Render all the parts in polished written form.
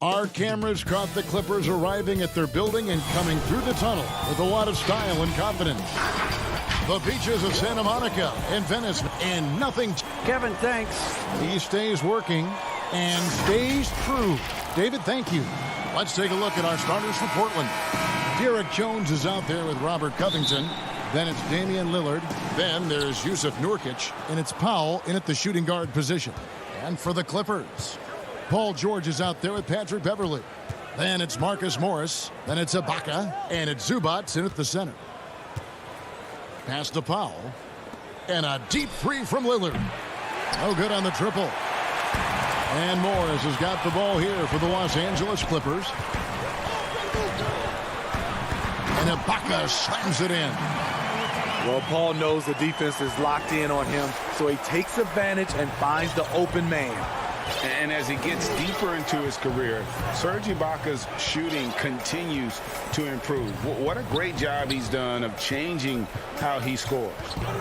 Our cameras caught the Clippers arriving at their building and coming through the tunnel with a lot of style and confidence. The beaches of Santa Monica and Venice, and nothing. Kevin, thanks. He stays working and stays true. David, thank you. Let's take a look at our starters for Portland. Derek Jones is out there with Robert Covington. Then it's Damian Lillard. Then there's Yusuf Nurkic. And it's Powell in at the shooting guard position. And for the Clippers, Paul George is out there with Patrick Beverley. Then it's Marcus Morris. Then it's Ibaka. And it's Zubac in at the center. Pass to Powell. And a deep three from Lillard. No good on the triple. And Morris has got the ball here for the Los Angeles Clippers. And Ibaka slams it in. Well, Paul knows the defense is locked in on him, so he takes advantage and finds the open man. And as he gets deeper into his career, Serge Ibaka's shooting continues to improve. What a great job he's done of changing how he scores.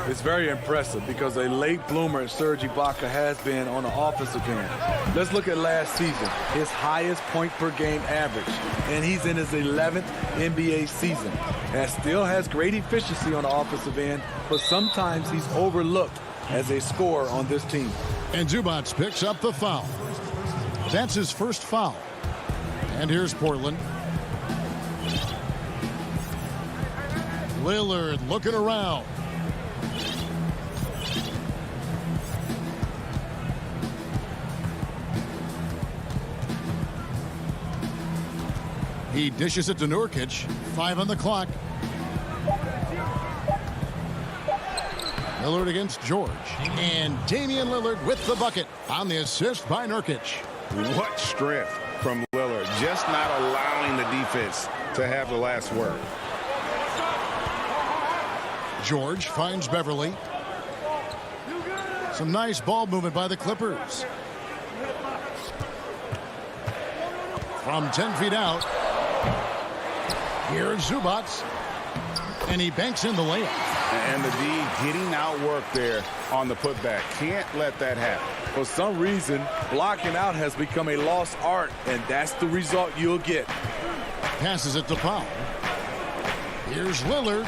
It's very impressive because a late bloomer Serge Ibaka has been on the offensive end. Let's look at last season, his highest point per game average, and he's in his 11th NBA season. And still has great efficiency on the offensive end, but sometimes he's overlooked as a scorer on this team. And Zubac picks up the foul. That's his first foul. And here's Portland. Lillard looking around. He dishes it to Nurkic. 5 on the clock. Lillard against George. And Damian Lillard with the bucket on the assist by Nurkic. What strength from Lillard, just not allowing the defense to have the last word. George finds Beverley. Some nice ball movement by the Clippers. From 10 feet out. Here's Zubac. And he banks in the layup. And the D getting outworked there on the putback. Can't let that happen. For some reason, blocking out has become a lost art, and that's the result you'll get. Passes it to Powell. Here's Lillard.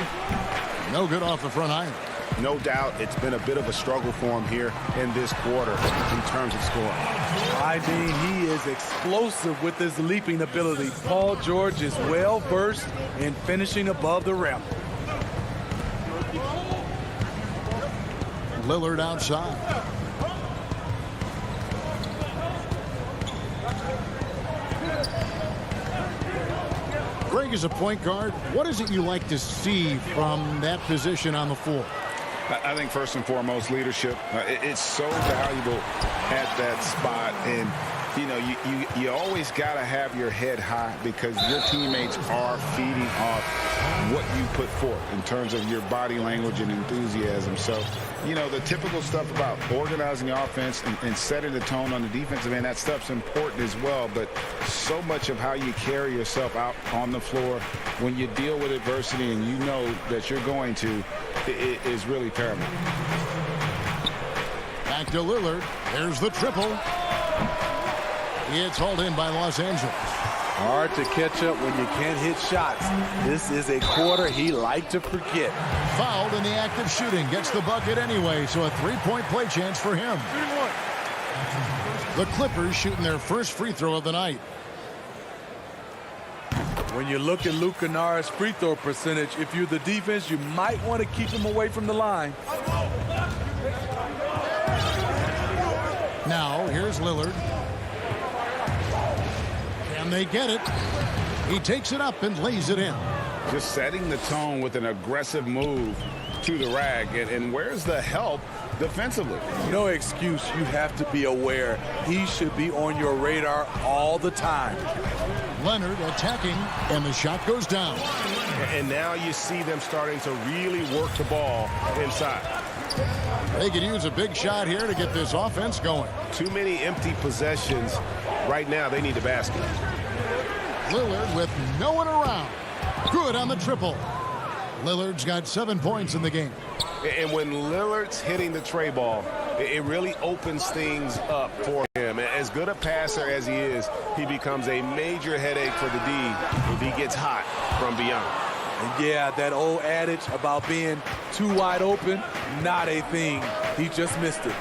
No good off the front iron. No doubt it's been a bit of a struggle for him here in this quarter in terms of scoring. I mean, he is explosive with his leaping ability. Paul George is well versed in finishing above the rim. Lillard outside. Greg is a point guard. What is it you like to see from that position on the floor? I think first and foremost, leadership. It's so valuable at that spot. And, you know, you always got to have your head high because your teammates are feeding off what you put forth in terms of your body language and enthusiasm. So, you know, the typical stuff about organizing the offense and setting the tone on the defensive end, that stuff's important as well. But so much of how you carry yourself out on the floor when you deal with adversity and you know that you're going to, it is really paramount. Back to Lillard. There's the triple. It's hauled in by Los Angeles. Hard to catch up when you can't hit shots. This is a quarter he liked to forget. Fouled in the act of shooting. Gets the bucket anyway, so a three-point play chance for him. The Clippers shooting their first free throw of the night. When you look at Luke Kennard's free throw percentage, if you're the defense, you might want to keep him away from the line. Now, here's Lillard. Can they get it? He takes it up and lays it in. Just setting the tone with an aggressive move to the rag. And where's the help defensively? No excuse. You have to be aware. He should be on your radar all the time. Leonard attacking, and the shot goes down. And now you see them starting to really work the ball inside. They could use a big shot here to get this offense going. Too many empty possessions. Right now, they need the basket. Lillard with no one around. Good on the triple. Lillard's got 7 points in the game. And when Lillard's hitting the tray ball, It really opens things up for him. As good a passer as he is, he becomes a major headache for the D if he gets hot from beyond. And yeah, that old adage about being too wide open, not a thing. He just missed it.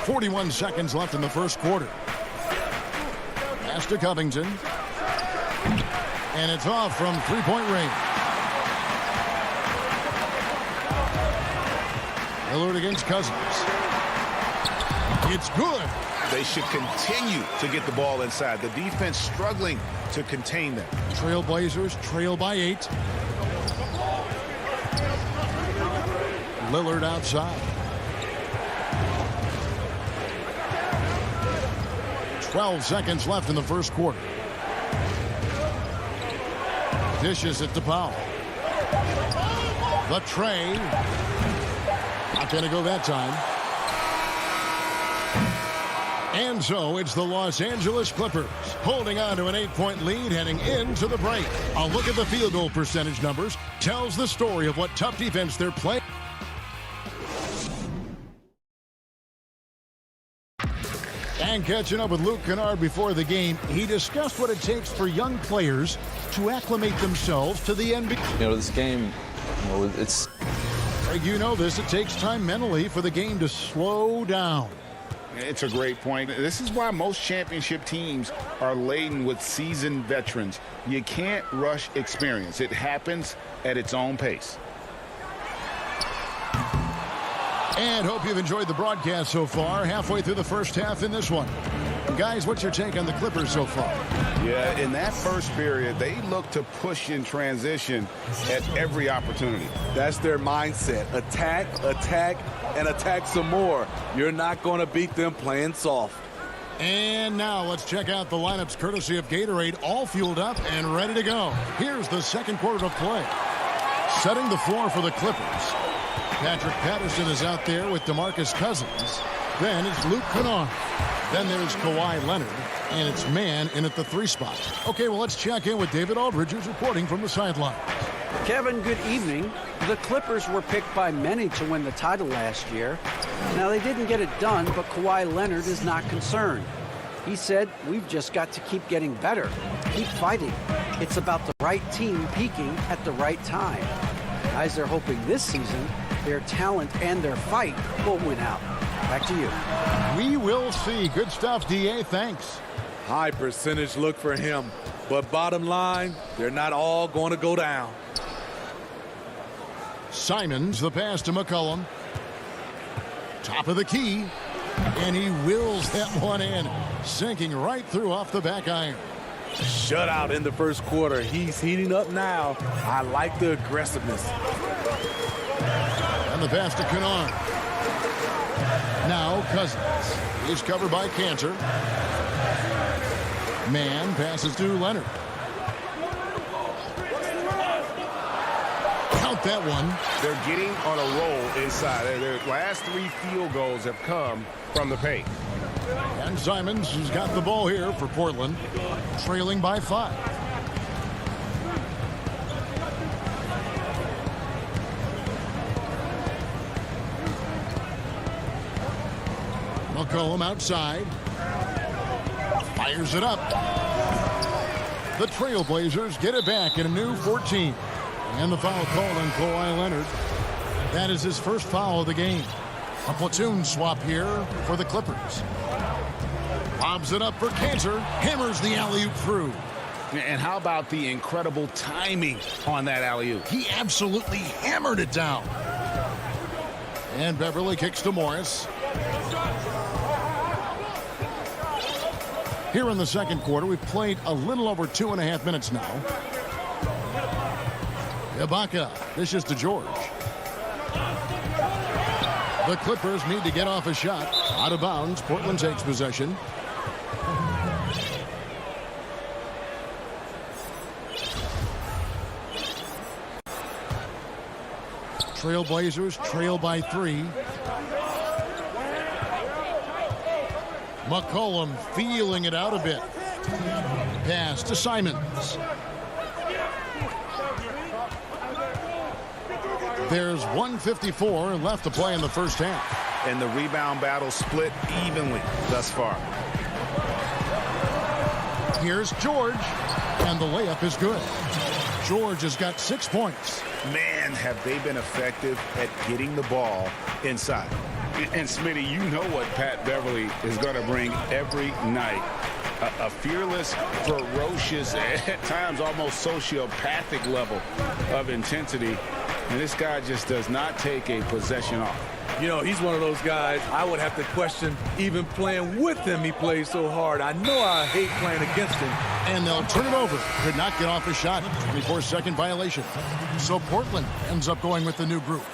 41 seconds left in the first quarter. Pass to Covington. And it's off from three-point range. Lillard against Cousins. It's good. They should continue to get the ball inside. The defense struggling to contain them. Trailblazers trail by 8. Lillard outside. 12 seconds left in the first quarter. Dishes it to Powell. The tray. Not going to go that time. And so it's the Los Angeles Clippers holding on to an 8-point lead heading into the break. A look at the field goal percentage numbers tells the story of what tough defense they're playing. And catching up with Luke Kennard before the game, he discussed what it takes for young players to acclimate themselves to the NBA. You know, this game, it's... You know this, it takes time mentally for the game to slow down. It's a great point. This is why most championship teams are laden with seasoned veterans. You can't rush experience. It happens at its own pace. And hope you've enjoyed the broadcast so far. Halfway through the first half in this one. Guys, what's your take on the Clippers so far? Yeah, in that first period, they look to push in transition at every opportunity. That's their mindset. Attack, attack, and attack some more. You're not going to beat them playing soft. And now let's check out the lineups courtesy of Gatorade, all fueled up and ready to go. Here's the second quarter of play. Setting the floor for the Clippers. Patrick Patterson is out there with DeMarcus Cousins. Then it's Luke Kennard. Then there's Kawhi Leonard. And it's man in at the 3 spot. Okay, well, let's check in with David Aldridge, who's reporting from the sideline. Kevin, good evening. The Clippers were picked by many to win the title last year. Now, they didn't get it done, but Kawhi Leonard is not concerned. He said, we've just got to keep getting better, keep fighting. It's about the right team peaking at the right time. Guys are hoping this season their talent and their fight will win out. Back to you. We will see. Good stuff, D.A. Thanks. High percentage look for him. But bottom line, they're not all going to go down. Simons, the pass to McCollum. Top of the key. And he wills that one in. Sinking right through off the back iron. Shutout in the first quarter. He's heating up now. I like the aggressiveness. And the pass to Kennard. Now Cousins. He's covered by Cantor. Man passes to Leonard. Count that one. They're getting on a roll inside. Their last 3 field goals have come from the paint. And Simons has got the ball here for Portland, trailing by 5. McCollum outside. Fires it up. The Trailblazers get it back in a new 14. And the foul called on Kawhi Leonard. That is his first foul of the game. A platoon swap here for the Clippers. Lobs it up for Cantor. Hammers the alley-oop through. And how about the incredible timing on that alley-oop? He absolutely hammered it down. And Beverly kicks to Morris. Here in the second quarter, we've played a little over 2.5 minutes now. Ibaka dishes to George. The Clippers need to get off a shot. Out of bounds, Portland takes possession. Trailblazers trail by 3. McCollum feeling it out a bit. Pass to Simons. There's 1:54 left to play in the first half. And the rebound battle split evenly thus far. Here's George, and the layup is good. George has got 6 points. Man, have they been effective at getting the ball inside. And Smitty, you know what Pat Beverly is going to bring every night. A fearless, ferocious, at times almost sociopathic level of intensity. And this guy just does not take a possession off. You know, he's one of those guys I would have to question even playing with him. He plays so hard. I know I hate playing against him. And they'll turn it over. Could not get off a shot. 24-second violation. So Portland ends up going with the new group.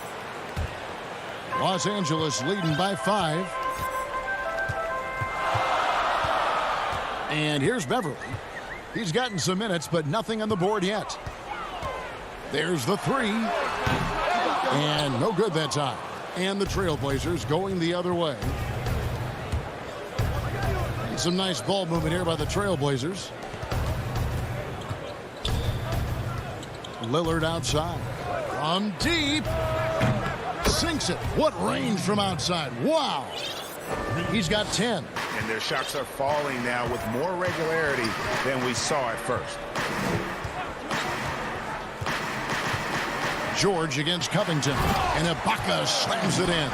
Los Angeles leading by 5. And here's Beverly. He's gotten some minutes, but nothing on the board yet. There's the 3. And no good that time. And the Trailblazers going the other way. And some nice ball movement here by the Trailblazers. Lillard outside. From deep. Sinks it. What range from outside. Wow. He's got 10. And their shots are falling now with more regularity than we saw at first. George against Covington. And Ibaka slams it in.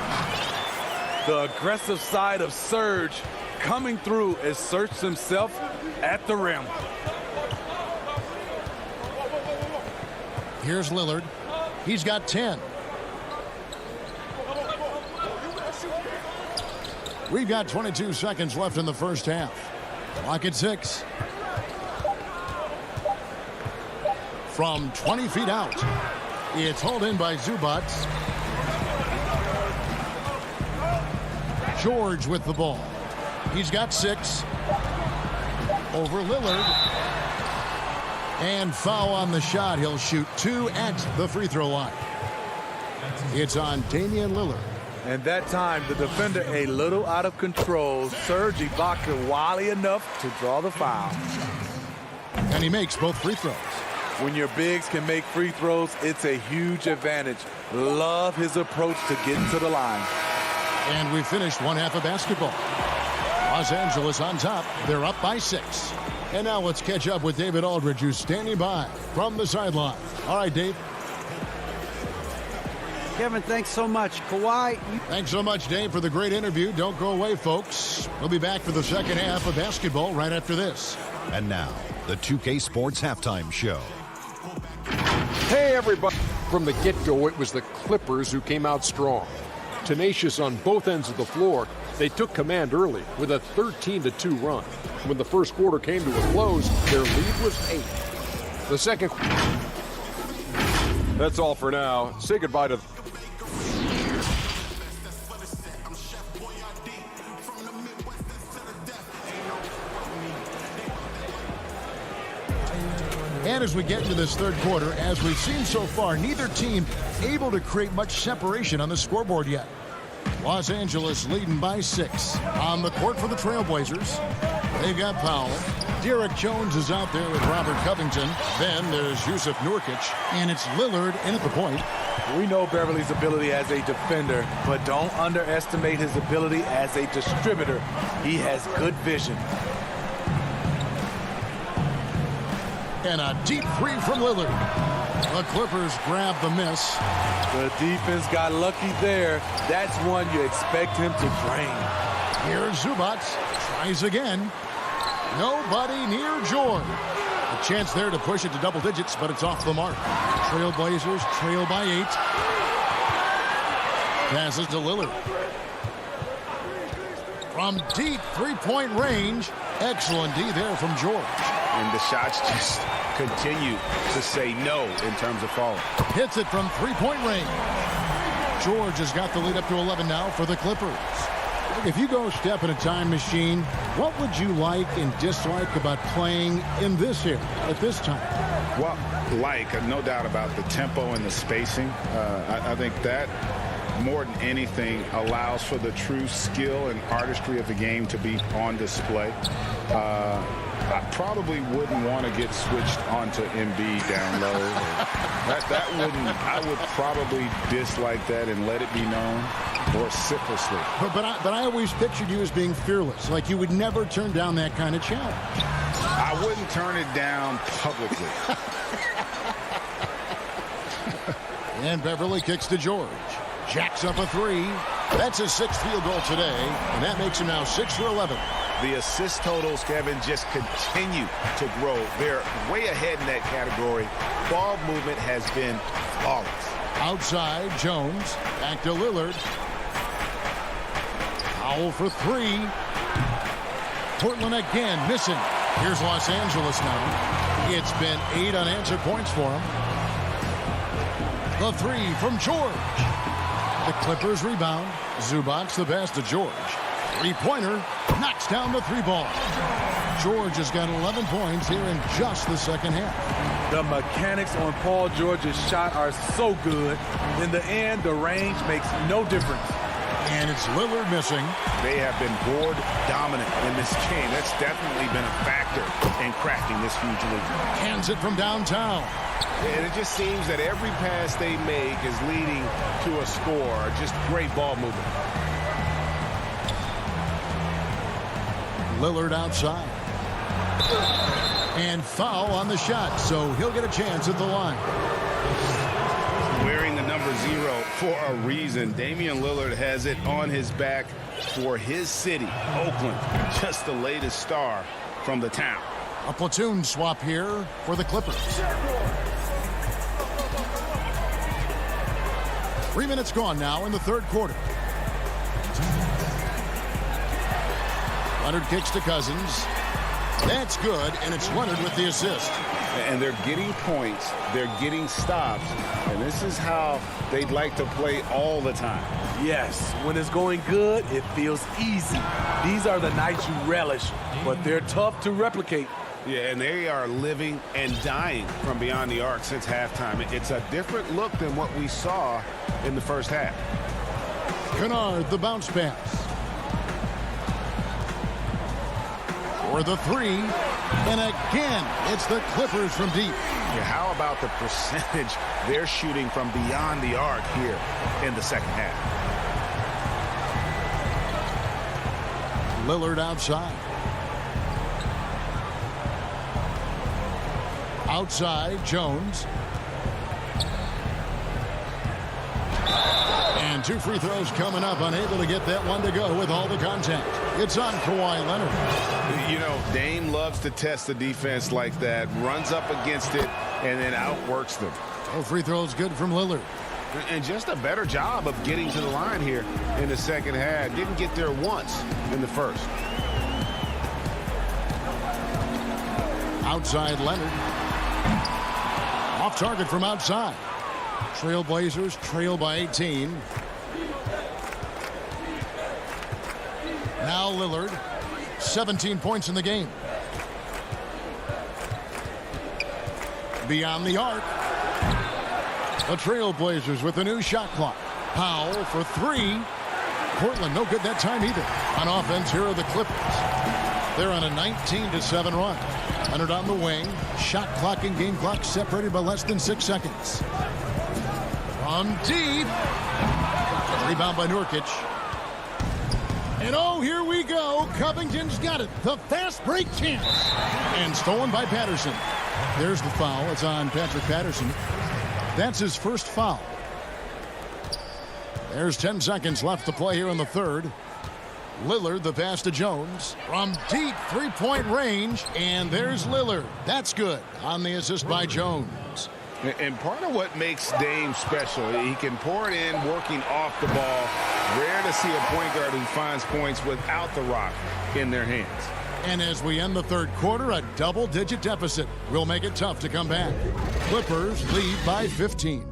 The aggressive side of Serge coming through asserts himself at the rim. Here's Lillard. He's got 10. We've got 22 seconds left in the first half. Clock at 6. From 20 feet out. It's hauled in by Zubac. George with the ball. He's got 6. Over Lillard. And foul on the shot. He'll shoot 2 at the free throw line. It's on Damian Lillard. And that time, the defender a little out of control. Serge Ibaka wily enough to draw the foul. And he makes both free throws. When your bigs can make free throws, it's a huge advantage. Love his approach to getting to the line. And we finished one half of basketball. Los Angeles on top. They're up by 6. And now let's catch up with David Aldridge, who's standing by from the sideline. All right, Dave. Kevin, thanks so much. Kawhi. Thanks so much, Dave, for the great interview. Don't go away, folks. We'll be back for the second half of basketball right after this. And now, the 2K Sports Halftime Show. Hey, everybody. From the get-go, it was the Clippers who came out strong. Tenacious on both ends of the floor, they took command early with a 13-2 run. When the first quarter came to a close, their lead was 8. The second... That's all for now. Say goodbye to... And as we get into this third quarter, as we've seen so far, neither team able to create much separation on the scoreboard yet. Los Angeles leading by 6. On the court for the Trailblazers, they've got Powell. Derek Jones is out there with Robert Covington. Then there's Yusuf Nurkic, and it's Lillard in at the point. We know Beverly's ability as a defender, but don't underestimate his ability as a distributor. He has good vision. And a deep 3 from Lillard. The Clippers grab the miss. The defense got lucky there. That's one you expect him to drain. Here's Zubac. Tries again. Nobody near George. A chance there to push it to double digits, but it's off the mark. Trailblazers trail by 8. Passes to Lillard. From deep three-point range. Excellent D there from George. And the shots just continue to say no in terms of falling. Hits it from three-point range. George has got the lead up to 11 now for the Clippers. If you go step in a time machine, what would you like and dislike about playing in this era at this time? Well, no doubt about the tempo and the spacing. I think that more than anything, allows for the true skill and artistry of the game to be on display. I probably wouldn't want to get switched onto Embiid down low. I would probably dislike that and let it be known vociferously. But I always pictured you as being fearless, like you would never turn down that kind of challenge. I wouldn't turn it down publicly. And Beverly kicks to George. Jacks up a three. That's his 6th field goal today, and that makes him now 6 for 11. The assist totals, Kevin, just continue to grow. They're way ahead in that category. Ball movement has been flawless. Outside, Jones. Back to Lillard. Foul for 3. Portland again missing. Here's Los Angeles now. It's been 8 unanswered points for him. The 3 from George. The Clippers rebound. Zubac's the pass to George. Three-pointer knocks down the 3-ball. George has got 11 points here in just the second half. The mechanics on Paul George's shot are so good. In the end, the range makes no difference. And it's Lillard missing. They have been board dominant in this game. That's definitely been a factor in crafting this huge lead. Hands it from downtown. And it just seems that every pass they make is leading to a score. Just great ball movement. Lillard outside. And foul on the shot, so he'll get a chance at the line. Wearing the number 0 for a reason. Damian Lillard has it on his back for his city, Oakland. Just the latest star from the town. A platoon swap here for the Clippers. 3 minutes gone now in the third quarter. Leonard kicks to Cousins. That's good, and it's Leonard with the assist. And they're getting points, they're getting stops, and this is how they'd like to play all the time. Yes, when it's going good, it feels easy. These are the nights you relish, but they're tough to replicate. Yeah, and they are living and dying from beyond the arc since halftime. It's a different look than what we saw in the first half. Kennard, the bounce pass. For the 3. And again, it's the Clippers from deep. Yeah, how about the percentage they're shooting from beyond the arc here in the second half? Lillard outside. Outside, Jones. And 2 free throws coming up, unable to get that one to go with all the contact. It's on Kawhi Leonard. You know, Dame loves to test the defense like that, runs up against it, and then outworks them. Oh, free throws good from Lillard. And just a better job of getting to the line here in the second half. Didn't get there once in the first. Outside Leonard. Off target from outside. Trailblazers trail by 18. Now Lillard. 17 points in the game. Beyond the arc. The Trailblazers with the new shot clock. Powell for 3. Portland no good that time either. On offense, here are the Clippers. They're on a 19-7 run. Leonard on the wing. Shot clock and game clock separated by less than 6 seconds. From deep. Rebound by Nurkic. And oh, here we go. Covington's got it. The fast break chance. And stolen by Patterson. There's the foul. It's on Patrick Patterson. That's his first foul. There's 10 seconds left to play here in the third. Lillard, the pass to Jones. From deep three-point range. And there's Lillard. That's good on the assist by Jones. And part of what makes Dame special, he can pour it in working off the ball. Rare to see a point guard who finds points without the rock in their hands. And as we end the third quarter, a double-digit deficit will make it tough to come back. Clippers lead by 15.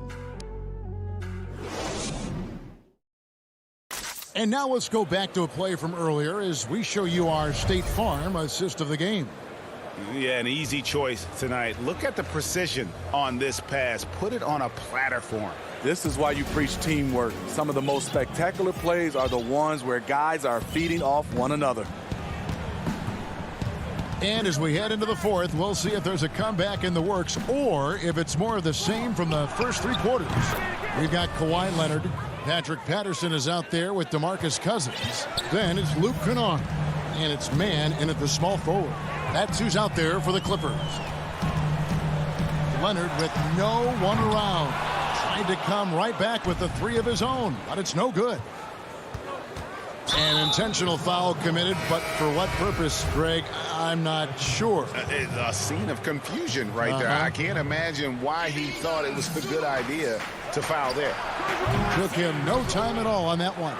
And now let's go back to a play from earlier as we show you our State Farm assist of the game. Yeah, an easy choice tonight. Look at the precision on this pass. Put it on a platter for him. This is why you preach teamwork. Some of the most spectacular plays are the ones where guys are feeding off one another. And as we head into the fourth, we'll see if there's a comeback in the works or if it's more of the same from the first three quarters. We've got Kawhi Leonard. Patrick Patterson is out there with DeMarcus Cousins. Then it's Luke Kennard. And it's man in at the small forward. That's who's out there for the Clippers. Leonard with no one around. Tried to come right back with the three of his own, but it's no good. An intentional foul committed, but for what purpose, Greg, I'm not sure. A scene of confusion right there. I can't imagine why he thought it was a good idea to foul there. Took him no time at all on that one.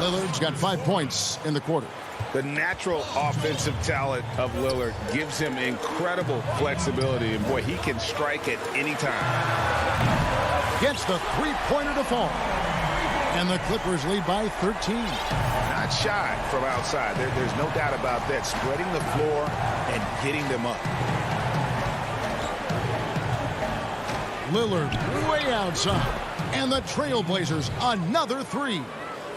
Lillard's got 5 points in the quarter. The natural offensive talent of Lillard gives him incredible flexibility, and boy, he can strike at any time. Gets the three-pointer to fall. And the Clippers lead by 13. Not shy from outside. There's no doubt about that. Spreading the floor and getting them up. Lillard way outside. And the Trailblazers another three.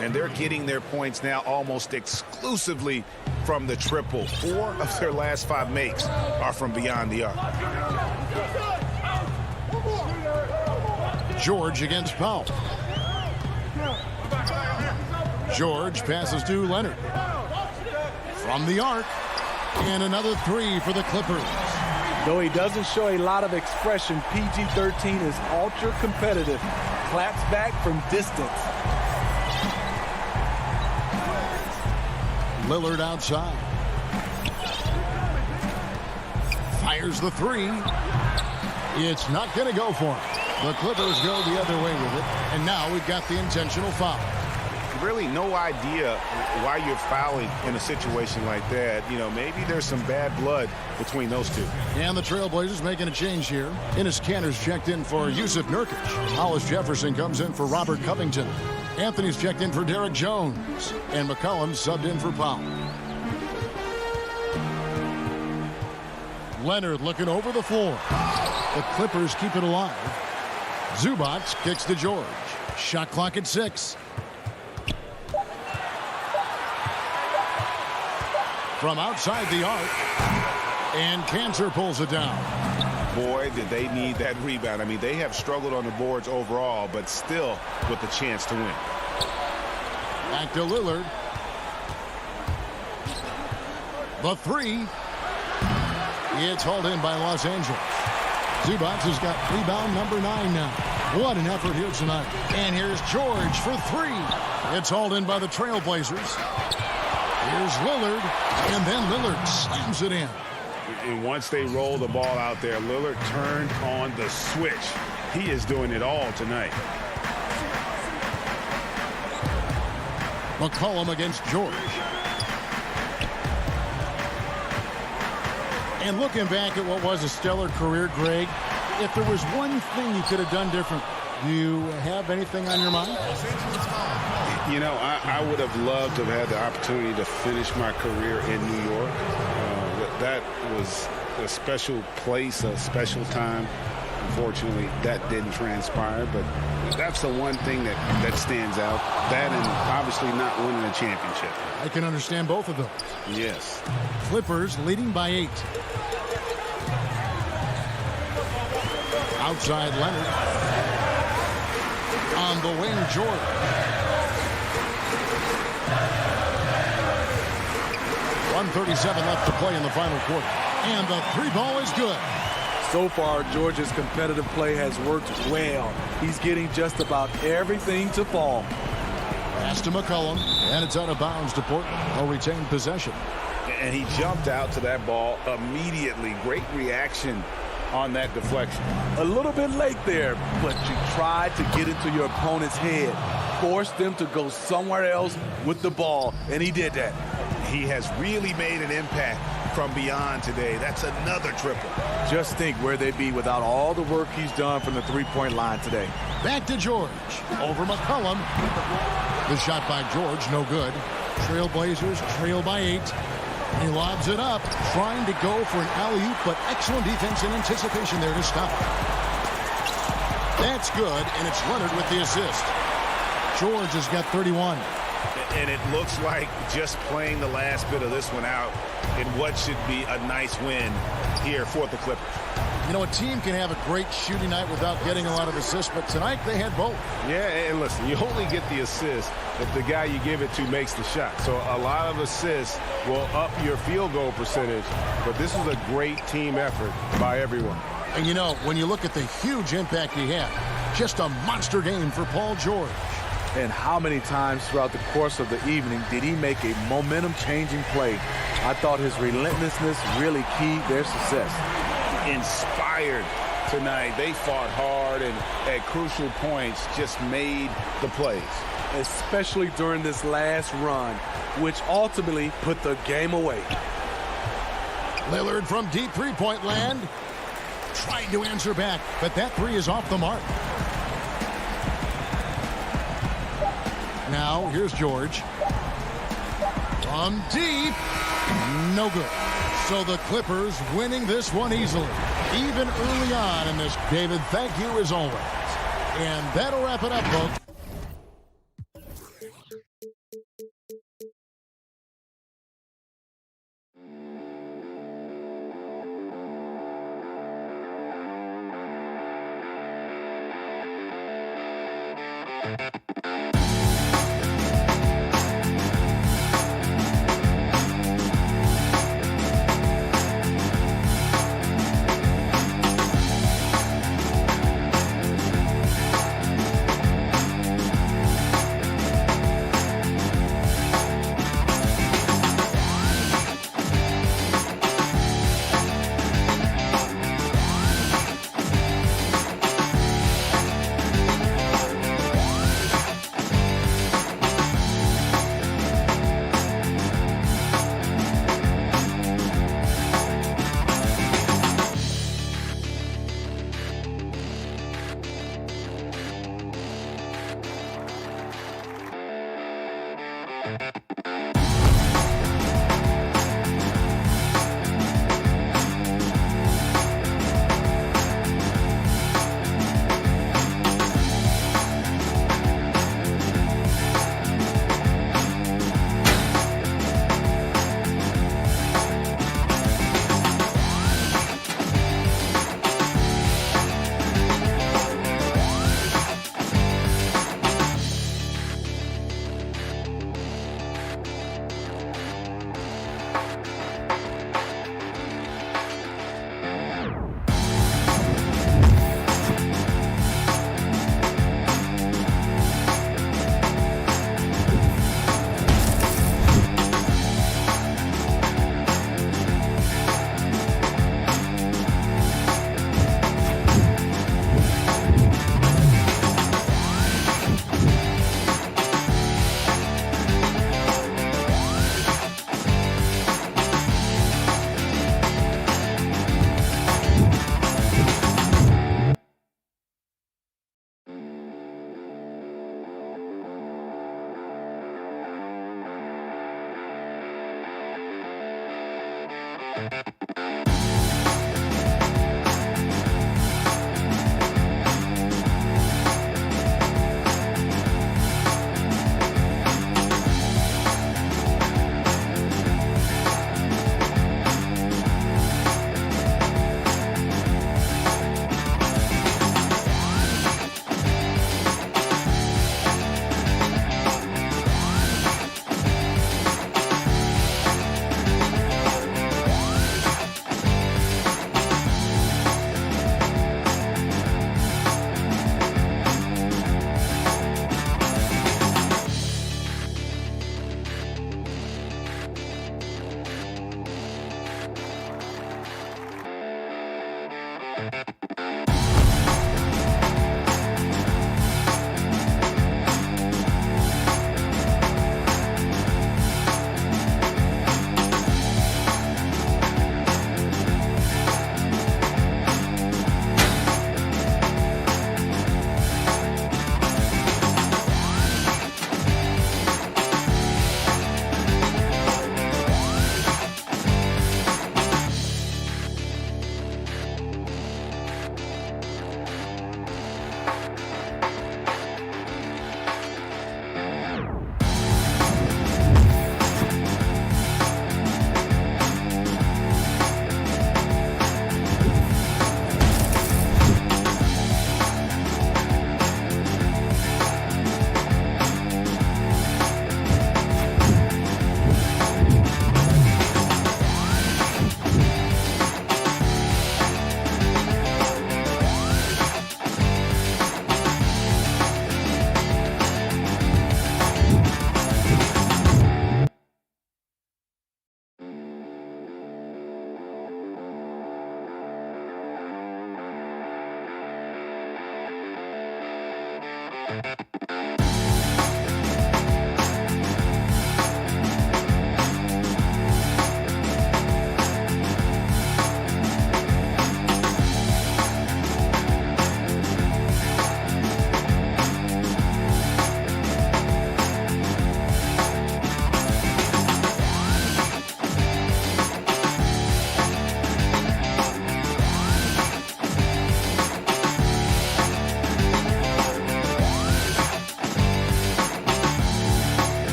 And they're getting their points now almost exclusively from the triple. 4 of their last 5 makes are from beyond the arc. George against Powell. George passes to Leonard. From the arc. And another three for the Clippers. Though he doesn't show a lot of expression, PG-13 is ultra competitive. Claps back from distance. Lillard outside. Fires the three. It's not going to go for him. The Clippers go the other way with it. And now we've got the intentional foul. Really no idea why you're fouling in a situation like that. You know, maybe there's some bad blood between those two. And the Trailblazers making a change here. Enes Kanter's checked in for Yusuf Nurkic. Hollis Jefferson comes in for Robert Covington. Anthony's checked in for Derek Jones. And McCollum subbed in for Powell. Leonard looking over the floor. The Clippers keep it alive. Zubac kicks to George. Shot clock at 6. From outside the arc. And Kanter pulls it down. Boy, did they need that rebound. I mean, they have struggled on the boards overall, but still with a chance to win. Back to Lillard. The three. It's hauled in by Los Angeles. Zubac has got rebound number 9 now. What an effort here tonight. And here's George for 3. It's hauled in by the Trailblazers. Here's Lillard. And then Lillard slams it in. And once they roll the ball out there, Lillard turned on the switch. He is doing it all tonight. McCollum against George. And looking back at what was a stellar career, Greg, if there was one thing you could have done different, do you have anything on your mind? You know, I would have loved to have had the opportunity to finish my career in New York. That was a special place, a special time. Unfortunately, that didn't transpire, but that's the one thing that stands out. That and obviously not winning a championship. I can understand both of those. Yes. Clippers leading by 8. Outside Leonard. On the wing, George. 1:37 left to play in the final quarter. And the 3 ball is good. So far, George's competitive play has worked well. He's getting just about everything to fall. Pass to McCollum, and it's out of bounds to Portland. They'll retain possession. And he jumped out to that ball immediately. Great reaction on that deflection. A little bit late there, but you tried to get into your opponent's head. Force them to go somewhere else with the ball, and he did that. He has really made an impact from beyond today. That's another triple. Just think where they'd be without all the work he's done from the three-point line today. Back to George. Over McCollum. The shot by George, no good. Trailblazers trail by 8. He lobs it up, trying to go for an alley-oop, but excellent defense and anticipation there to stop it. That's good, and it's Leonard with the assist. George has got 31. And it looks like just playing the last bit of this one out in what should be a nice win here for the Clippers. You know, a team can have a great shooting night without getting a lot of assists, but tonight they had both. Yeah, and listen, you only get the assist if the guy you give it to makes the shot. So a lot of assists will up your field goal percentage, but this was a great team effort by everyone. And you know, when you look at the huge impact he had, just a monster game for Paul George. And how many times throughout the course of the evening did he make a momentum-changing play? I thought his relentlessness really keyed their success. Inspired tonight. They fought hard and at crucial points just made the plays. Especially during this last run, which ultimately put the game away. Lillard from deep three-point land. Trying to answer back, but that three is off the mark. Now, here's George. From deep. No good. So the Clippers winning this one easily. Even early on in this, David, thank you as always. And that'll wrap it up, folks.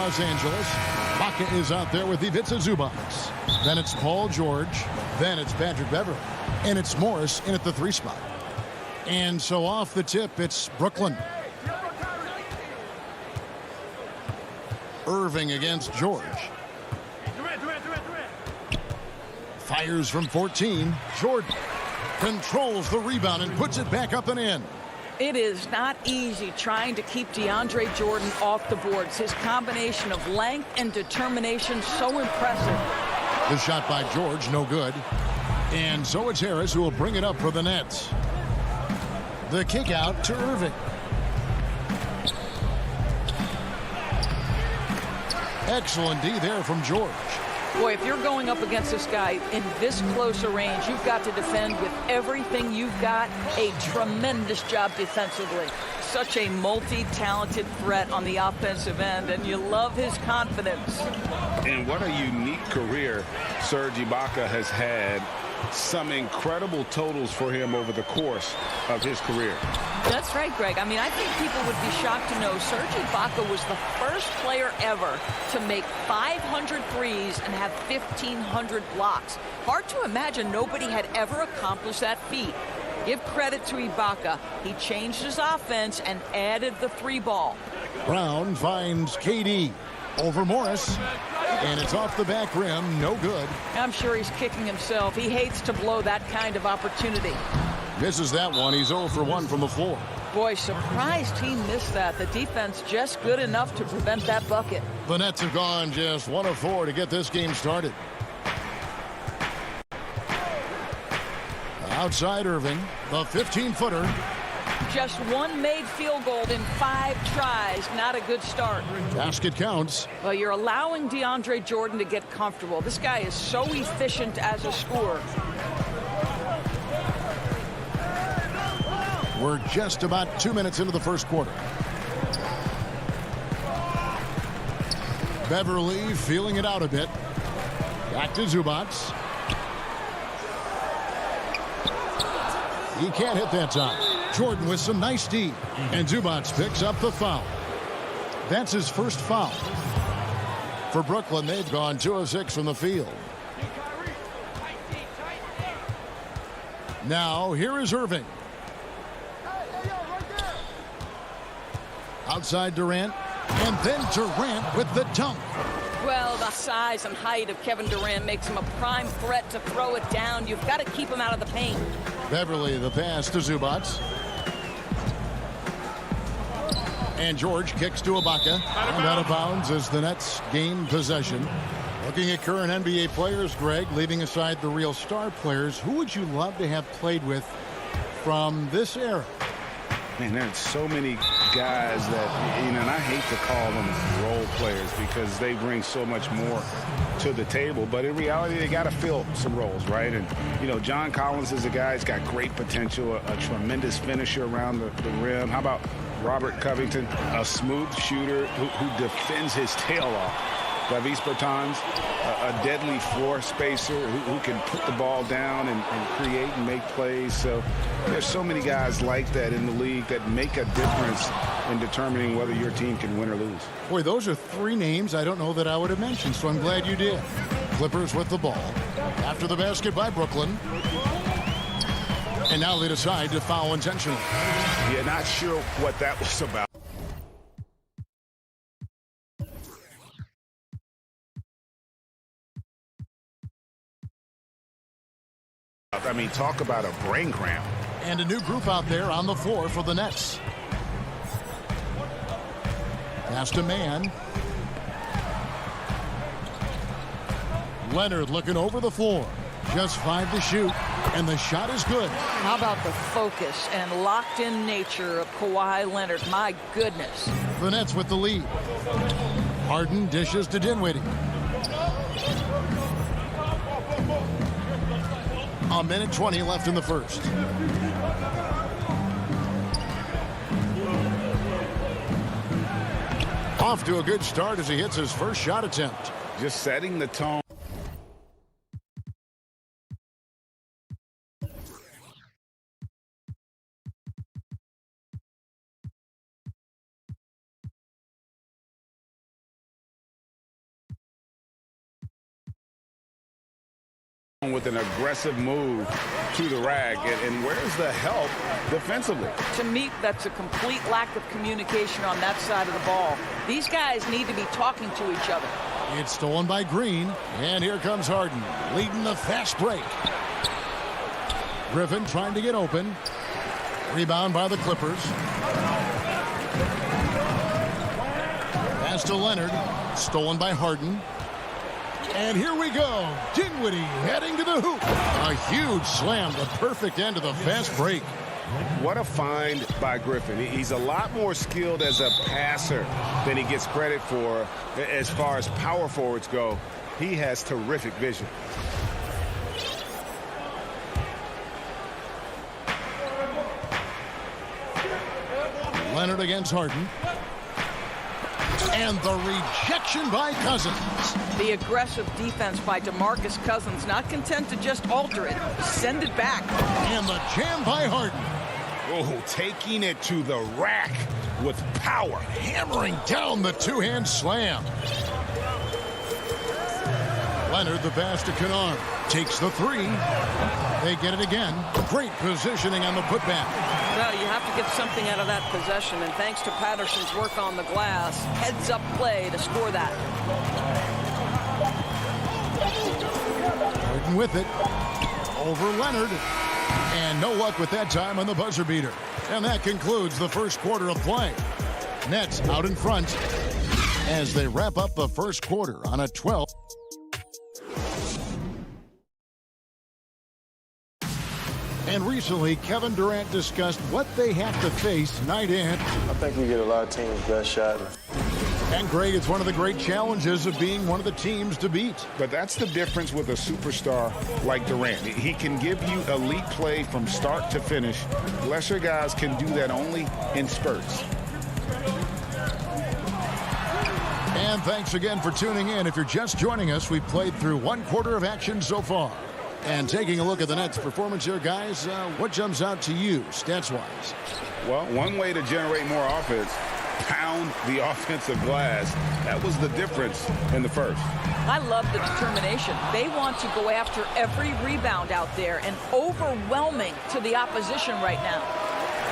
Los Angeles. Baca is out there with Ivica Zubac. Then it's Paul George. Then it's Patrick Beverly. And it's Morris in at the 3 spot. And so off the tip, it's Brooklyn. Irving against George. Fires from 14. Jordan controls the rebound and puts it back up and in. It is not easy trying to keep DeAndre Jordan off the boards. His combination of length and determination, so impressive. The shot by George, no good. And so it's Harris who will bring it up for the Nets. The kick out to Irving. Excellent D there from George. Boy, if you're going up against this guy in this close a range, you've got to defend with everything you've got. A tremendous job defensively. Such a multi-talented threat on the offensive end, and you love his confidence. And what a unique career Serge Ibaka has had. Some incredible totals for him over the course of his career. That's right, Greg. I mean, I think people would be shocked to know Serge Ibaka was the first player ever to make 500 threes and have 1,500 blocks. Hard to imagine nobody had ever accomplished that feat. Give credit to Ibaka. He changed his offense and added the 3 ball. Brown finds KD over Morris. And it's off the back rim, no good. I'm sure he's kicking himself. He hates to blow that kind of opportunity. Misses that one. He's 0 for 1 from the floor. Boy, surprised he missed that. The defense just good enough to prevent that bucket. The Nets have gone just 1 of 4 to get this game started. Outside Irving, the 15-footer. Just 1 made field goal in 5 tries. Not a good start. Basket counts. Well, you're allowing DeAndre Jordan to get comfortable. This guy is so efficient as a scorer. We're just about 2 minutes into the first quarter. Beverly feeling it out a bit. Back to Zubac. He can't hit that time. Jordan with some nice D. And Zubac picks up the foul. That's his first foul. For Brooklyn, they've gone 2 of 6 from the field. Now, here is Irving. Outside Durant. And then Durant with the dunk. Well, the size and height of Kevin Durant makes him a prime threat to throw it down. You've got to keep him out of the paint. Beverly, the pass to Zubac. And George kicks to Ibaka. And out of bounds as the Nets gain possession. Looking at current NBA players, Greg, leaving aside the real star players, who would you love to have played with from this era? Man, there's so many guys that, you know, and I hate to call them role players because they bring so much more to the table. But in reality, they got to fill some roles, right? And, you know, John Collins is a guy who's got great potential, a tremendous finisher around the rim. How about Robert Covington, a smooth shooter who defends his tail off? Davis Bertans, a deadly floor spacer who can put the ball down and create and make plays. So there's so many guys like that in the league that make a difference in determining whether your team can win or lose. Boy, those are 3 names I don't know that I would have mentioned, so I'm glad you did. Clippers with the ball. After the basket by Brooklyn. And now they decide to foul intentionally. Yeah, not sure what that was about. I mean, talk about a brain cramp. And a new group out there on the floor for the Nets. Pass to man. Leonard looking over the floor. Just 5 to shoot. And the shot is good. How about the focus and locked-in nature of Kawhi Leonard? My goodness. The Nets with the lead. Harden dishes to Dinwiddie. A minute 20 left in the first. Off to a good start as he hits his first shot attempt. Just setting the tone. with an aggressive move to the rack. And where's the help defensively? To me, that's a complete lack of communication on that side of the ball. These guys need to be talking to each other. It's stolen by Green, and here comes Harden, leading the fast break. Griffin trying to get open. Rebound by the Clippers. Pass to Leonard, stolen by Harden. And here we go. Dinwiddie heading to the hoop. A huge slam, the perfect end of the fast break. What a find by Griffin. He's a lot more skilled as a passer than he gets credit for as far as power forwards go. He has terrific vision. Leonard against Harden. And the rejection by Cousins. The aggressive defense by DeMarcus Cousins, not content to just alter it, send it back. And the jam by Harden. Oh, taking it to the rack with power. Hammering down the two-hand slam. Leonard, the pass to Kennard. Takes the three. They get it again. Great positioning on the putback. Well, you have to get something out of that possession, and thanks to Patterson's work on the glass, heads-up play to score that. Harden with it. Over Leonard. And no luck with that time on the buzzer beater. And that concludes the first quarter of play. Nets out in front as they wrap up the first quarter on a 12. And recently, Kevin Durant discussed what they have to face night in. I think we get a lot of teams' best shot. And Greg, it's one of the great challenges of being one of the teams to beat. But that's the difference with a superstar like Durant. He can give you elite play from start to finish. Lesser guys can do that only in spurts. And thanks again for tuning in. If you're just joining us, we've played through one quarter of action so far. And taking a look at the Nets' performance here, guys, what jumps out to you, stats-wise? Well, one way to generate more offense, pound the offensive glass. That was the difference in the first. I love the determination. They want to go after every rebound out there and overwhelming to the opposition right now.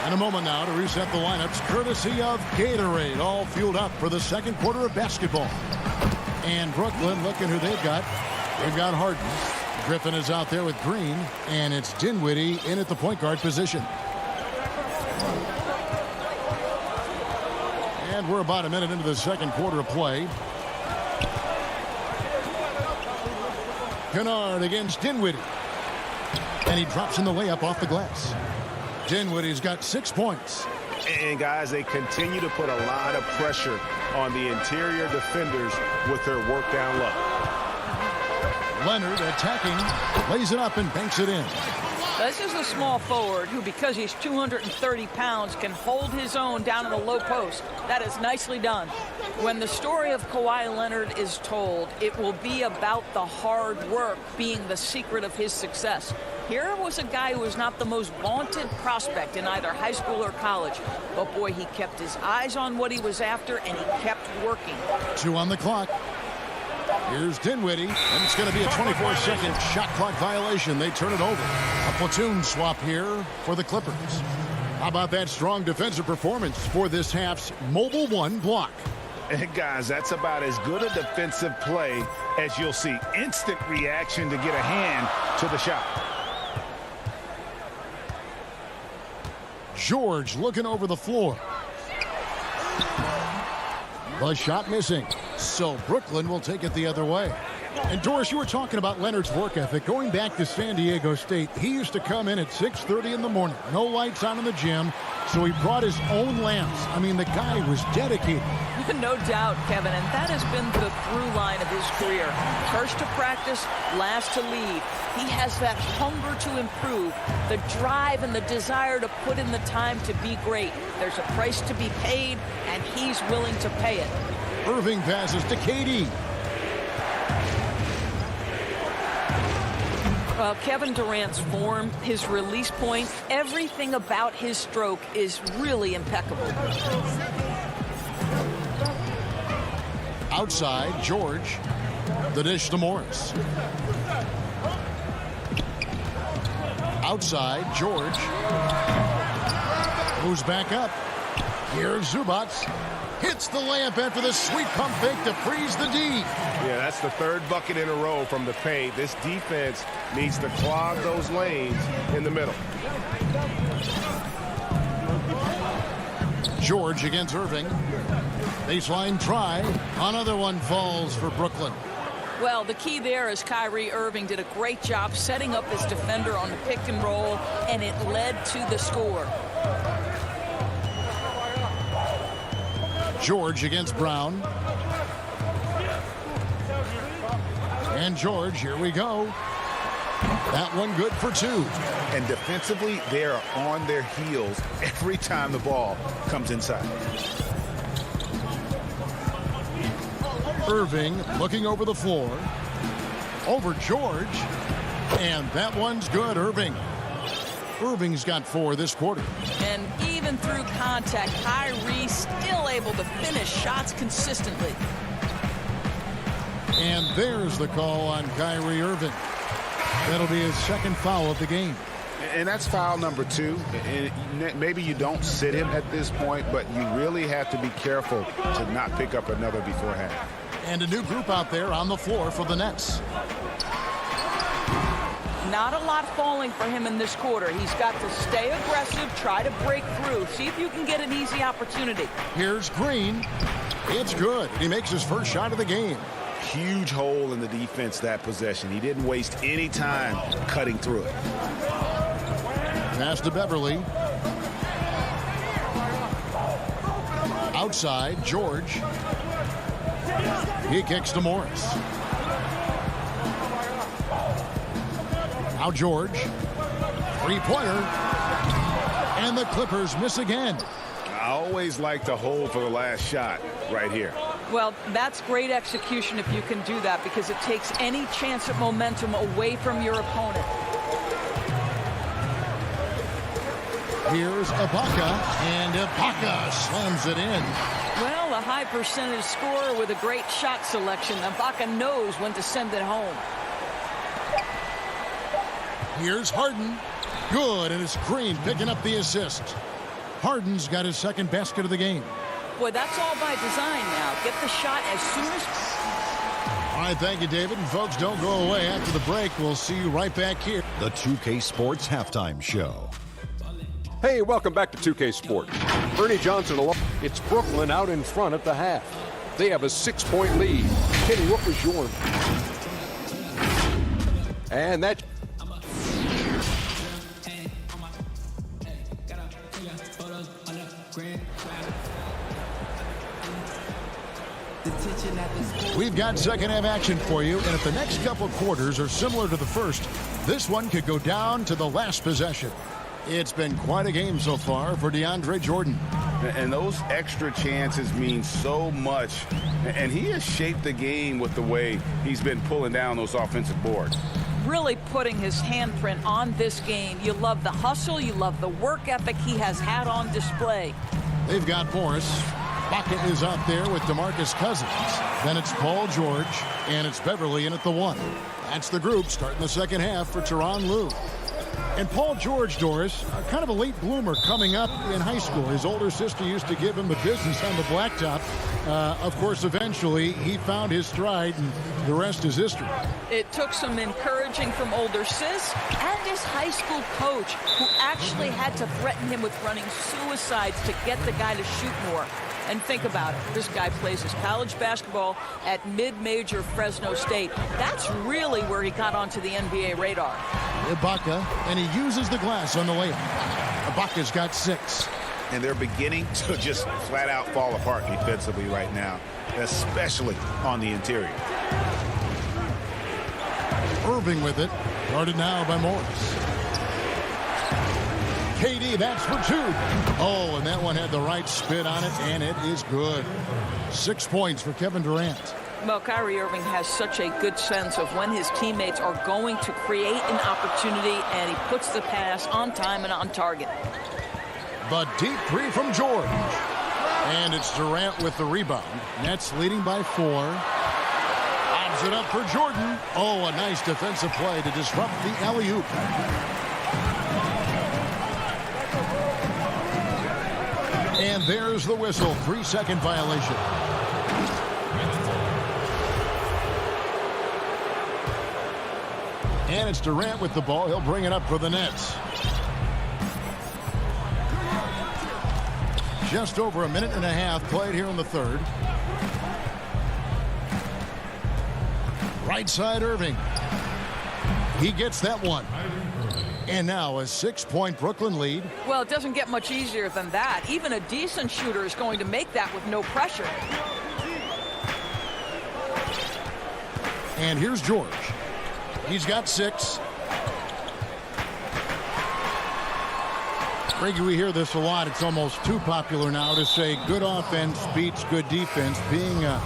In a moment now to reset the lineups, courtesy of Gatorade, all fueled up for the second quarter of basketball. And Brooklyn, looking who they've got. They've got Harden. Griffin is out there with Green, and it's Dinwiddie in at the point guard position. And we're about a minute into the second quarter of play. Kennard against Dinwiddie. And he drops in the layup off the glass. Dinwiddie's got 6 points. And guys, they continue to put a lot of pressure on the interior defenders with their work down low. Leonard attacking, lays it up and banks it in. This is a small forward who, because he's 230 pounds, can hold his own down in the low post. That is nicely done. When the story of Kawhi Leonard is told, it will be about the hard work being the secret of his success. Here was a guy who was not the most vaunted prospect in either high school or college. But boy, he kept his eyes on what he was after, and he kept working. 2 on the clock. Here's Dinwiddie, and it's going to be a 24-second shot clock violation. They turn it over. A platoon swap here for the Clippers. How about that strong defensive performance for this half's Mobile One block? And guys, that's about as good a defensive play as you'll see. Instant reaction to get a hand to the shot. George looking over the floor. The shot missing. So Brooklyn will take it the other way. And Doris, you were talking about Leonard's work ethic. Going back to San Diego State, he used to come in at 6:30 in the morning. No lights on in the gym, so he brought his own lamps. I mean, the guy was dedicated. No doubt, Kevin, and that has been the through line of his career. First to practice, last to lead. He has that hunger to improve, the drive and the desire to put in the time to be great. There's a price to be paid, and he's willing to pay it. Irving passes to KD. Kevin Durant's form, his release point, everything about his stroke is really impeccable. Outside, George. The dish to Morris. Outside, George. Moves back up. Here's Zubac. Hits the layup after the sweet pump fake to freeze the D. Yeah, that's the third bucket in a row from the paint. This defense needs to clog those lanes in the middle. George against Irving. Baseline try. Another one falls for Brooklyn. Well, the key there is Kyrie Irving did a great job setting up his defender on the pick and roll, and it led to the score. George against Brown. And George, here we go. That one good for two. And defensively, they are on their heels every time the ball comes inside. Irving looking over the floor. Over George. And that one's good, Irving. Irving's got 4 this quarter. And even through contact, Kyrie still able to finish shots consistently. And there's the call on Kyrie Irving. That'll be his second foul of the game. And that's foul number 2. And maybe you don't sit him at this point, but you really have to be careful to not pick up another beforehand. And a new group out there on the floor for the Nets. Not a lot falling for him in this quarter. He's got to stay aggressive, try to break through, see if you can get an easy opportunity. Here's Green. It's good. He makes his first shot of the game. Huge hole in the defense that possession. He didn't waste any time cutting through it. Pass to Beverly. Outside, George. He kicks to Morris. Now George. Three-pointer. And the Clippers miss again. I always like to hold for the last shot right here. Well, that's great execution if you can do that, because it takes any chance at momentum away from your opponent. Here's Ibaka, and Ibaka slams it in. Well, a high percentage scorer with a great shot selection. Ibaka knows when to send it home. Here's Harden. Good, and it's Green picking up the assist. Harden's got his second basket of the game. Boy, that's all by design now. Get the shot as soon as... All right, thank you, David. And folks, don't go away. After the break, we'll see you right back here. The 2K Sports Halftime Show. Hey, welcome back to 2K Sports. Ernie Johnson alone. It's Brooklyn out in front at the half. They have a 6-point lead. Kenny, what was your... And that... We've got second half action for you, and if the next couple quarters are similar to the first, this one could go down to the last possession. It's been quite a game so far for DeAndre Jordan. And those extra chances mean so much. And he has shaped the game with the way he's been pulling down those offensive boards. Really putting his handprint on this game. You love the hustle. You love the work ethic he has had on display. They've got Morris. Pocket is out there with DeMarcus Cousins. Then it's Paul George, and it's Beverly in at the 1. That's the group starting the second half for Tyronn Lue. And Paul George, Doris, kind of a late bloomer coming up in high school. His older sister used to give him the business on the blacktop. Of course, eventually, he found his stride, and the rest is history. It took some encouraging from older sis and his high school coach, who actually had to threaten him with running suicides to get the guy to shoot more. And think about it. This guy plays his college basketball at mid-major Fresno State. That's really where he got onto the NBA radar. Ibaka, and he uses the glass on the layup. Ibaka's got 6. And they're beginning to just flat out fall apart defensively right now, especially on the interior. Irving with it, guarded now by Morris. KD, that's for 2. Oh, and that one had the right spin on it, and it is good. 6 points for Kevin Durant. Well, Kyrie Irving has such a good sense of when his teammates are going to create an opportunity, and he puts the pass on time and on target. The deep 3 from George. And it's Durant with the rebound. Nets leading by 4. Lobs it up for Jordan. Oh, a nice defensive play to disrupt the alley-oop. And there's the whistle. 3-second violation. And it's Durant with the ball. He'll bring it up for the Nets. Just over a minute and a half played here in the third. Right side Irving. He gets that one. And now a 6-point Brooklyn lead. Well, it doesn't get much easier than that. Even a decent shooter is going to make that with no pressure. And here's George. He's got 6. Greggy, we hear this a lot. It's almost too popular now to say good offense beats good defense. Being a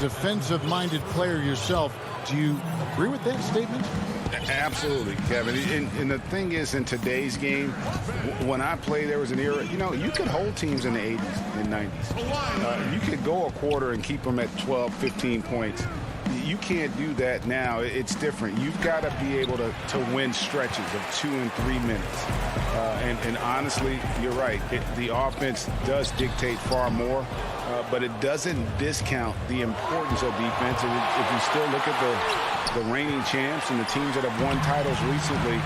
defensive-minded player yourself, do you agree with that statement? Absolutely, Kevin. And the thing is, in today's game, when I played, there was an era, you could hold teams in the 80s and 90s. You could go a quarter and keep them at 12, 15 points. You can't do that now. It's different. You've got to be able to win stretches of 2 and 3 minutes. And honestly, you're right. The offense does dictate far more, but it doesn't discount the importance of defense. And if you still look at the reigning champs and the teams that have won titles recently,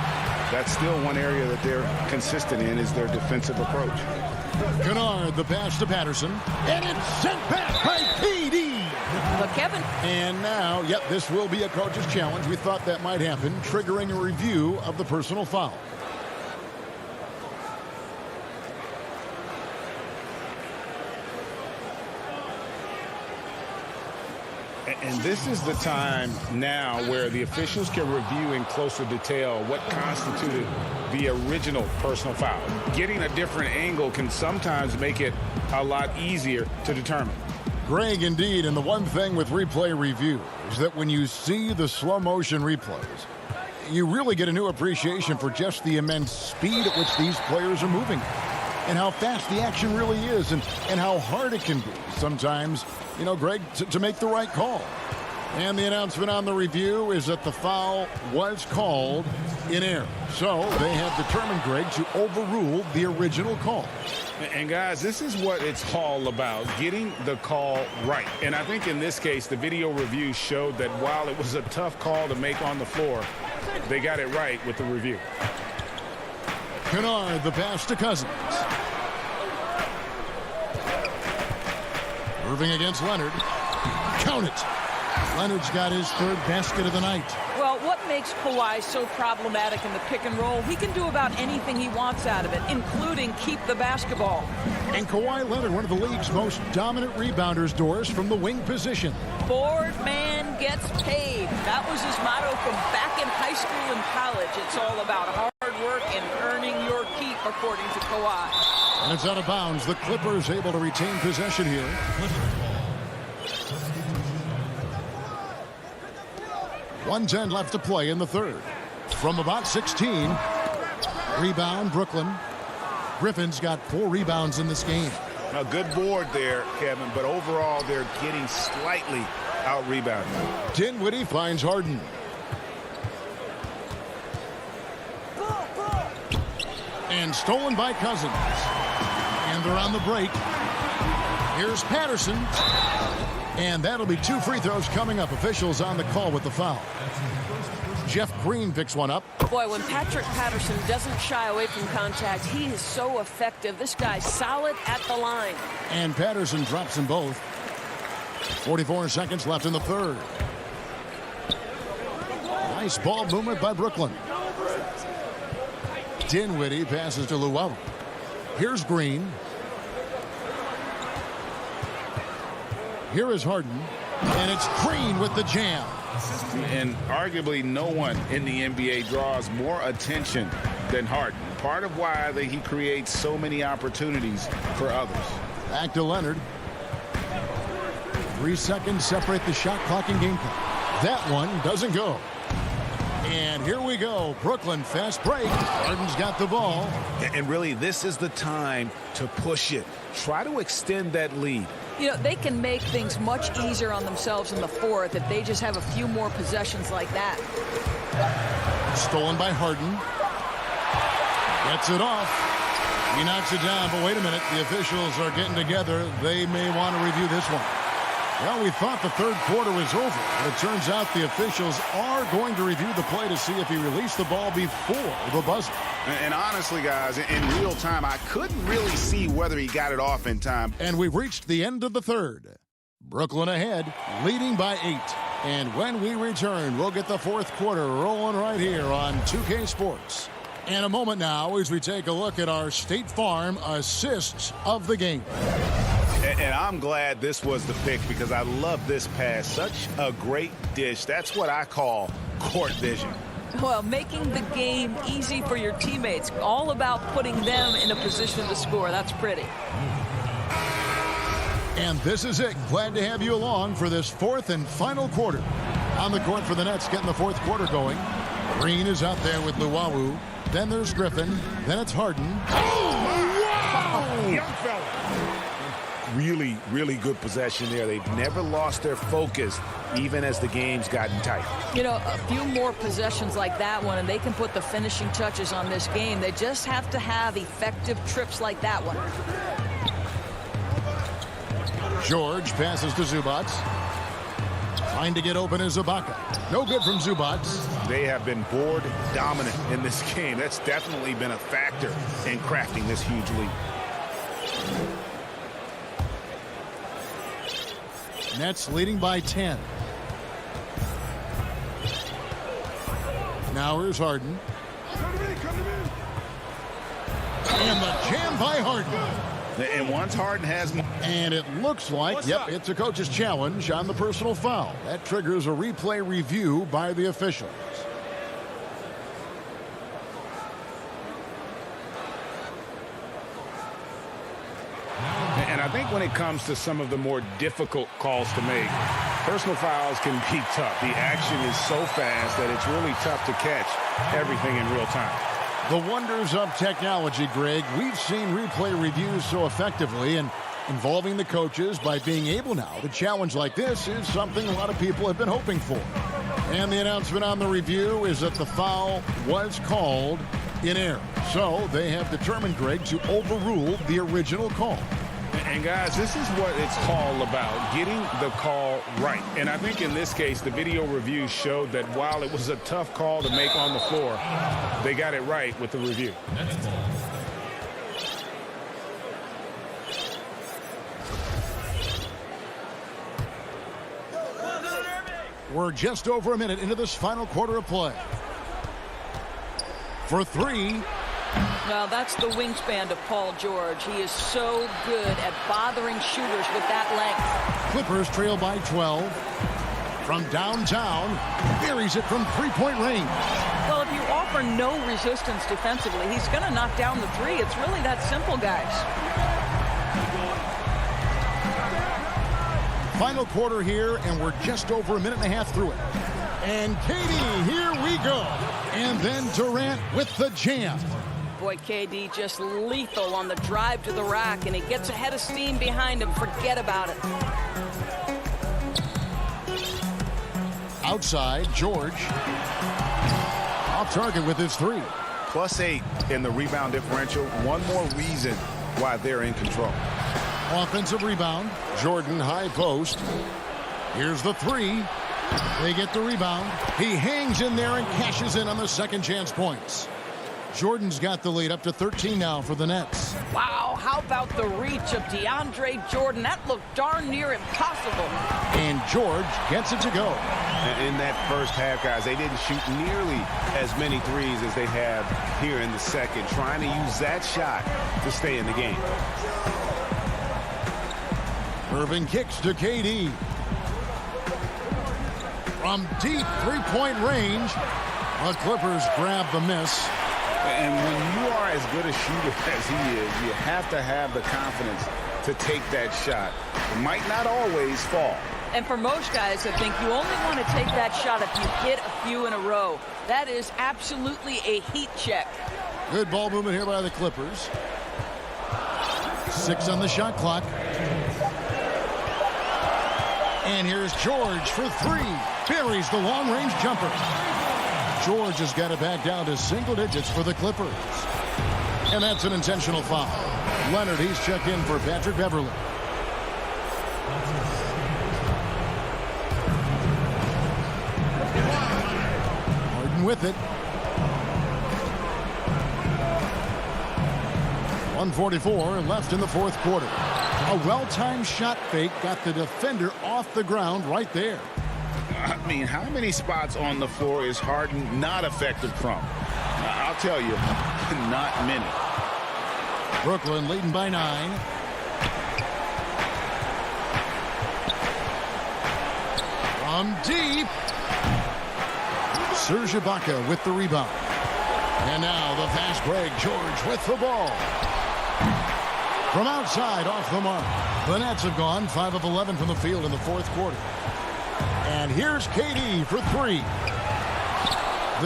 that's still one area that they're consistent in is their defensive approach. Kennard, the pass to Patterson. And it's sent back by PD. But Kevin. And now, yep, this will be a coach's challenge. We thought that might happen, triggering a review of the personal foul. And this is the time now where the officials can review in closer detail what constituted the original personal foul. Getting a different angle can sometimes make it a lot easier to determine. Greg, indeed, and the one thing with replay review is that when you see the slow motion replays, you really get a new appreciation for just the immense speed at which these players are moving and how fast the action really is and how hard it can be sometimes, Greg, to make the right call. And the announcement on the review is that the foul was called in error. So they have determined, Greg, to overrule the original call. And guys, this is what it's all about, getting the call right. And I think in this case, the video review showed that while it was a tough call to make on the floor, they got it right with the review. Kennard, the pass to Cousins. Irving against Leonard. Count it. Leonard's got his third basket of the night. Well, what makes Kawhi so problematic in the pick and roll? He can do about anything he wants out of it, including keep the basketball. And Kawhi Leonard, one of the league's most dominant rebounders, Doris, from the wing position. Board man gets paid. That was his motto from back in high school and college. It's all about hard work and earning your keep, according to Kawhi. And it's out of bounds. The Clippers able to retain possession here. 1:10 left to play in the third. From about 16. Rebound, Brooklyn. Griffin's got 4 rebounds in this game. A good board there, Kevin, but overall they're getting slightly out-rebounded. Dinwiddie finds Harden. And stolen by Cousins. And they're on the break. Here's Patterson. And that'll be 2 free throws coming up. Officials on the call with the foul. Jeff Green picks one up. Boy, when Patrick Patterson doesn't shy away from contact, he is so effective. This guy's solid at the line. And Patterson drops them both. 44 seconds left in the third. Nice ball movement by Brooklyn. Dinwiddie passes to Llewellyn. Here's Green. Here is Harden. And it's Green with the jam. And arguably no one in the NBA draws more attention than Harden. Part of why he creates so many opportunities for others. Back to Leonard. 3 seconds separate the shot clock and game clock. That one doesn't go. And here we go. Brooklyn fast break. Harden's got the ball. And really, this is the time to push it. Try to extend that lead. They can make things much easier on themselves in the fourth if they just have a few more possessions like that. Stolen by Harden. Gets it off. He knocks it down, but wait a minute. The officials are getting together. They may want to review this one. Well, we thought the third quarter was over, but it turns out the officials are going to review the play to see if he released the ball before the buzzer. And honestly, guys, in real time, I couldn't really see whether he got it off in time. And we've reached the end of the third. Brooklyn ahead, leading by 8. And when we return, we'll get the fourth quarter rolling right here on 2K Sports. In a moment now as we take a look at our State Farm assists of the game. And I'm glad this was the pick because I love this pass. Such a great dish. That's what I call court vision. Well, making the game easy for your teammates. All about putting them in a position to score. That's pretty. And this is it. Glad to have you along for this fourth and final quarter. On the court for the Nets, getting the fourth quarter going. Green is out there with Luwawu. Then there's Griffin. Then it's Harden. Oh, wow! Young fella. Really, really good possession there. They've never lost their focus, even as the game's gotten tight. You know, a few more possessions like that one, and they can put the finishing touches on this game. They just have to have effective trips like that one. George passes to Zubac. Trying to get open is Ibaka. No good from Zubac. They have been board dominant in this game. That's definitely been a factor in crafting this huge lead. Nets leading by 10. Now here's Harden. And the jam by Harden. And once Harden has... And it looks like, it's a coach's challenge on the personal foul. That triggers a replay review by the officials. And I think when it comes to some of the more difficult calls to make, personal fouls can be tough. The action is so fast that it's really tough to catch everything in real time. The wonders of technology, Greg. We've seen replay reviews so effectively, and involving the coaches by being able now to challenge like this is something a lot of people have been hoping for. And the announcement on the review is that the foul was called in error. So they have determined, Greg, to overrule the original call. And guys, this is what it's all about, getting the call right. And I think in this case, the video review showed that while it was a tough call to make on the floor, they got it right with the review. We're just over a minute into this final quarter of play. For three. Well, that's the wingspan of Paul George. He is so good at bothering shooters with that length. Clippers trail by 12. From downtown, buries it from three-point range. Well, if you offer no resistance defensively, he's going to knock down the three. It's really that simple, guys. Final quarter here, and we're just over a minute and a half through it. And KD, here we go. And then Durant with the jam. Boy, KD just lethal on the drive to the rack, and he gets ahead of steam behind him. Forget about it. Outside, George. Off target with his three. +8 in the rebound differential. One more reason why they're in control. Offensive rebound. Jordan, high post. Here's the three. They get the rebound. He hangs in there and cashes in on the second chance points. Jordan's got the lead up to 13 now for the Nets. Wow, how about the reach of DeAndre Jordan? That looked darn near impossible. And George gets it to go. In that first half, guys, they didn't shoot nearly as many threes as they have here in the second, trying to use that shot to stay in the game. Irving kicks to KD. From deep three-point range, the Clippers grab the miss. And when you are as good a shooter as he is, you have to have the confidence to take that shot. It might not always fall. And for most guys, I think you only want to take that shot if you hit a few in a row. That is absolutely a heat check. Good ball movement here by the Clippers. 6 on the shot clock. And here's George for three. Buries the long-range jumper. George has got it back down to single digits for the Clippers. And that's an intentional foul. Leonard, he's checked in for Patrick Beverly. Harden with it. 1:44 left in the fourth quarter. A well-timed shot fake got the defender off the ground right there. I mean, how many spots on the floor is Harden not effective from? I'll tell you, not many. Brooklyn leading by 9. From deep. Serge Ibaka with the rebound. And now the fast break. George with the ball. From outside, off the mark. The Nets have gone 5 of 11 from the field in the fourth quarter. And here's KD for 3.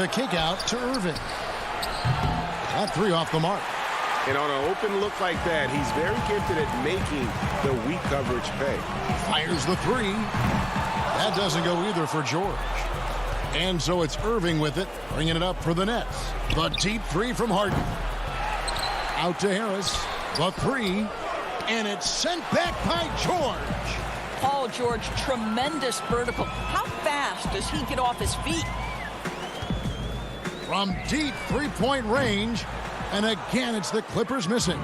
The kick out to Irving. That 3 off the mark. And on an open look like that, he's very gifted at making the weak coverage pay. Fires the 3. That doesn't go either for George. And so it's Irving with it, bringing it up for the Nets. The deep 3 from Harden. Out to Harris. The 3. And it's sent back by George. Paul George, tremendous vertical. How fast does he get off his feet? From deep three-point range. And again, it's the Clippers missing.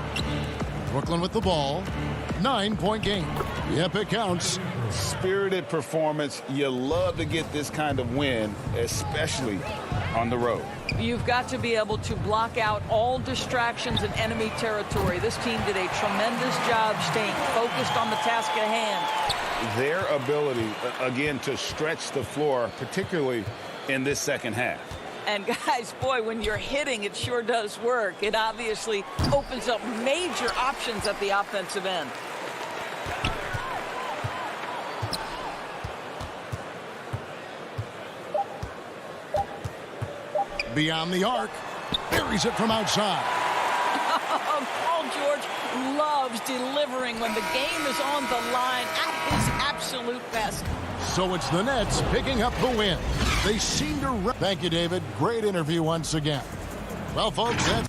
Brooklyn with the ball. 9-point game. Yep, it counts. Spirited performance. You love to get this kind of win, especially on the road. You've got to be able to block out all distractions in enemy territory. This team did a tremendous job staying focused on the task at hand. Their ability, again, to stretch the floor, particularly in this second half. And guys, boy, when you're hitting, it sure does work. It obviously opens up major options at the offensive end. Beyond the arc. Buries it from outside. Paul George loves delivering when the game is on the line at his absolute best. So it's the Nets picking up the win. They seem to... Thank you, David. Great interview once again. Well, folks, that's...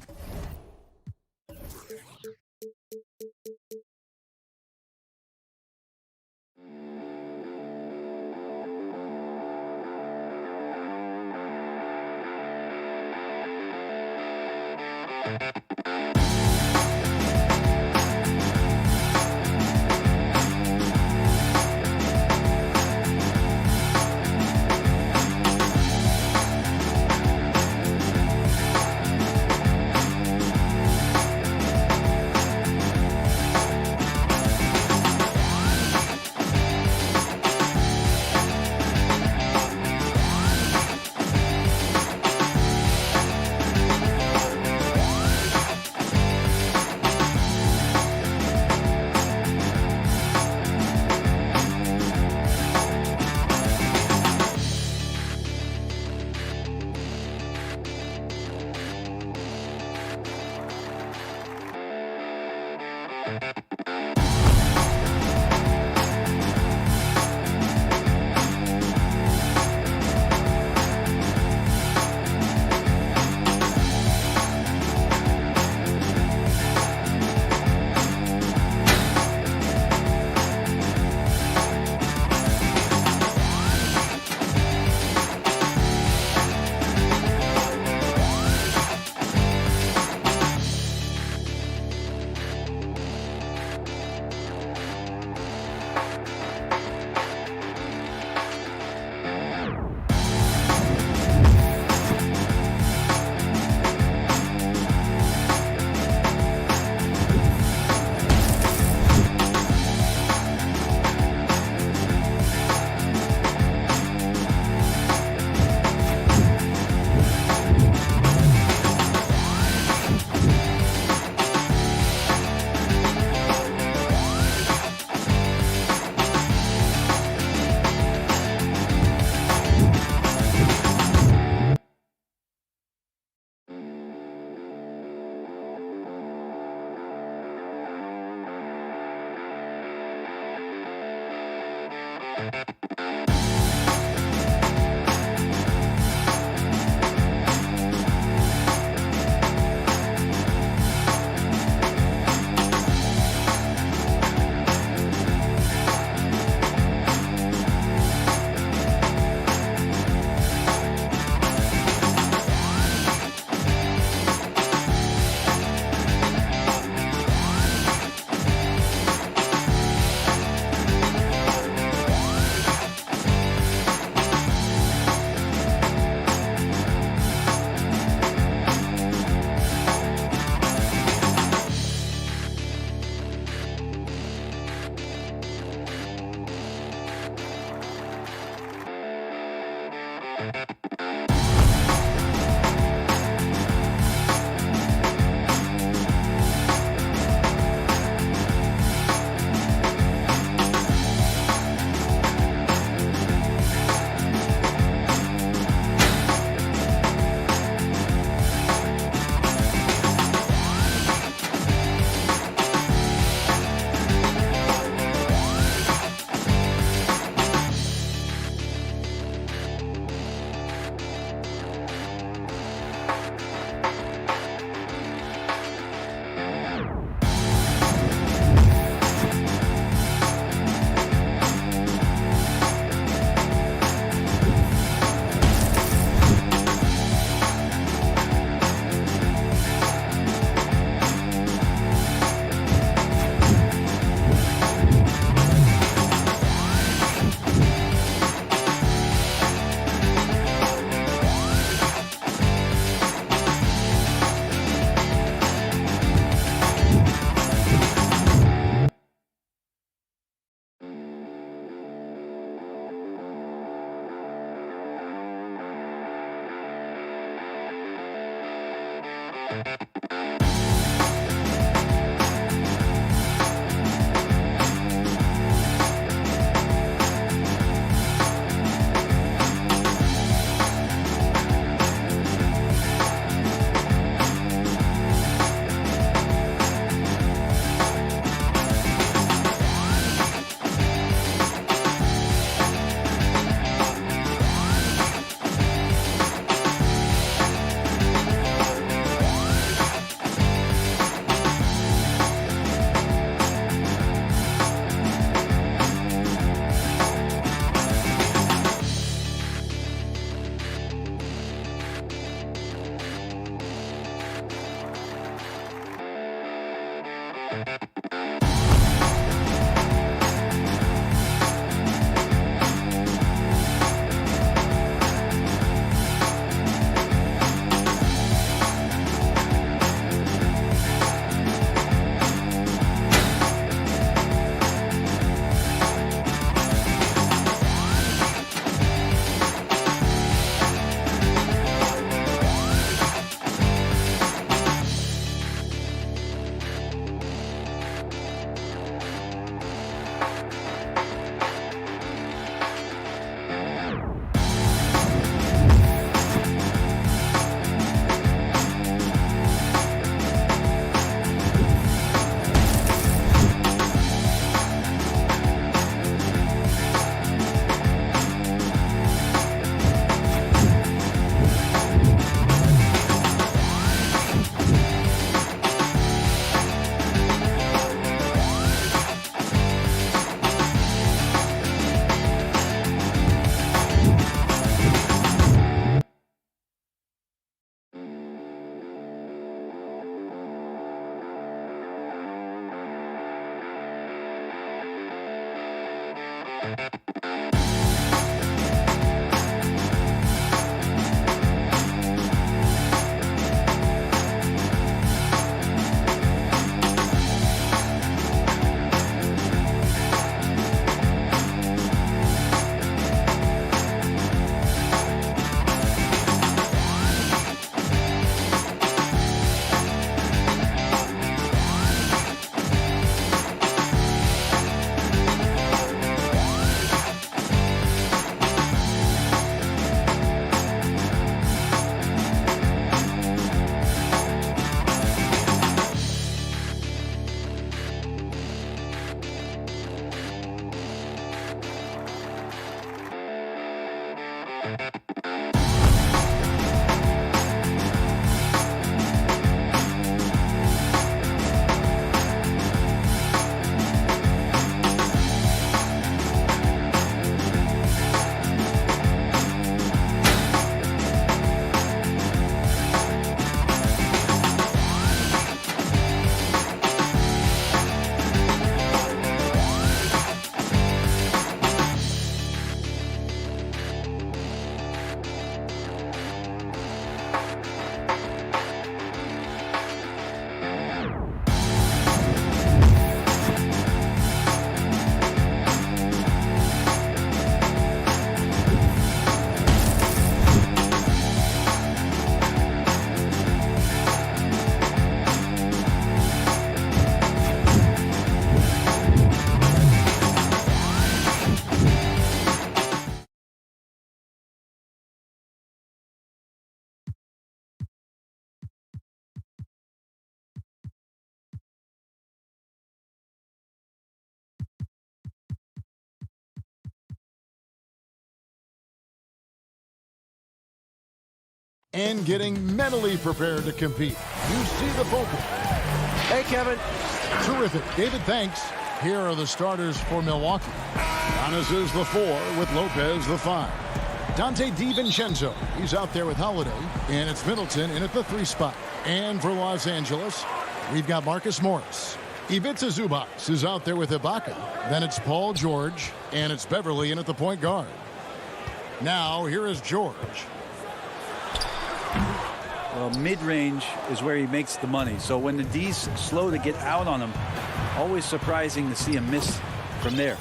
and getting mentally prepared to compete. You see the focus. Hey, Kevin. Terrific. David, thanks. Here are the starters for Milwaukee. Giannis is the 4 with Lopez the 5. Dante DiVincenzo, he's out there with Holiday, and it's Middleton in at the 3 spot. And for Los Angeles, we've got Marcus Morris. Ivica Zubac is out there with Ibaka. Then it's Paul George, and it's Beverly in at the point guard. Now, here is George. Well, mid-range is where he makes the money. So when the D's slow to get out on him, always surprising to see him miss from there.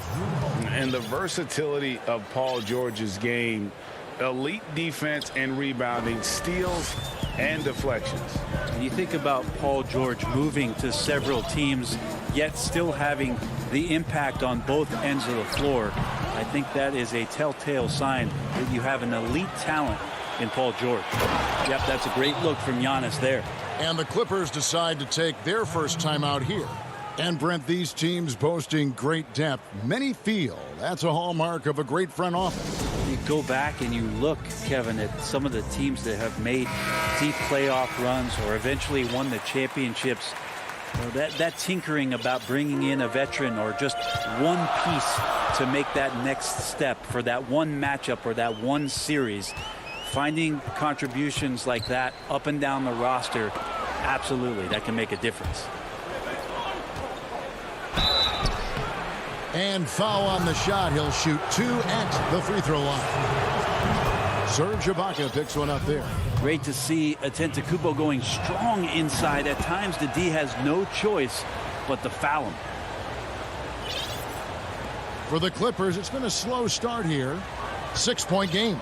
And the versatility of Paul George's game, elite defense and rebounding, steals and deflections. You think about Paul George moving to several teams, yet still having the impact on both ends of the floor. I think that is a telltale sign that you have an elite talent in Paul George. Yep, that's a great look from Giannis there. And the Clippers decide to take their first time out here. And Brent, these teams boasting great depth, many feel that's a hallmark of a great front office. You go back and you look, Kevin, at some of the teams that have made deep playoff runs or eventually won the championships. That tinkering about bringing in a veteran or just one piece to make that next step for that one matchup or that one series, finding contributions like that up and down the roster, absolutely, that can make a difference. And foul on the shot. He'll shoot 2 at the free throw line. Serge Ibaka picks one up there. Great to see Antetokounmpo going strong inside. At times, the D has no choice but to foul him. For the Clippers, it's been a slow start here. 6-point game.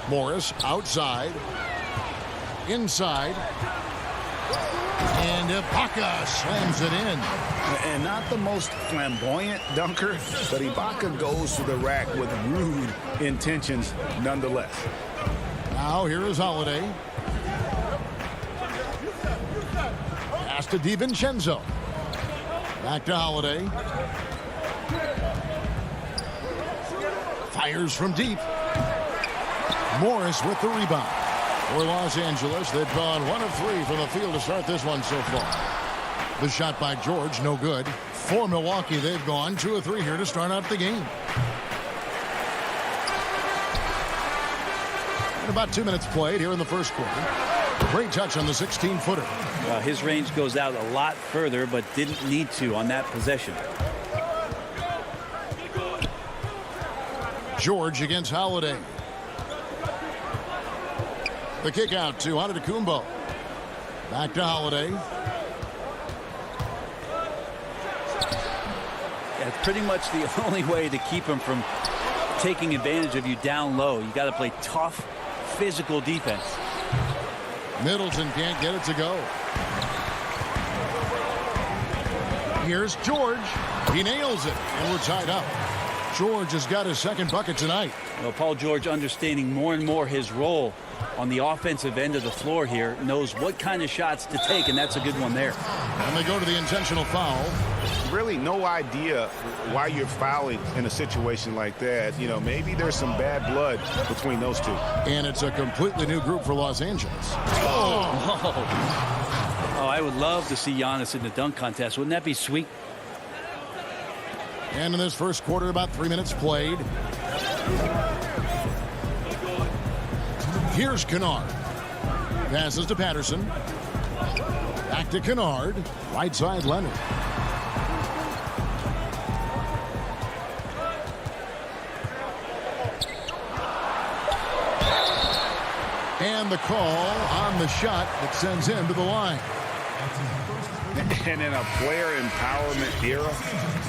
Morris outside. Inside. And Ibaka slams it in. And not the most flamboyant dunker, but Ibaka goes to the rack with rude intentions nonetheless. Now here is Holiday. Pass to DiVincenzo. Back to Holiday. Fires from deep. Morris with the rebound. For Los Angeles, they've gone 1 of 3 from the field to start this one so far. The shot by George, no good. For Milwaukee, they've gone 2 of 3 here to start out the game. And about 2 minutes played here in the first quarter. Great touch on the 16-footer. His range goes out a lot further, but didn't need to on that possession. George against Holiday. The kick out to Antetokounmpo. Back to Holiday. It's pretty much the only way to keep him from taking advantage of you down low. You got to play tough, physical defense. Middleton can't get it to go. Here's George. He nails it, and we're tied up. George has got his second bucket tonight. Well, Paul George, understanding more and more his role on the offensive end of the floor here, knows what kind of shots to take, and that's a good one there. And they go to the intentional foul. Really no idea why you're fouling in a situation like that. You know, maybe there's some bad blood between those two. And it's a completely new group for Los Angeles. Oh, I would love to see Giannis in the dunk contest. Wouldn't that be sweet? And in this first quarter, about 3 minutes played. Here's Kennard. Passes to Patterson. Back to Kennard. Right side Leonard. And the call on the shot that sends him to the line. And in a player empowerment era,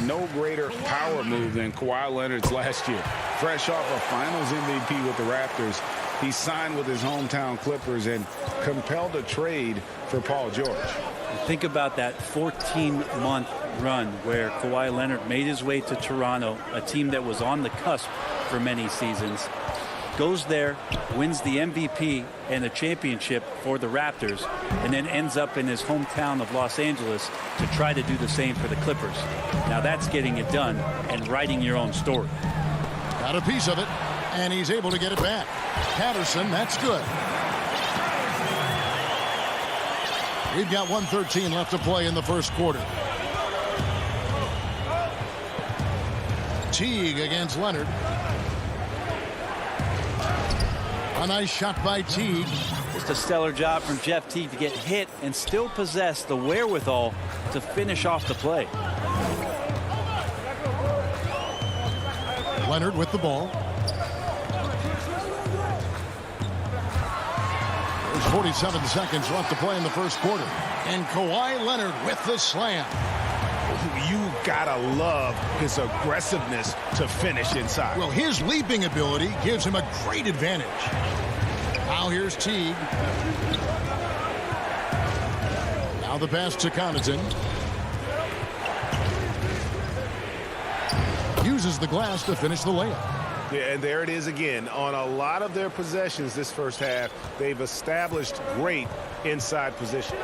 no greater power move than Kawhi Leonard's last year. Fresh off a Finals MVP with the Raptors, he signed with his hometown Clippers and compelled a trade for Paul George. Think about that 14-month run where Kawhi Leonard made his way to Toronto, a team that was on the cusp for many seasons. Goes there, wins the MVP and a championship for the Raptors, and then ends up in his hometown of Los Angeles to try to do the same for the Clippers. Now that's getting it done and writing your own story. Got a piece of it, and he's able to get it back. Patterson, that's good. We've got 1:13 left to play in the first quarter. Teague against Leonard. A nice shot by Teague. Just a stellar job from Jeff Teague to get hit and still possess the wherewithal to finish off the play. Leonard with the ball. There's 47 seconds left to play in the first quarter. And Kawhi Leonard with the slam. You gotta love his aggressiveness to finish inside. Well, his leaping ability gives him a great advantage. Now here's Teague. the pass to Connaughton. Uses the glass to finish the layup. Yeah, and there it is again. On a lot of their possessions this first half, they've established great inside position.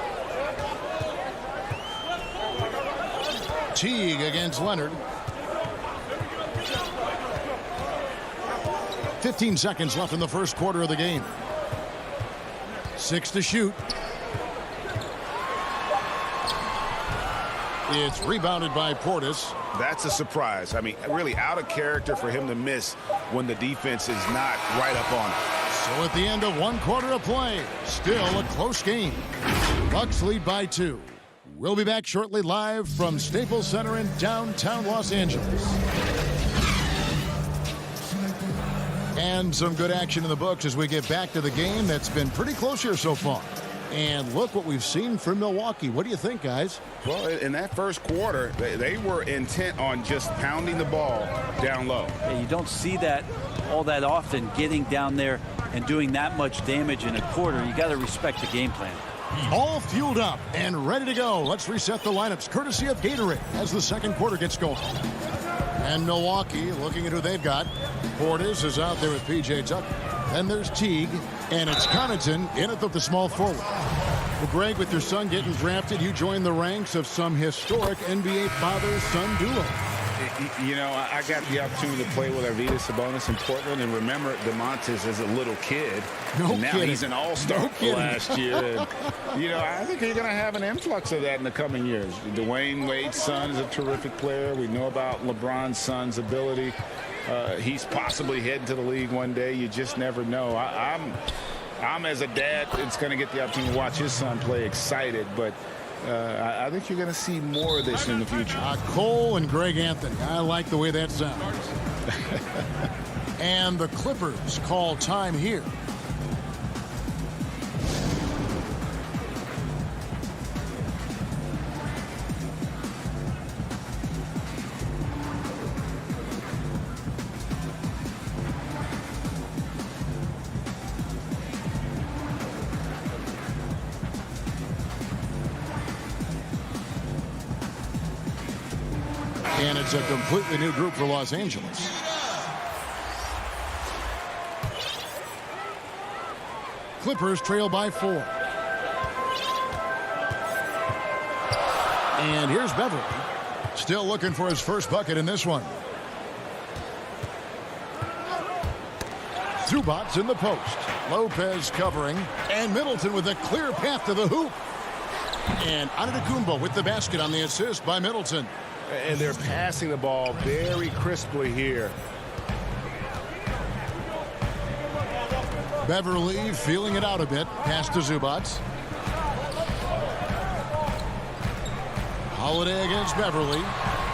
Teague against Leonard. 15 seconds left in the first quarter of the game. 6 to shoot. It's rebounded by Portis. That's a surprise. I mean, really out of character for him to miss when the defense is not right up on it. So at the end of 1 quarter of play, still a close game. Bucks lead by 2. We'll be back shortly live from Staples Center in downtown Los Angeles. And some good action in the books as we get back to the game that's been pretty close here so far. And look what we've seen from Milwaukee. What do you think, guys? Well, in that first quarter, they were intent on just pounding the ball down low. Yeah, you don't see that all that often, getting down there and doing that much damage in a quarter. You got to respect the game plan. All fueled up and ready to go. Let's reset the lineups courtesy of Gatorade as the second quarter gets going. And Milwaukee looking at who they've got. Portis is out there with P.J. Tucker. Then there's Teague, and it's Connaughton in at the small forward. Well, Greg, with your son getting drafted, you joined the ranks of some historic NBA father-son duo. You know, I got the opportunity to play with Arvydas Sabonis in Portland, and remember DeMontis as a little kid. No and now kidding. He's an all-star last year. And, you know, I think you're going to have an influx of that in the coming years. Dwayne Wade's son is a terrific player. We know about LeBron's son's ability. He's possibly heading to the league one day. You just never know. I'm as a dad that's going to get the opportunity to watch his son play excited, but I think you're going to see more of this in the future. Cole and Greg Anthony. I like the way that sounds. And the Clippers call time here. And it's a completely new group for Los Angeles. Clippers trail by 4. And here's Beverly. Still looking for his first bucket in this one. Zubac's in the post. Lopez covering. And Middleton with a clear path to the hoop. And Antetokounmpo with the basket on the assist by Middleton. And they're passing the ball very crisply here. Beverly feeling it out a bit. Pass to Zubac. Holiday against Beverly.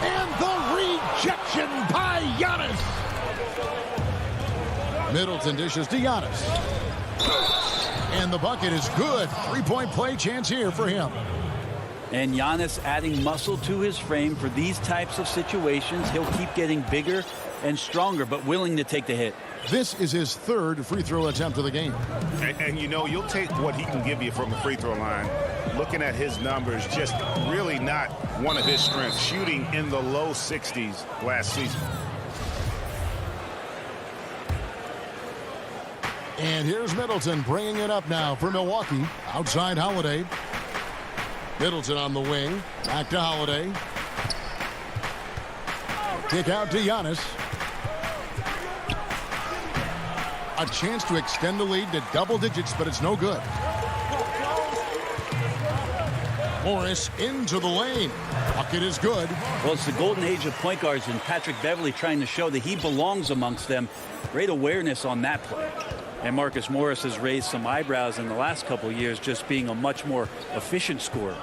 And the rejection by Giannis. Middleton dishes to Giannis. And the bucket is good. 3-point play chance here for him. And Giannis adding muscle to his frame for these types of situations. He'll keep getting bigger and stronger, but willing to take the hit. This is his third free throw attempt of the game. And you know, you'll take what he can give you from the free throw line. Looking at his numbers, just really not one of his strengths. Shooting in the low 60s last season. And here's Middleton bringing it up now for Milwaukee. Outside Holiday. Middleton on the wing. Back to Holiday. Kick out to Giannis. A chance to extend the lead to double digits, but it's no good. Morris into the lane. Bucket is good. Well, it's the golden age of point guards, and Patrick Beverly trying to show that he belongs amongst them. Great awareness on that play. And Marcus Morris has raised some eyebrows in the last couple of years, just being a much more efficient scorer.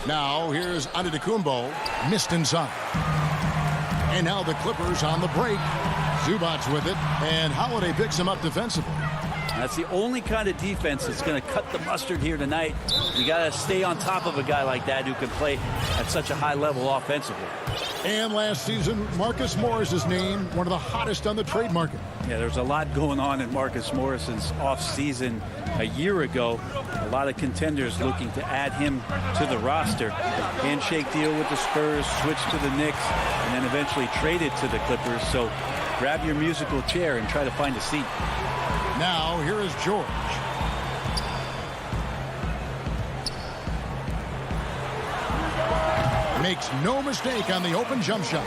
Now here's Antetokounmpo, missed inside. And now the Clippers on the break. Zubac with it, and Holiday picks him up defensively. That's the only kind of defense that's going to cut the mustard here tonight. You got to stay on top of a guy like that who can play at such a high level offensively. And last season, Marcus Morris is named one of the hottest on the trade market. Yeah, there's a lot going on in Marcus Morris's offseason a year ago. A lot of contenders looking to add him to the roster. Handshake deal with the Spurs, switch to the Knicks, and then eventually traded to the Clippers. So grab your musical chair and try to find a seat. Now, here is George. Makes no mistake on the open jump shot.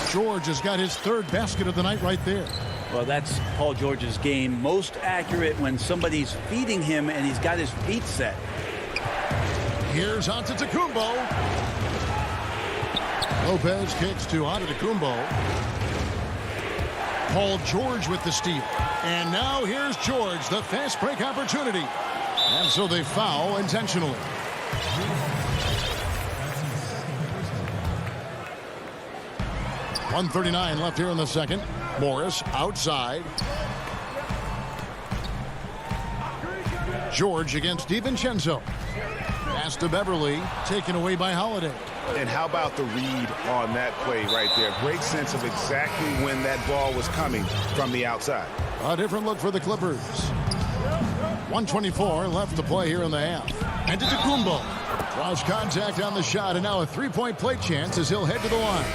George has got his third basket of the night right there. Well, that's Paul George's game. Most accurate when somebody's feeding him and he's got his feet set. Here's Antetokounmpo. Lopez kicks to Antetokounmpo. Paul George with the steal. And now here's George, the fast break opportunity. And so they foul intentionally. .139 left here in the second. Morris outside. George against DiVincenzo. Pass to Beverly, taken away by Holiday. And how about the read on that play right there? Great sense of exactly when that ball was coming from the outside. A different look for the Clippers. 1:24 left to play here in the half. And Antetokounmpo draws contact on the shot, and now a three-point play chance as he'll head to the line.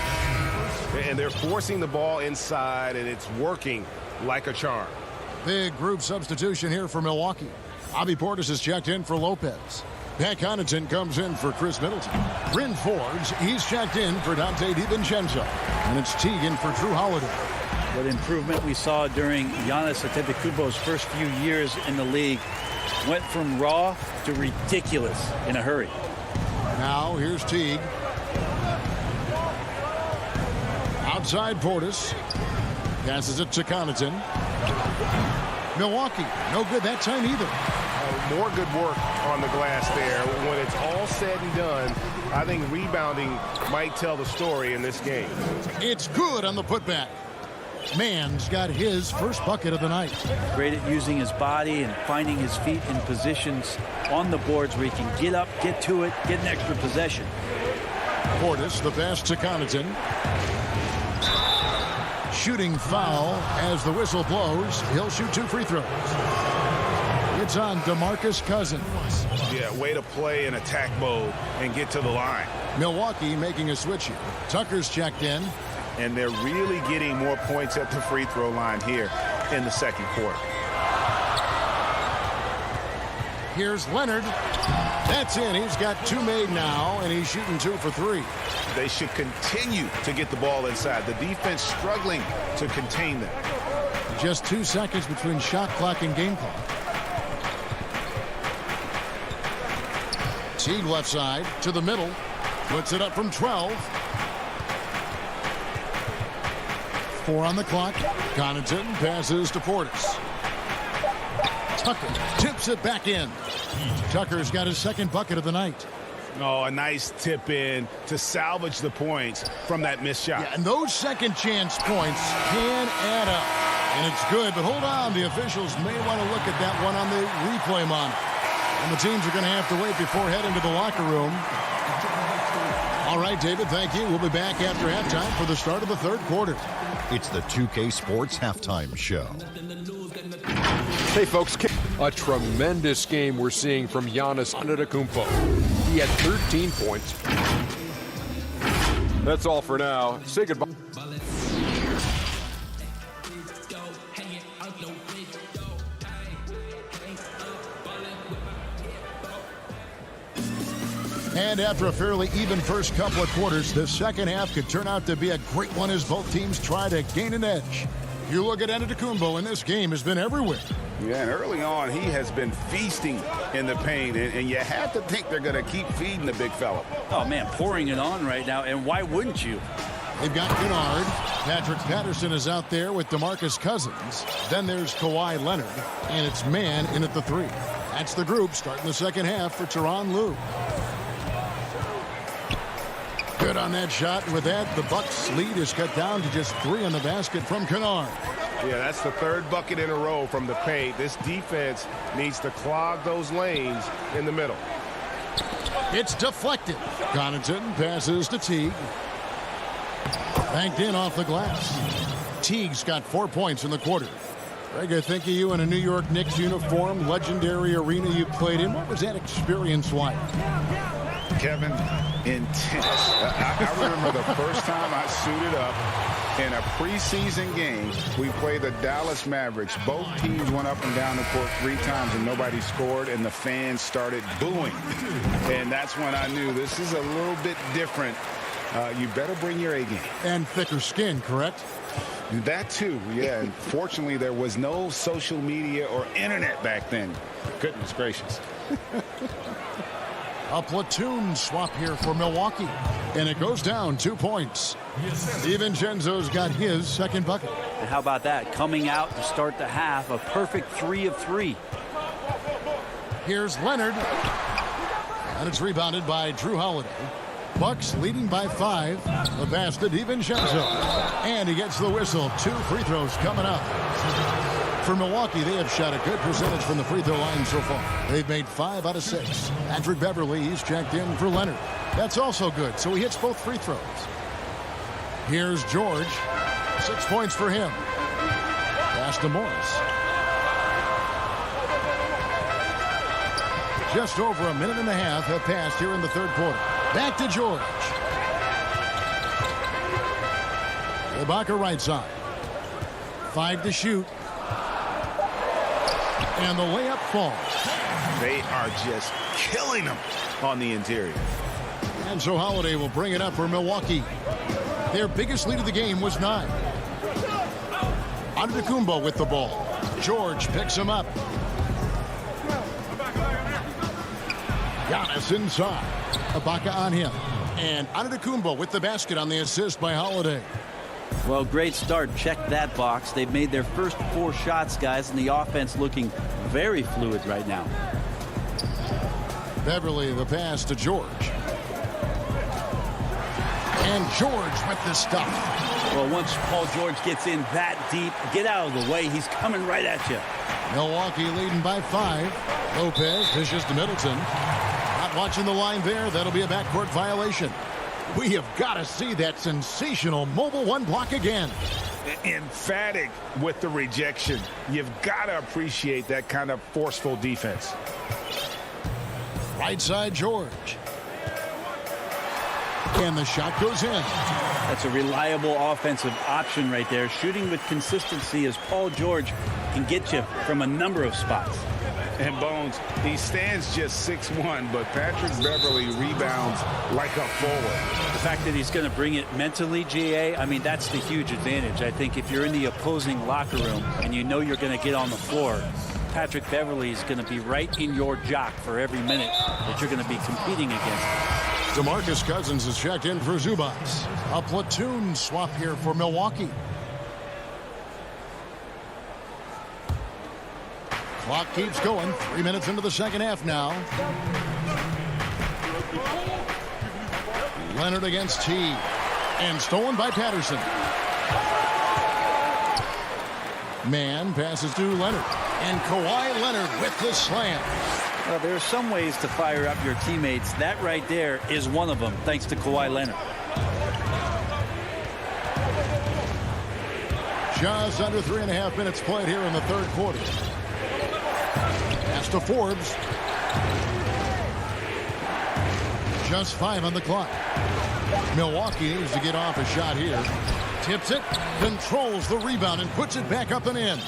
And they're forcing the ball inside, and it's working like a charm. Big group substitution here for Milwaukee. Bobby Portis is checked in for Lopez. Pat Connaughton comes in for Chris Middleton. Bryn Forbes, he's checked in for Dante DiVincenzo. And it's Teagan for Drew Holiday. What improvement we saw during Giannis Antetokounmpo's first few years in the league. Went from raw to ridiculous in a hurry. Now here's Teague. Outside Portis. Passes it to Connaughton. Milwaukee, no good that time either. More good work on the glass there. When it's all said and done, I think rebounding might tell the story in this game. It's good on the putback. Mann's got his first bucket of the night. Great at using his body and finding his feet in positions on the boards where he can get up, get to it, get an extra possession. Portis, the pass to Connaughton. Shooting foul as the whistle blows. He'll shoot 2 free throws. It's on DeMarcus Cousins. Yeah, way to play in attack mode and get to the line. Milwaukee making a switch here. Tucker's checked in. And they're really getting more points at the free throw line here in the second quarter. Here's Leonard. That's in. He's got 2 made now, and he's shooting 2 for 3. They should continue to get the ball inside. The defense struggling to contain them. Just 2 seconds between shot clock and game clock. Teague left side to the middle. Puts it up from 12. 4 on the clock. Connaughton passes to Portis. Tucker tips it back in. Tucker's got his second bucket of the night. Oh, a nice tip in to salvage the points from that missed shot. Yeah, and those second chance points can add up. And it's good, but hold on. The officials may want to look at that one on the replay monitor. And the teams are going to have to wait before heading to the locker room. All right, David, thank you. We'll be back after halftime for the start of the third quarter. It's the 2K Sports Halftime Show. Hey, folks, a tremendous game we're seeing from Giannis Antetokounmpo. He had 13 points. That's all for now. Say goodbye. And after a fairly even first couple of quarters, the second half could turn out to be a great one as both teams try to gain an edge. You look at Antetokounmpo, and this game has been everywhere. Yeah, and early on, he has been feasting in the paint, and you have to think they're going to keep feeding the big fella. Oh, man, pouring it on right now, and why wouldn't you? They've got Kennard. Patrick Patterson is out there with DeMarcus Cousins. Then there's Kawhi Leonard, and it's Mann in at the 3. That's the group starting the second half for Tyronn Lue. Good on that shot. And with that, the Bucks' lead is cut down to just 3 on the basket from Kennard. Yeah, that's the third bucket in a row from the paint. This defense needs to clog those lanes in the middle. It's deflected. Connaughton passes to Teague. Banked in off the glass. Teague's got 4 points in the quarter. Greg, I think of you in a New York Knicks uniform, legendary arena you played in. What was that experience like? Kevin, intense. I remember the first time I suited up in a preseason game. We played the Dallas Mavericks. Both teams went up and down the court 3 times and nobody scored, and the fans started booing. And that's when I knew this is a little bit different. You better bring your A game. And thicker skin, correct? That too, yeah. And fortunately, there was no social media or internet back then. Goodness gracious. A platoon swap here for Milwaukee. And it goes down 2 points. DiVincenzo's got his second bucket. And how about that? Coming out to start the half, a perfect 3 of 3. Here's Leonard. And it's rebounded by Drew Holiday. Bucks leading by 5. The pass to DiVincenzo. And he gets the whistle. 2 free throws coming up. For Milwaukee, they have shot a good percentage from the free throw line so far. They've made 5 out of 6. Patrick Beverly, he's checked in for Leonard. That's also good, so he hits both free throws. Here's George. 6 points for him. Pass to Morris. Just over a minute and a half have passed here in the third quarter. Back to George. Ibaka right side. 5 to shoot. And the layup falls. They are just killing them on the interior. And so Holiday will bring it up for Milwaukee. Their biggest lead of the game was 9. Antetokounmpo with the ball. George picks him up. Giannis inside. Ibaka on him. And Antetokounmpo with the basket on the assist by Holiday. Well, great start. Check that box. They've made their first 4 shots, guys, and the offense looking very fluid right now. Beverly, the pass to George. And George with the stuff. Well, once Paul George gets in that deep, get out of the way. He's coming right at you. Milwaukee leading by 5. Lopez dishes to Middleton. Not watching the line there. That'll be a backcourt violation. We have got to see that sensational mobile 1 block again. Emphatic with the rejection. You've got to appreciate that kind of forceful defense. Right side George. And the shot goes in. That's a reliable offensive option right there. Shooting with consistency as Paul George can get you from a number of spots. And Bones, he stands just 6'1", but Patrick Beverly rebounds like a forward. The fact that he's going to bring it mentally, GA, I mean, that's the huge advantage. I think if you're in the opposing locker room and you know you're going to get on the floor, Patrick Beverly is going to be right in your jock for every minute that you're going to be competing against. DeMarcus Cousins is checked in for Zubac. A platoon swap here for Milwaukee. Clock keeps going. 3 minutes into the second half now. Leonard against T. And stolen by Patterson. Man passes to Leonard. And Kawhi Leonard with the slam. Well, there are some ways to fire up your teammates. That right there is one of them, thanks to Kawhi Leonard. Just under 3.5 minutes played here in the third quarter. Pass to Forbes. Just 5 on the clock. Milwaukee needs to get off a shot here. Tips it, controls the rebound, and puts it back up and in.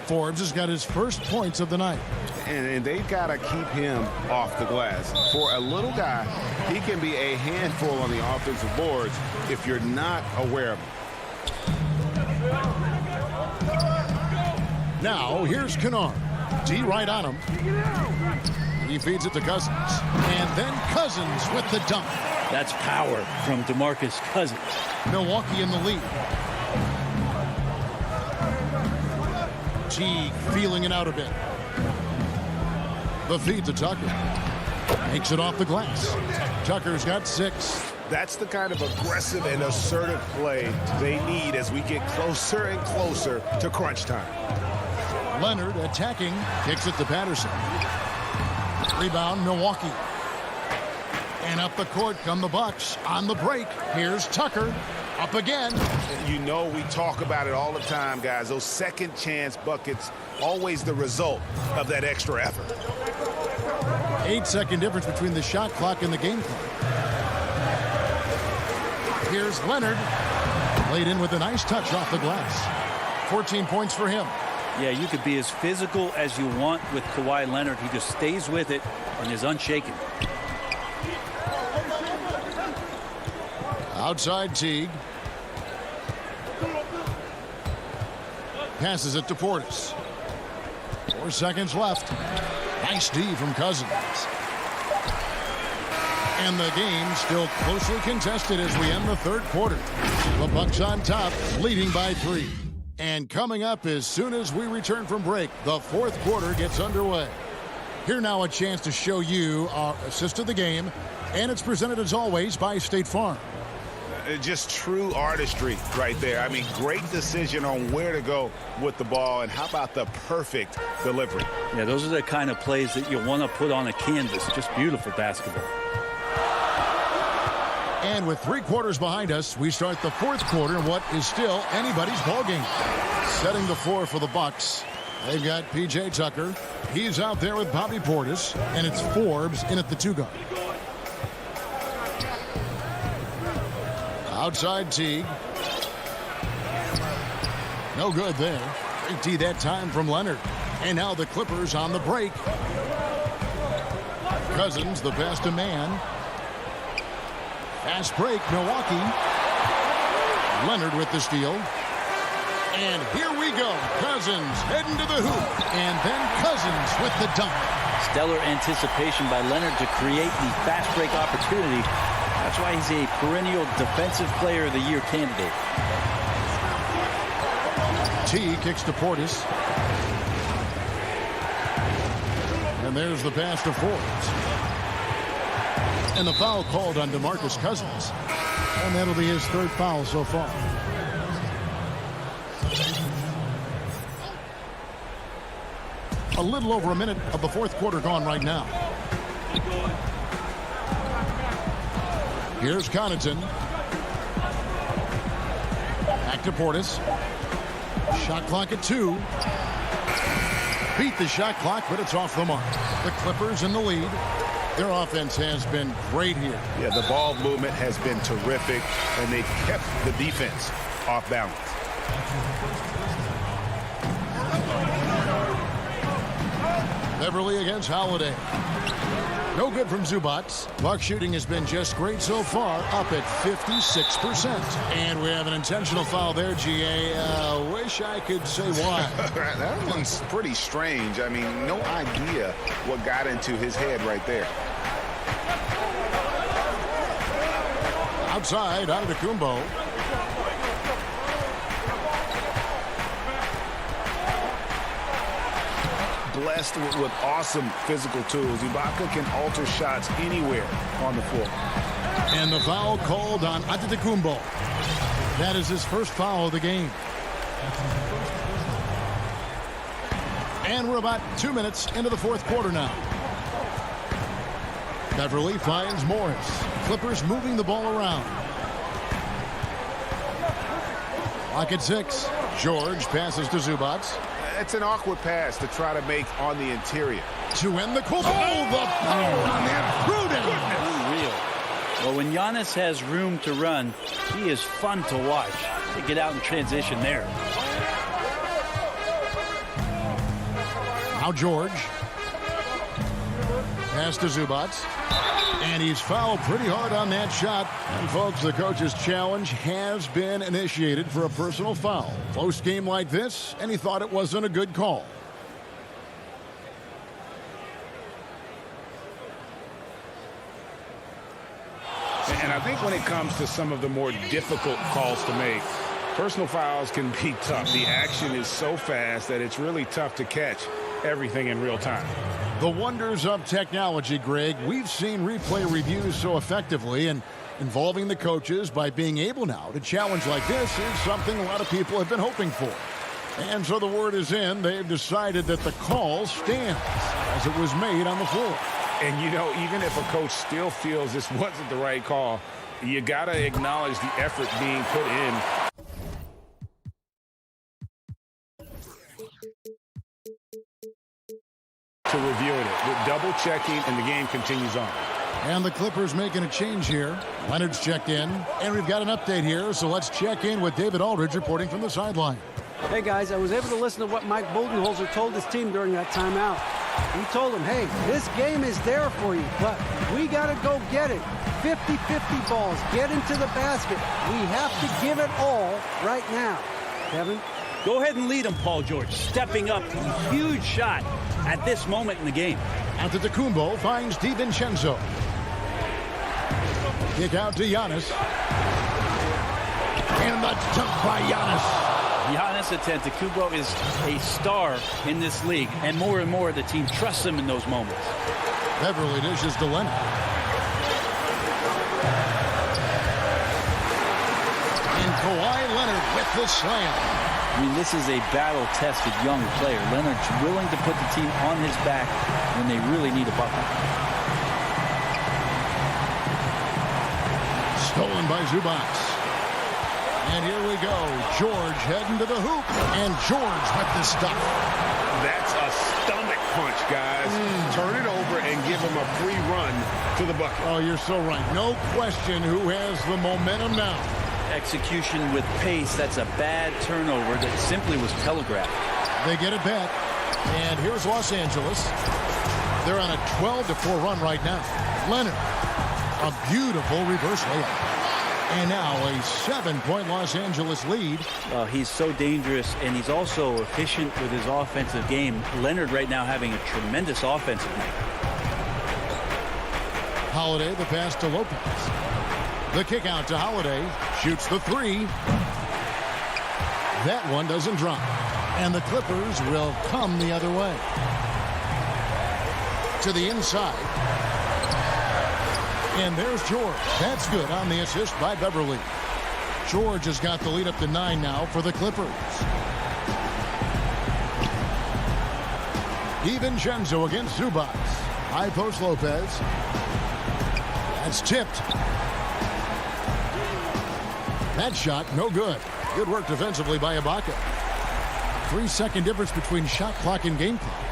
Forbes has got his first points of the night. And they've got to keep him off the glass. For a little guy, he can be a handful on the offensive boards if you're not aware of him. Now, here's Kennard. D right on him. He feeds it to Cousins. And then Cousins with the dunk. That's power from DeMarcus Cousins. Milwaukee in the lead. Teague feeling it out a bit. The feed to Tucker. Makes it off the glass. Tucker's got 6. That's the kind of aggressive and assertive play they need as we get closer and closer to crunch time. Leonard attacking. Kicks it to Patterson. Rebound, Milwaukee. And up the court come the Bucks. On the break, here's Tucker. Up again. You know, we talk about it all the time, guys. Those second chance buckets, always the result of that extra effort. 8-second difference between the shot clock and the game clock. Here's Leonard. Laid in with a nice touch off the glass. 14 points for him. Yeah, you could be as physical as you want with Kawhi Leonard. He just stays with it and is unshaken. Outside Teague. Passes it to Portis. 4 seconds left. Nice D from Cousins. And the game still closely contested as we end the third quarter. The Bucks on top, leading by 3. And coming up as soon as we return from break, the fourth quarter gets underway. Here now a chance to show you our assist of the game. And it's presented as always by State Farm. Just true artistry right there. I mean, great decision on where to go with the ball, and how about the perfect delivery? Yeah, those are the kind of plays that you want to put on a canvas. Just beautiful basketball. And with 3 quarters behind us, we start the fourth quarter in what is still anybody's ball game. Setting the floor for the Bucks. They've got P.J. Tucker. He's out there with Bobby Portis, and it's Forbes in at the 2 guard. Outside Teague. No good there. Great D that time from Leonard. And now the Clippers on the break. Cousins, the pass to man. Fast break, Milwaukee. Leonard with the steal. And here we go. Cousins heading to the hoop. And then Cousins with the dunk. Stellar anticipation by Leonard to create the fast break opportunity. That's why he's a perennial Defensive Player of the Year candidate. T kicks to Portis. And there's the pass to Forbes. And the foul called on DeMarcus Cousins. And that'll be his 3rd foul so far. A little over a minute of the fourth quarter gone right now. Here's Connaughton. Back to Portis. Shot clock at 2. Beat the shot clock, but it's off the mark. The Clippers in the lead. Their offense has been great here. Yeah, the ball movement has been terrific, and they've kept the defense off balance. Beverly against Holiday. No good from Zubats. Buck shooting has been just great so far, up at 56%. And we have an intentional foul there, GA. Wish I could say why. That one's pretty strange. I mean, no idea what got into his head right there. Outside, Antetokounmpo. Blessed with awesome physical tools. Ibaka can alter shots anywhere on the floor. And the foul called on Antetokounmpo. That is his first foul of the game. And we're about 2 minutes into the fourth quarter now. Beverly finds Morris. Clippers moving the ball around. Clock at 6. George passes to Zubats. It's an awkward pass to try to make on the interior. To end the quarter. Oh, the power on that. Unreal. Well, when Giannis has room to run, he is fun to watch. To get out in transition there. Now George. Pass to Zubats. And he's fouled pretty hard on that shot. And folks, the coach's challenge has been initiated for a personal foul. Close game like this, and he thought it wasn't a good call. And I think when it comes to some of the more difficult calls to make, personal fouls can be tough. The action is so fast that it's really tough to catch everything in real time. The wonders of technology, Greg. We've seen replay reviews so effectively, and involving the coaches by being able now to challenge like this is something a lot of people have been hoping for. And so the word is in. They've decided that the call stands as it was made on the floor. And, you know, even if a coach still feels this wasn't the right call, you got to acknowledge the effort being put in. To review it, with double checking, and the game continues on. And the Clippers making a change here. Leonard's checked in, and we've got an update here, so let's check in with David Aldridge reporting from the sideline. Hey, guys, I was able to listen to what Mike Budenholzer told his team during that timeout. He told them, hey, this game is there for you, but we got to go get it. 50-50 balls, get into the basket. We have to give it all right now. Kevin? Go ahead and lead him, Paul George. Stepping up, huge shot at this moment in the game. Antetokounmpo finds DiVincenzo. Kick out to Giannis. And the dunk by Giannis. Giannis Antetokounmpo is a star in this league, and more the team trusts him in those moments. Beverly dishes to Leonard. And Kawhi Leonard with the slam. I mean, this is a battle-tested young player. Leonard's willing to put the team on his back when they really need a bucket. Stolen by Zubac. And here we go. George heading to the hoop. And George with the stuff. That's a stomach punch, guys. Turn it over and give him a free run to the bucket. Oh, you're so right. No question who has the momentum now. Execution with pace. That's a bad turnover that simply was telegraphed. They get it back. And here's Los Angeles. They're on a 12-4 run right now. Leonard. A beautiful reverse layup. And now a 7-point Los Angeles lead. He's so dangerous, and he's also efficient with his offensive game. Leonard right now having a tremendous offensive night. Holiday, the pass to Lopez. The kick out to Holiday. Shoots the three. That one doesn't drop. And the Clippers will come the other way. To the inside. And there's George. That's good on the assist by Beverly. George has got the lead up to 9 now for the Clippers. DiVincenzo against Zubac. High post Lopez. That's tipped. That shot, no good. Good work defensively by Ibaka. 3-second difference between shot clock and game clock.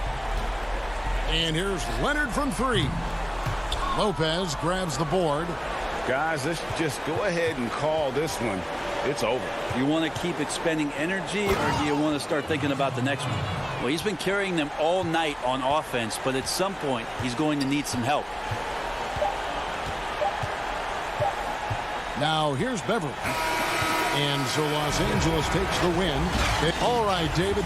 And here's Leonard from 3. Lopez grabs the board. Guys, let's just go ahead and call this one. It's over. You want to keep expending energy, or do you want to start thinking about the next one? Well, he's been carrying them all night on offense, but at some point, he's going to need some help. Now, here's Beverly. And so Los Angeles takes the win. All right, David.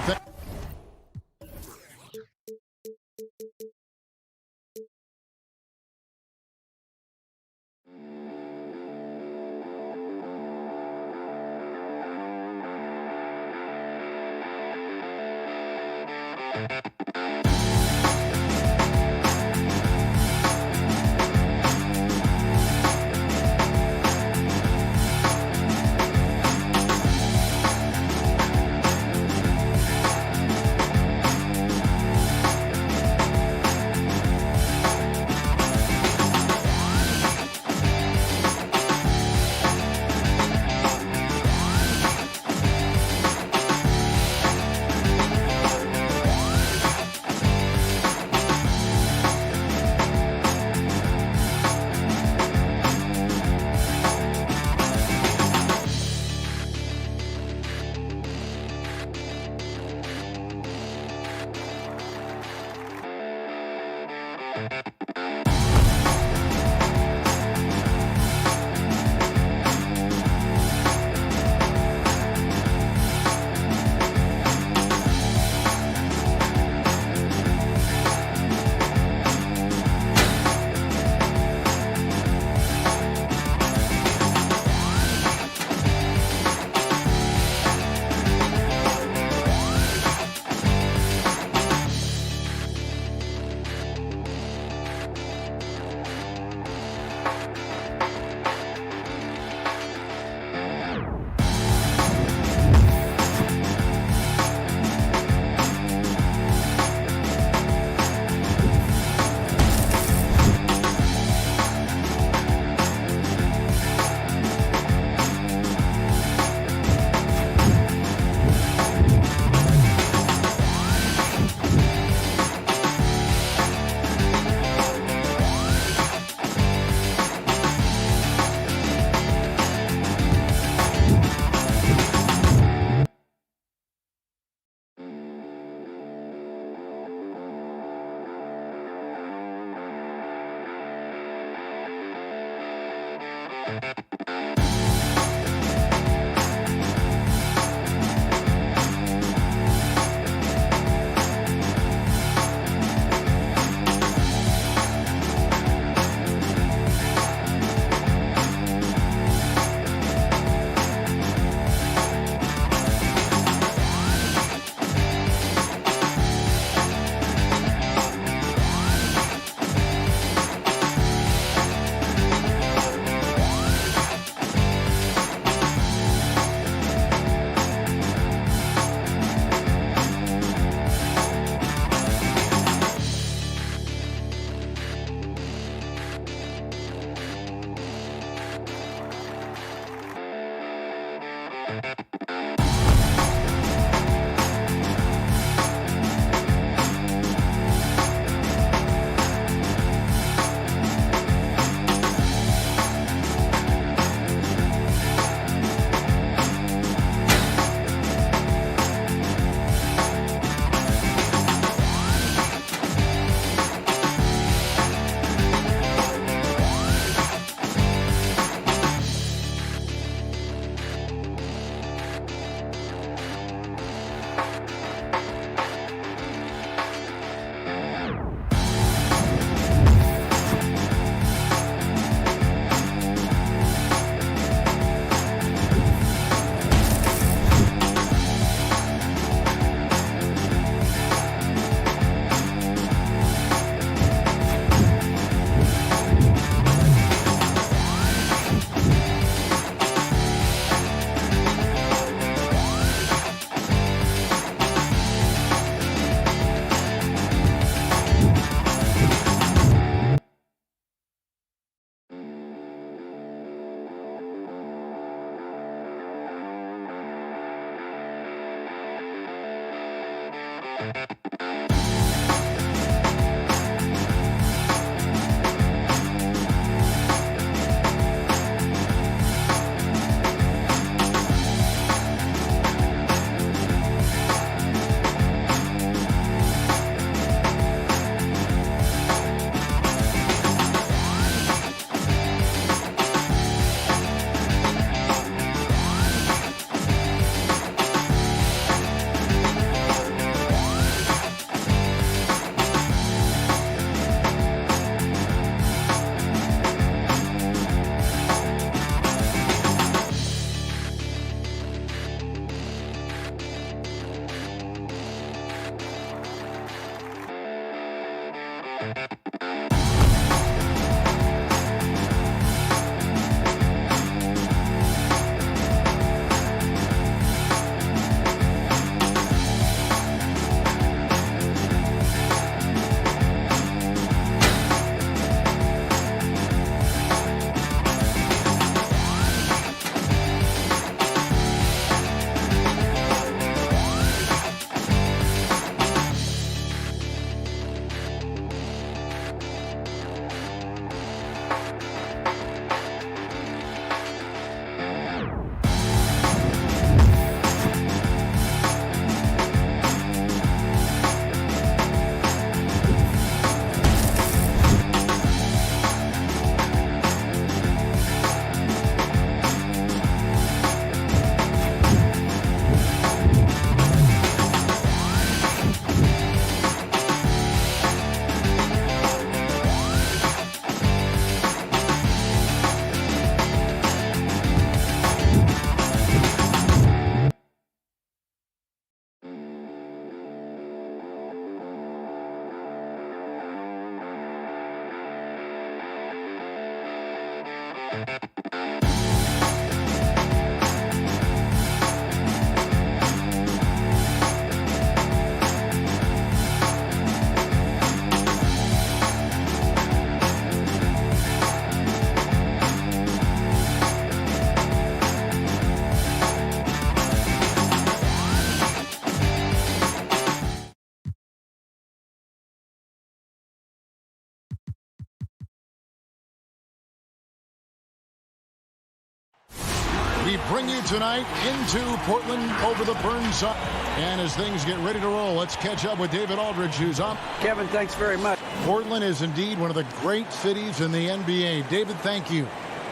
We bring you tonight into Portland over the Burnside. And as things get ready to roll, let's catch up with David Aldridge, who's up. Kevin, thanks very much. Portland is indeed one of the great cities in the NBA. David, thank you.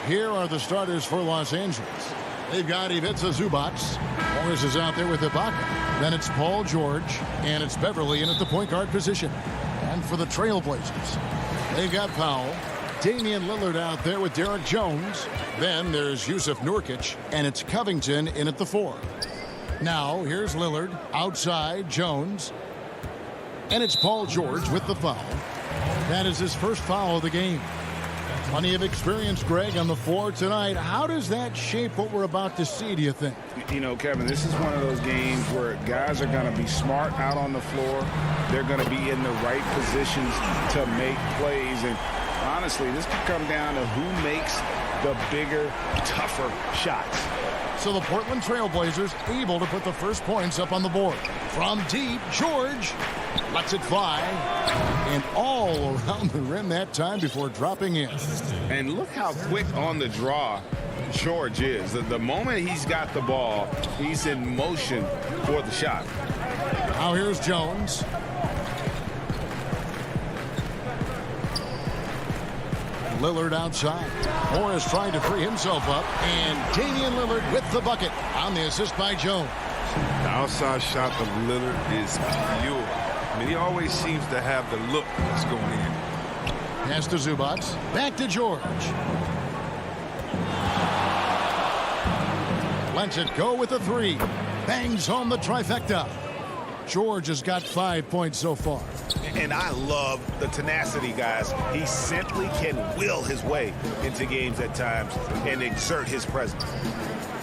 Here are the starters for Los Angeles. They've got Ivica Zubac. Morris is out there with Ibaka. Then it's Paul George, and it's Beverly in at the point guard position. And for the Trailblazers, they've got Powell, Damian Lillard out there with Derek Jones. Then there's Yusuf Nurkic, and it's Covington in at the 4. Now, here's Lillard, outside, Jones. And it's Paul George with the foul. That is his first foul of the game. Plenty of experience, Greg, on the floor tonight. How does that shape what we're about to see, do you think? You know, Kevin, this is one of those games where guys are going to be smart out on the floor. They're going to be in the right positions to make plays. And honestly, this could come down to who makes the bigger, tougher shots. So the Portland Trailblazers able to put the first points up on the board. From deep, George lets it fly. And all around the rim that time before dropping in. And look how quick on the draw George is. The moment he's got the ball, he's in motion for the shot. Now here's Jones. Lillard outside. Morris trying to free himself up. And Damian Lillard with the bucket on the assist by Jones. The outside shot of Lillard is pure. I mean, he always seems to have the look that's going in. Pass to Zubac. Back to George. Lets it go with a 3. Bangs home the trifecta. George has got 5 points so far. And I love the tenacity, guys. He simply can will his way into games at times and exert his presence.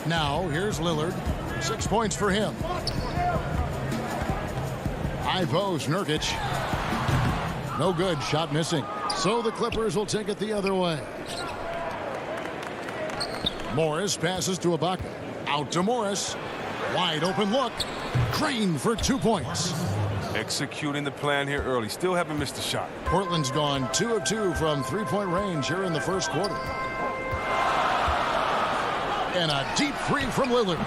Now, here's Lillard. 6 points for him. High post, Nurkic. No good, shot missing. So the Clippers will take it the other way. Morris passes to Ibaka. Out to Morris. Wide open look. Crane for 2 points. Executing the plan here early. Still haven't missed a shot. Portland's gone 2 of 2 from three-point range here in the first quarter. And a deep 3 from Lillard.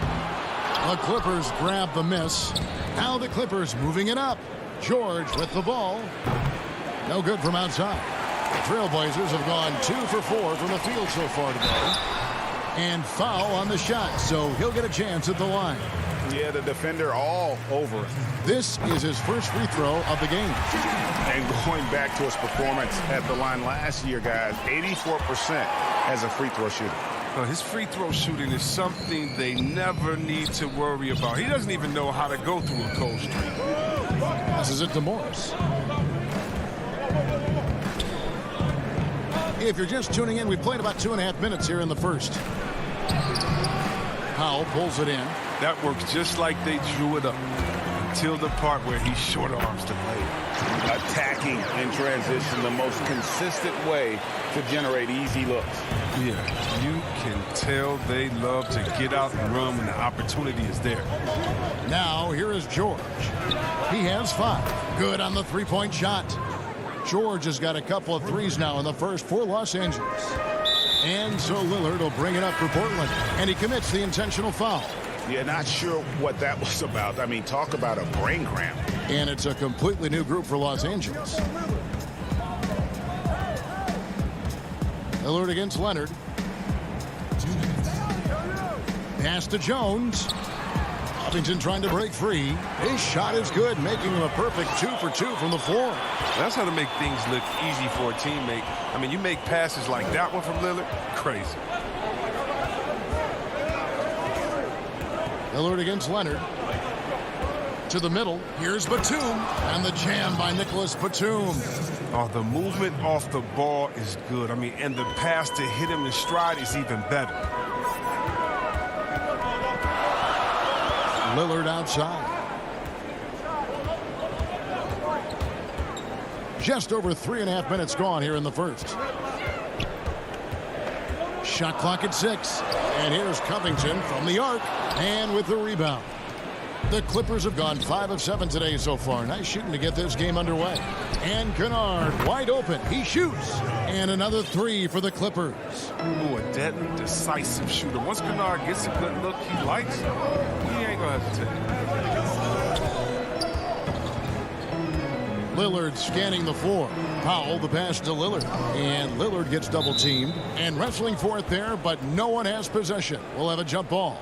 The Clippers grab the miss. Now the Clippers moving it up. George with the ball. No good from outside. The Trailblazers have gone 2 for 4 from the field so far today. And foul on the shot, so he'll get a chance at the line. Yeah, the defender all over it. This is his first free throw of the game. And going back to his performance at the line last year, guys, 84% as a free throw shooter. His free throw shooting is something they never need to worry about. He doesn't even know how to go through a cold streak. Passes it to Morris. If you're just tuning in, we played about 2.5 minutes here in the first. Powell pulls it in. That works just like they drew it up until the part where he short arms the play. Attacking in transition, the most consistent way to generate easy looks. Yeah, you can tell they love to get out and run when the opportunity is there. Now here is George. He has 5. Good on the three-point shot. George has got a couple of threes now in the first for Los Angeles. And so Lillard will bring it up for Portland. And he commits the intentional foul. Yeah, not sure what that was about. I mean, talk about a brain cramp. And it's a completely new group for Los Angeles. Lillard against Leonard. Pass to Jones. Covington trying to break free. His shot is good, making him a perfect 2 for 2 from the floor. That's how to make things look easy for a teammate. I mean, you make passes like that one from Lillard, crazy. Lillard against Leonard. To the middle. Here's Batum. And the jam by Nicholas Batum. Oh, the movement off the ball is good. I mean, and the pass to hit him in stride is even better. Lillard outside. Just over 3.5 minutes gone here in the first. Shot clock at 6. And here's Covington from the arc. And with the rebound. The Clippers have gone 5 of 7 today so far. Nice shooting to get this game underway. And Kennard wide open. He shoots. And another 3 for the Clippers. Ooh, a deadly, decisive shooter. Once Kennard gets a good look he likes, he ain't going to hesitate. Lillard scanning the floor. Powell, the pass to Lillard. And Lillard gets double teamed. And wrestling for it there, but no one has possession. We'll have a jump ball.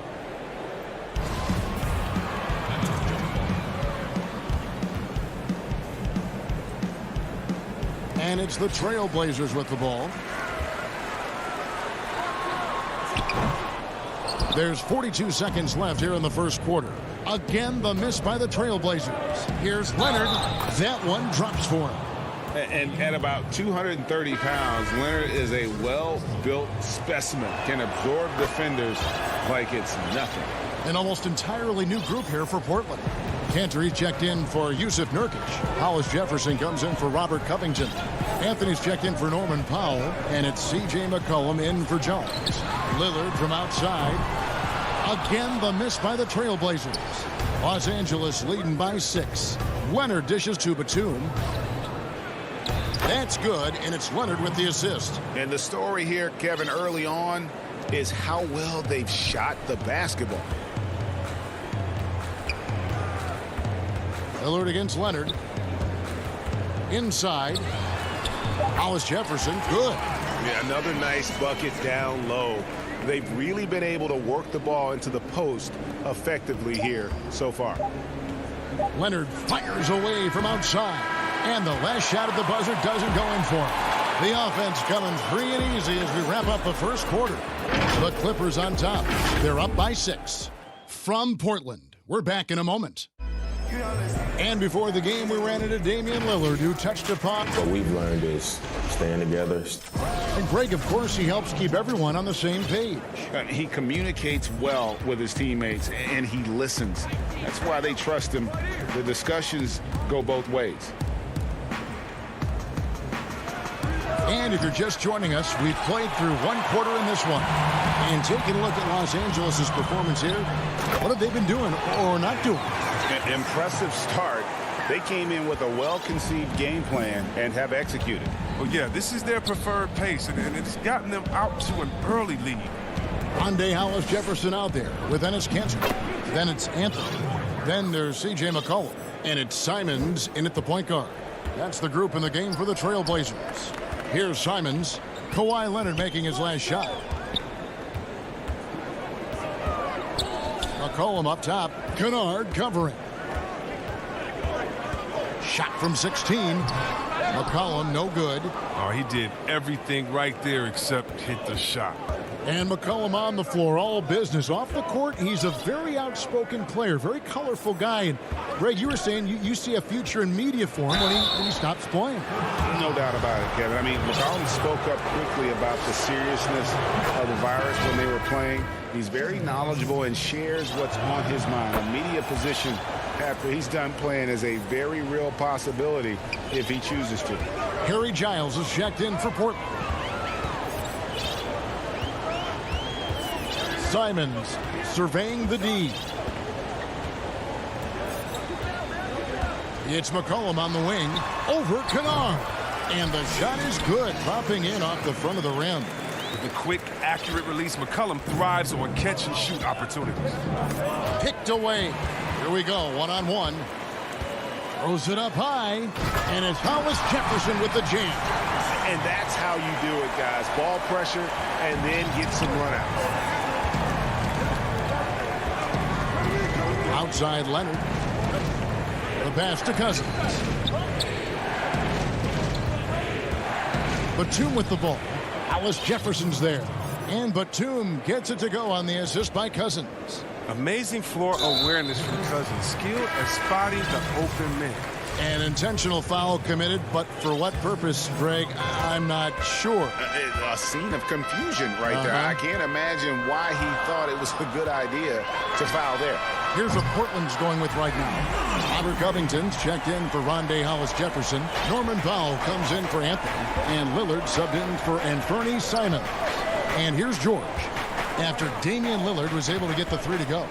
And it's the Trailblazers with the ball. There's 42 seconds left here in the first quarter. Again, the miss by the Trailblazers. Here's Leonard. That one drops for him. And at about 230 pounds, Leonard is a well-built specimen. Can absorb defenders like it's nothing. An almost entirely new group here for Portland. Cantor checked in for Yusuf Nurkic. Hollis Jefferson comes in for Robert Covington. Anthony's checked in for Norman Powell. And it's C.J. McCollum in for Jones. Lillard from outside. Again, the miss by the Trailblazers. Los Angeles leading by 6. Leonard dishes to Batum. That's good, and it's Leonard with the assist. And the story here, Kevin, early on is how well they've shot the basketball. Lillard against Leonard. Inside. Hollis Jefferson, good. Yeah, another nice bucket down low. They've really been able to work the ball into the post effectively here so far. Leonard fires away from outside. And the last shot at the buzzer doesn't go in for him. The offense coming free and easy as we wrap up the first quarter. The Clippers on top. They're up by 6. From Portland, we're back in a moment. And before the game, we ran into Damian Lillard, who touched upon... What we've learned is staying together. And Greg, of course, he helps keep everyone on the same page. He communicates well with his teammates, and he listens. That's why they trust him. The discussions go both ways. And if you're just joining us, we've played through one quarter in this one. And taking a look at Los Angeles' performance here, what have they been doing or not doing? Impressive start. They came in with a well-conceived game plan and have executed. Well, yeah, this is their preferred pace, and it's gotten them out to an early lead. Rondé Hollis Jefferson out there with Enes Kanter. Then it's Anthony. Then there's C.J. McCollum. And it's Simons in at the point guard. That's the group in the game for the Trailblazers. Here's Simons. Kawhi Leonard making his last shot. McCollum up top. Kennard covering. Shot from 16. McCollum no good. Oh, he did everything right there except hit the shot. And McCollum on the floor, all business. Off the court, he's a very outspoken player, very colorful guy. And Greg, you were saying you see a future in media for him when he stops playing. No doubt about it, Kevin. I mean, McCollum spoke up quickly about the seriousness of the virus when they were playing. He's very knowledgeable and shares what's on his mind. A media position after he's done playing is a very real possibility if he chooses to. Harry Giles is checked in for Portland. Simons surveying the D. It's McCollum on the wing. Over Kennard. And the shot is good. Dropping in off the front of the rim. With the quick, accurate release, McCollum thrives on catch-and-shoot opportunities. Picked away. Here we go, one-on-one. Throws it up high. And it's Hollis Jefferson with the jam. And that's how you do it, guys. Ball pressure and then get some run-outs. Outside Leonard. The pass to Cousins. Batum with the ball. Hollis Jefferson's there. And Batum gets it to go on the assist by Cousins. Amazing floor awareness from Cousins. Skill at spotting the open man. An intentional foul committed, but for what purpose, Greg, I'm not sure. A scene of confusion right there. I can't imagine why he thought it was a good idea to foul there. Here's what Portland's going with right now. Robert Covington's checked in for Rondé Hollis Jefferson. Norman Powell comes in for Anthony. And Lillard subbed in for Anthony Simons. And here's George. After Damian Lillard was able to get the 3 to go.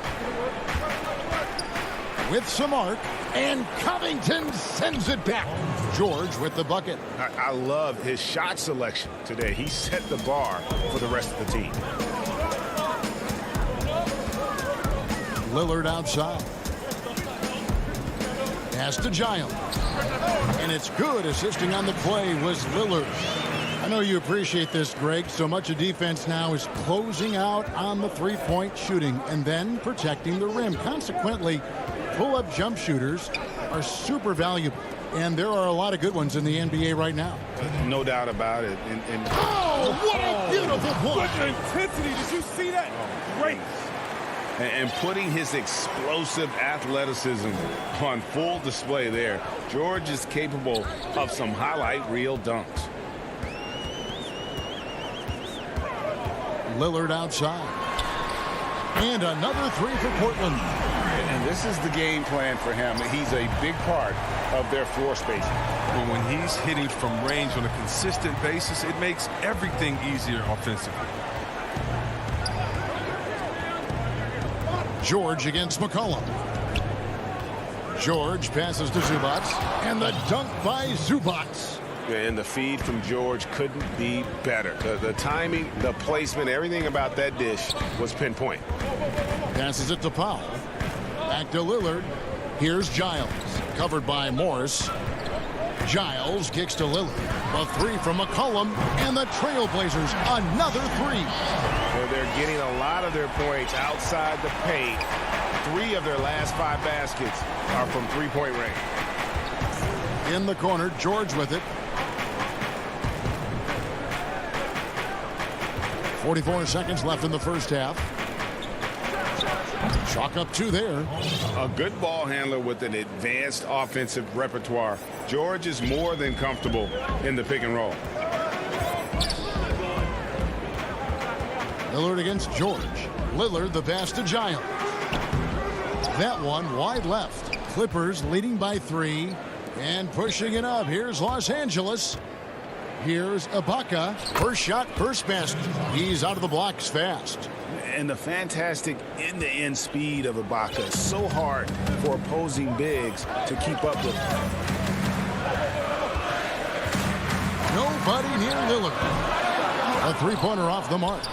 With some arc. And Covington sends it back. George with the bucket. I love his shot selection today. He set the bar for the rest of the team. Lillard outside. Pass to Giles. And it's good. Assisting on the play was Lillard. I know you appreciate this, Greg. So much of defense now is closing out on the three-point shooting and then protecting the rim. Consequently, pull-up jump shooters are super valuable. And there are a lot of good ones in the NBA right now. No doubt about it. Oh, what a beautiful play. What intensity. Did you see that? Great. And putting his explosive athleticism on full display there. George is capable of some highlight reel dunks. Lillard outside. And another three for Portland. And this is the game plan for him. He's a big part of their floor spacing. But when he's hitting from range on a consistent basis, it makes everything easier offensively. George against McCollum. George passes to Zubac. And the dunk by Zubac. And the feed from George couldn't be better. The timing, the placement, everything about that dish was pinpoint. Passes it to Powell. Back to Lillard. Here's Giles. Covered by Morris. Giles kicks to Lillard. A three from McCollum. And the Trailblazers another three. They're getting a lot of their points outside the paint. 3 of their last 5 baskets are from three-point range. In the corner, George with it. 44 seconds left in the first half. Chalk up 2 there. A good ball handler with an advanced offensive repertoire. George is more than comfortable in the pick and roll. Lillard against George. Lillard the pass to Giles. That one wide left. Clippers leading by 3 and pushing it up. Here's Los Angeles. Here's Ibaka. First shot, first basket. He's out of the blocks fast. And the fantastic end-to-end speed of Ibaka. So hard for opposing bigs to keep up with. Nobody near Lillard. A three-pointer off the mark.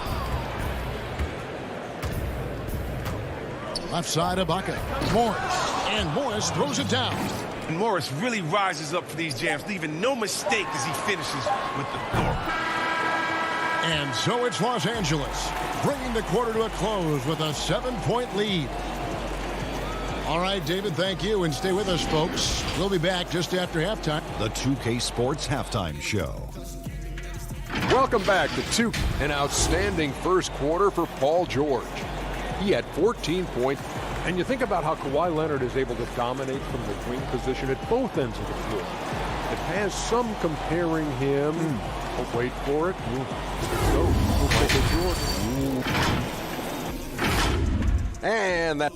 Left side, Ibaka. Morris. And Morris throws it down. And Morris really rises up for these jams, leaving no mistake as he finishes with the authority. And so it's Los Angeles, bringing the quarter to a close with a 7-point lead. All right, David, thank you, and stay with us, folks. We'll be back just after halftime. The 2K Sports Halftime Show. Welcome back to 2. An outstanding first quarter for Paul George. He had 14 points. And you think about how Kawhi Leonard is able to dominate from the wing position at both ends of the floor. It has some comparing him. Oh, wait for it. Go. And that.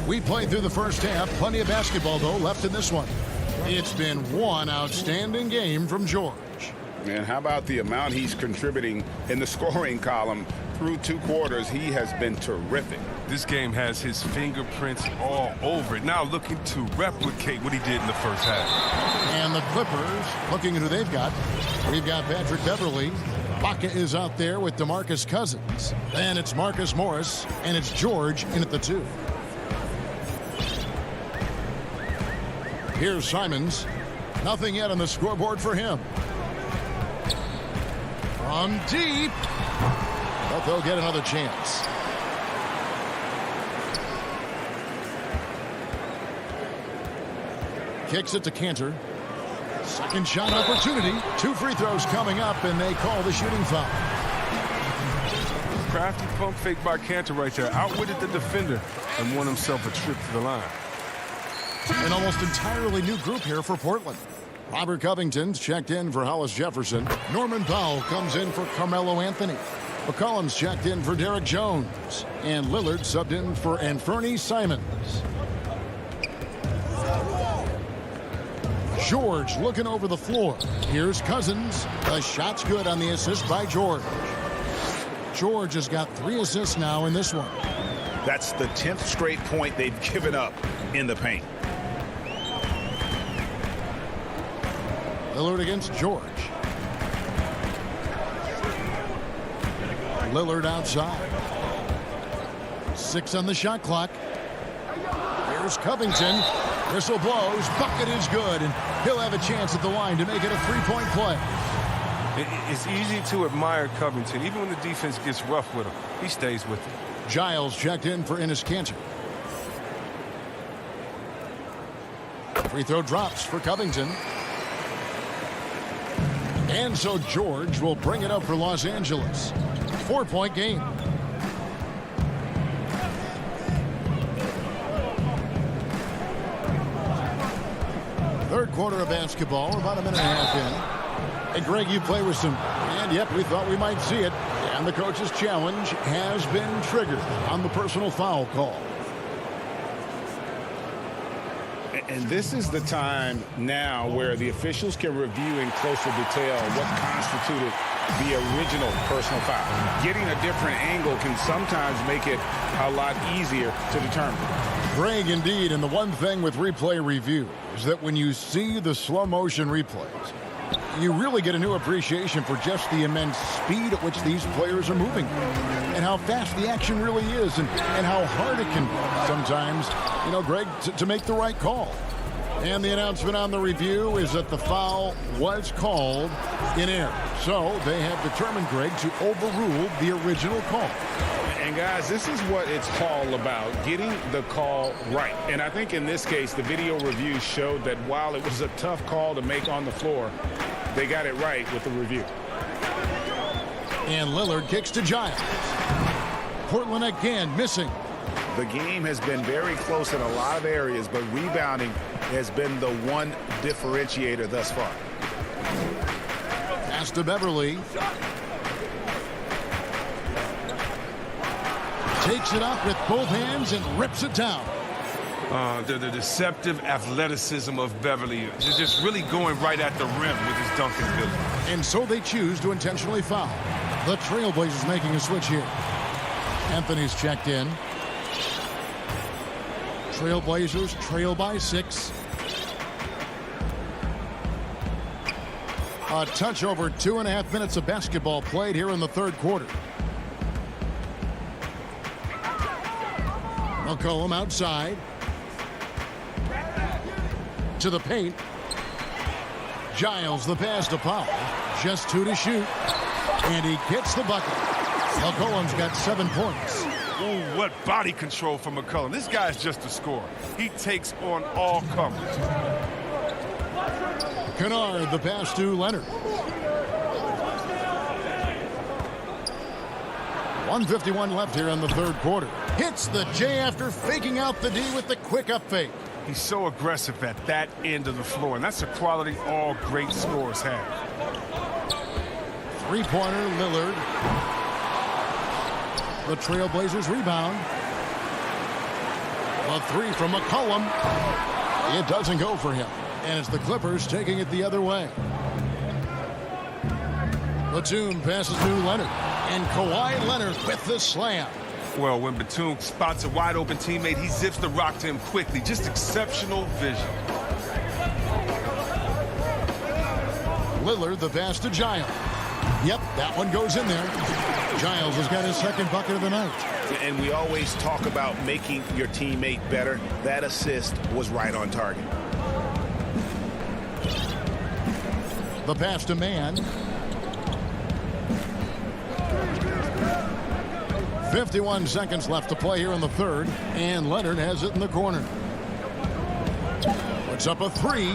We played through the first half. Plenty of basketball, though, left in this one. It's been one outstanding game from George. And how about the amount he's contributing in the scoring column through 2 quarters? He has been terrific. This game has his fingerprints all over it. Now looking to replicate what he did in the first half. And the Clippers, looking at who they've got. We've got Patrick Beverley. Baca is out there with DeMarcus Cousins. Then it's Marcus Morris, and it's George in at the 2. Here's Simons. Nothing yet on the scoreboard for him. From deep. But they'll get another chance. Kicks it to Cantor. Second shot opportunity. 2 free throws coming up, and they call the shooting foul. Crafty pump fake by Cantor right there. Outwitted the defender and won himself a trip to the line. An almost entirely new group here for Portland. Robert Covington's checked in for Hollis Jefferson. Norman Powell comes in for Carmelo Anthony. McCollum's checked in for Derek Jones. And Lillard subbed in for Anfernee Simons. George looking over the floor. Here's Cousins. The shot's good on the assist by George. George has got 3 assists now in this one. That's the 10th straight point they've given up in the paint. Lillard against George. Lillard outside. 6 on the shot clock. Here's Covington. Whistle blows. Bucket is good, and he'll have a chance at the line to make it a 3-point play. It's easy to admire Covington. Even when the defense gets rough with him, he stays with it. Giles checked in for Enes Kanter. Free throw drops for Covington. And so George will bring it up for Los Angeles. 4-point game. Third quarter of basketball, about a minute and a half in. And Greg, you play with some, and yep, we thought we might see it. And the coach's challenge has been triggered on the personal foul call. And this is the time now where the officials can review in closer detail what constituted the original personal foul. Getting a different angle can sometimes make it a lot easier to determine. Greg, indeed, and the one thing with replay review is that when you see the slow motion replays, you really get a new appreciation for just the immense speed at which these players are moving and how fast the action really is and how hard it can sometimes, you know, Greg, to make the right call. And the announcement on the review is that the foul was called in error. So they have determined, Greg, to overrule the original call. And guys, this is what it's all about, getting the call right. And I think in this case, the video review showed that while it was a tough call to make on the floor, they got it right with the review. And Lillard kicks to Giles. Portland again missing. The game has been very close in a lot of areas, but rebounding has been the one differentiator thus far. Pass to Beverly. Takes it up with both hands and rips it down. The deceptive athleticism of Beverly. Just really going right at the rim with his dunking ability. And so they choose to intentionally foul. The Trailblazers making a switch here. Anthony's checked in. Trailblazers trail by 6. A touch over 2.5 minutes of basketball played here in the third quarter. McCollum outside. To the paint. Giles the pass to Powell. Just 2 to shoot. And he gets the bucket. McCollum's got 7 points. Ooh, what body control from McCollum. This guy's just a scorer. He takes on all comers. Kennard the pass to Leonard. 1:51 left here in the third quarter. Hits the J after faking out the D with the quick up fake. He's so aggressive at that end of the floor, and that's a quality all great scorers have. Three-pointer, Lillard. The Trailblazers rebound. A 3 from McCollum. It doesn't go for him. And it's the Clippers taking it the other way. Batum passes to Leonard. And Kawhi Leonard with the slam. Well, when Batum spots a wide-open teammate, he zips the rock to him quickly. Just exceptional vision. Lillard the pass to Giles. Yep, that one goes in there. Giles has got his second bucket of the night. And we always talk about making your teammate better. That assist was right on target. The pass to Mann. 51 seconds left to play here in the third. And Leonard has it in the corner. Puts up a 3.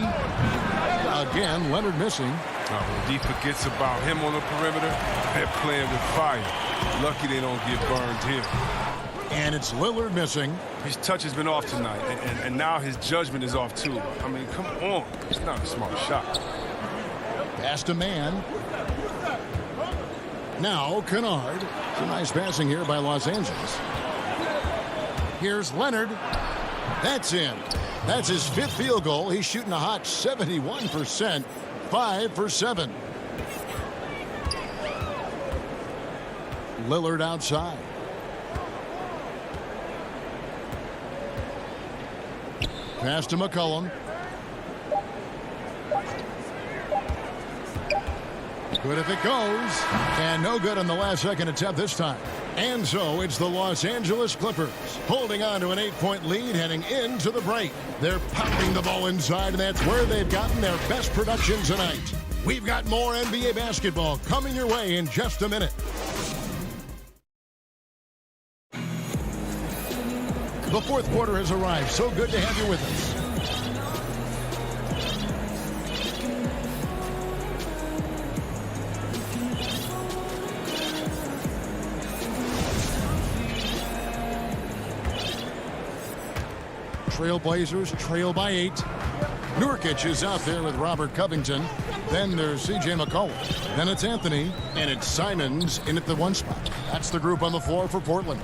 Again, Leonard missing. He forgets about him on the perimeter. They're playing with fire. Lucky they don't get burned here. And it's Lillard missing. His touch has been off tonight, and now his judgment is off too. I mean, come on. It's not a smart shot. Pass to Mann. Now Kennard. Some nice passing here by Los Angeles. Here's Leonard. That's in. That's his 5th field goal. He's shooting a hot 71%. 5 for 7. Lillard outside. Pass to McCollum. Good if it goes. And no good on the last second attempt this time. And so it's the Los Angeles Clippers holding on to an 8-point lead heading into the break. They're pounding the ball inside, and that's where they've gotten their best production tonight. We've got more NBA basketball coming your way in just a minute. The fourth quarter has arrived. So good to have you with us. Trailblazers trail by 8. Nurkic is out there with Robert Covington. Then there's C.J. McCollum. Then it's Anthony, and it's Simons in at the 1 spot. That's the group on the floor for Portland.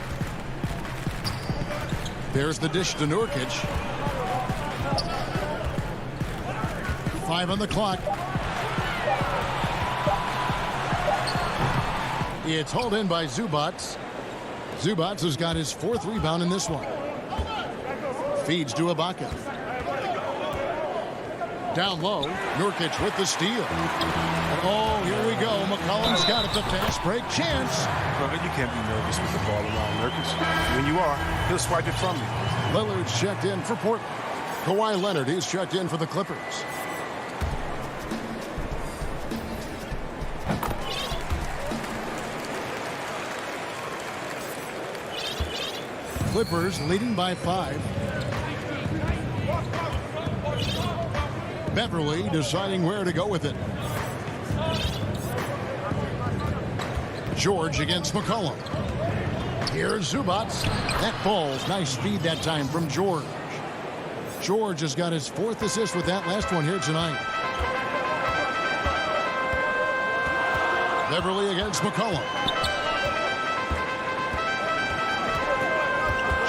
There's the dish to Nurkic. 5 on the clock. It's hauled in by Zubats. Zubats has got his 4th rebound in this one. Feeds to Ibaka. Down low, Nurkic with the steal. And oh, here we go. McCollum's got it. The fast break chance. Brother, you can't be nervous with the ball around Nurkic. When you are, he'll swipe it from you. Lillard's checked in for Portland. Kawhi Leonard, he's checked in for the Clippers. Clippers leading by 5. Beverly deciding where to go with it. George against McCollum. Here's Zubats. That falls. Nice feed that time from George. George has got his 4th assist with that last one here tonight. Beverly against McCollum.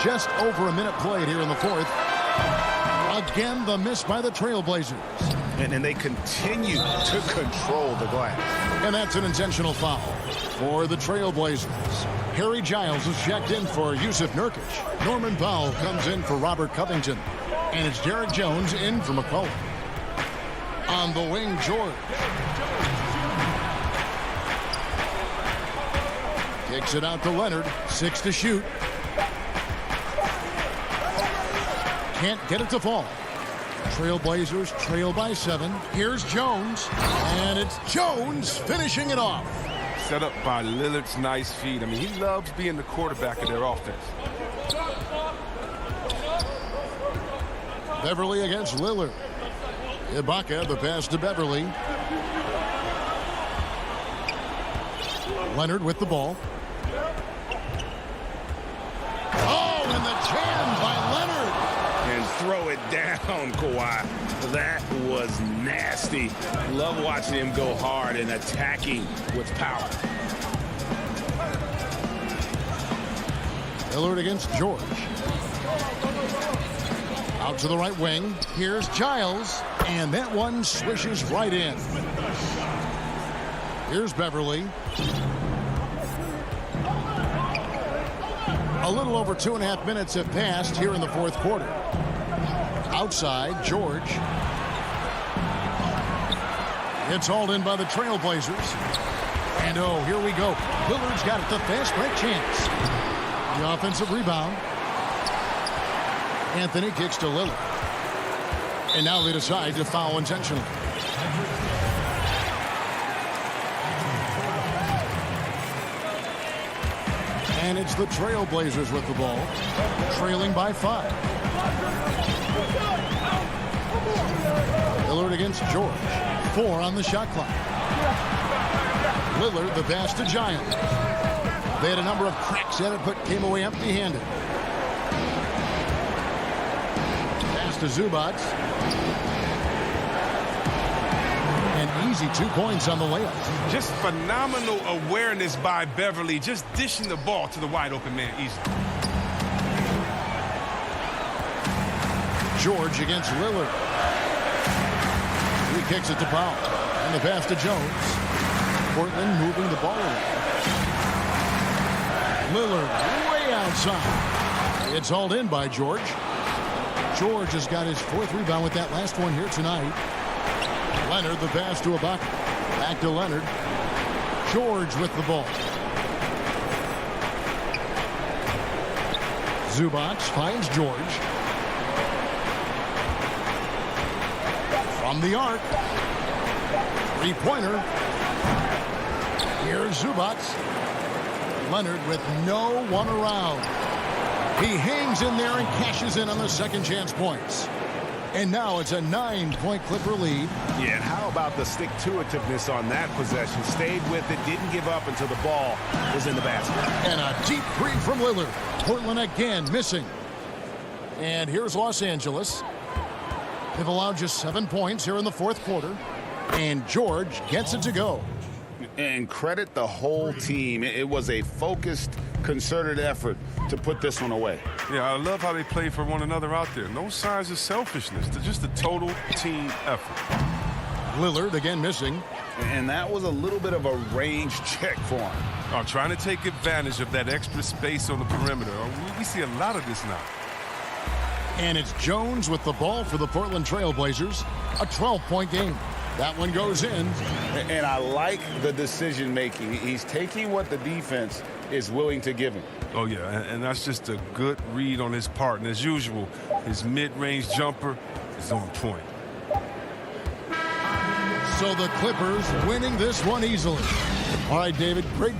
Just over a minute played here in the 4th. Again, the miss by the Trailblazers. And they continue to control the glass. And that's an intentional foul for the Trailblazers. Harry Giles is checked in for Yusuf Nurkic. Norman Powell comes in for Robert Covington. And it's Derek Jones in for McCollum. On the wing, George. Kicks it out to Leonard. 6 to shoot. Can't get it to fall. Trailblazers trail by 7. Here's Jones. And it's Jones finishing it off. Set up by Lillard's nice feed. I mean, he loves being the quarterback of their offense. Beverly against Lillard. Ibaka, the pass to Beverly. Leonard with the ball. Oh, and the jam by Leonard. And throw it down, Kawhi. That was nasty. Love watching him go hard and attacking with power. Lillard against George. Out to the right wing. Here's Giles. And that one swishes right in. Here's Beverly. A little over 2.5 minutes have passed here in the 4th quarter. Outside, George. It's hauled in by the Trailblazers. And oh, here we go. Lillard's got it. The fast break chance. The offensive rebound. Anthony kicks to Lillard. And now they decide to foul intentionally. And it's the Trailblazers with the ball, trailing by 5. Lillard against George. 4 on the shot clock. Lillard, the pass to Giles. They had a number of cracks at it, but came away empty-handed. Pass to Zubats. An easy 2 points on the layup. Just phenomenal awareness by Beverly, just dishing the ball to the wide-open man easily. George against Lillard. He kicks it to Powell. And the pass to Jones. Portland moving the ball around. Lillard way outside. It's hauled in by George. George has got his 4th rebound with that last one here tonight. Leonard, the pass to Ibaka. Back to Leonard. George with the ball. Zubac finds George. From the arc. Three-pointer. Here's Zubac. Leonard with no one around. He hangs in there and cashes in on the second chance points. And now it's a 9-point Clipper lead. Yeah, and how about the stick-to-itiveness on that possession? Stayed with it, didn't give up until the ball was in the basket. And a deep three from Lillard. Portland again missing. And here's Los Angeles. They've allowed just 7 points here in the fourth quarter. And George gets it to go. And credit the whole team. It was a focused, concerted effort to put this one away. Yeah, I love how they play for one another out there. No signs of selfishness. They're just a total team effort. Lillard again missing. And that was a little bit of a range check for him. Trying to take advantage of that extra space on the perimeter. We see a lot of this now. And it's Jones with the ball for the Portland Trail Blazers. A 12-point game. That one goes in. And I like the decision-making. He's taking what the defense is willing to give him. Oh, yeah, and that's just a good read on his part. And as usual, his mid-range jumper is on point. So the Clippers winning this one easily. All right, David, great.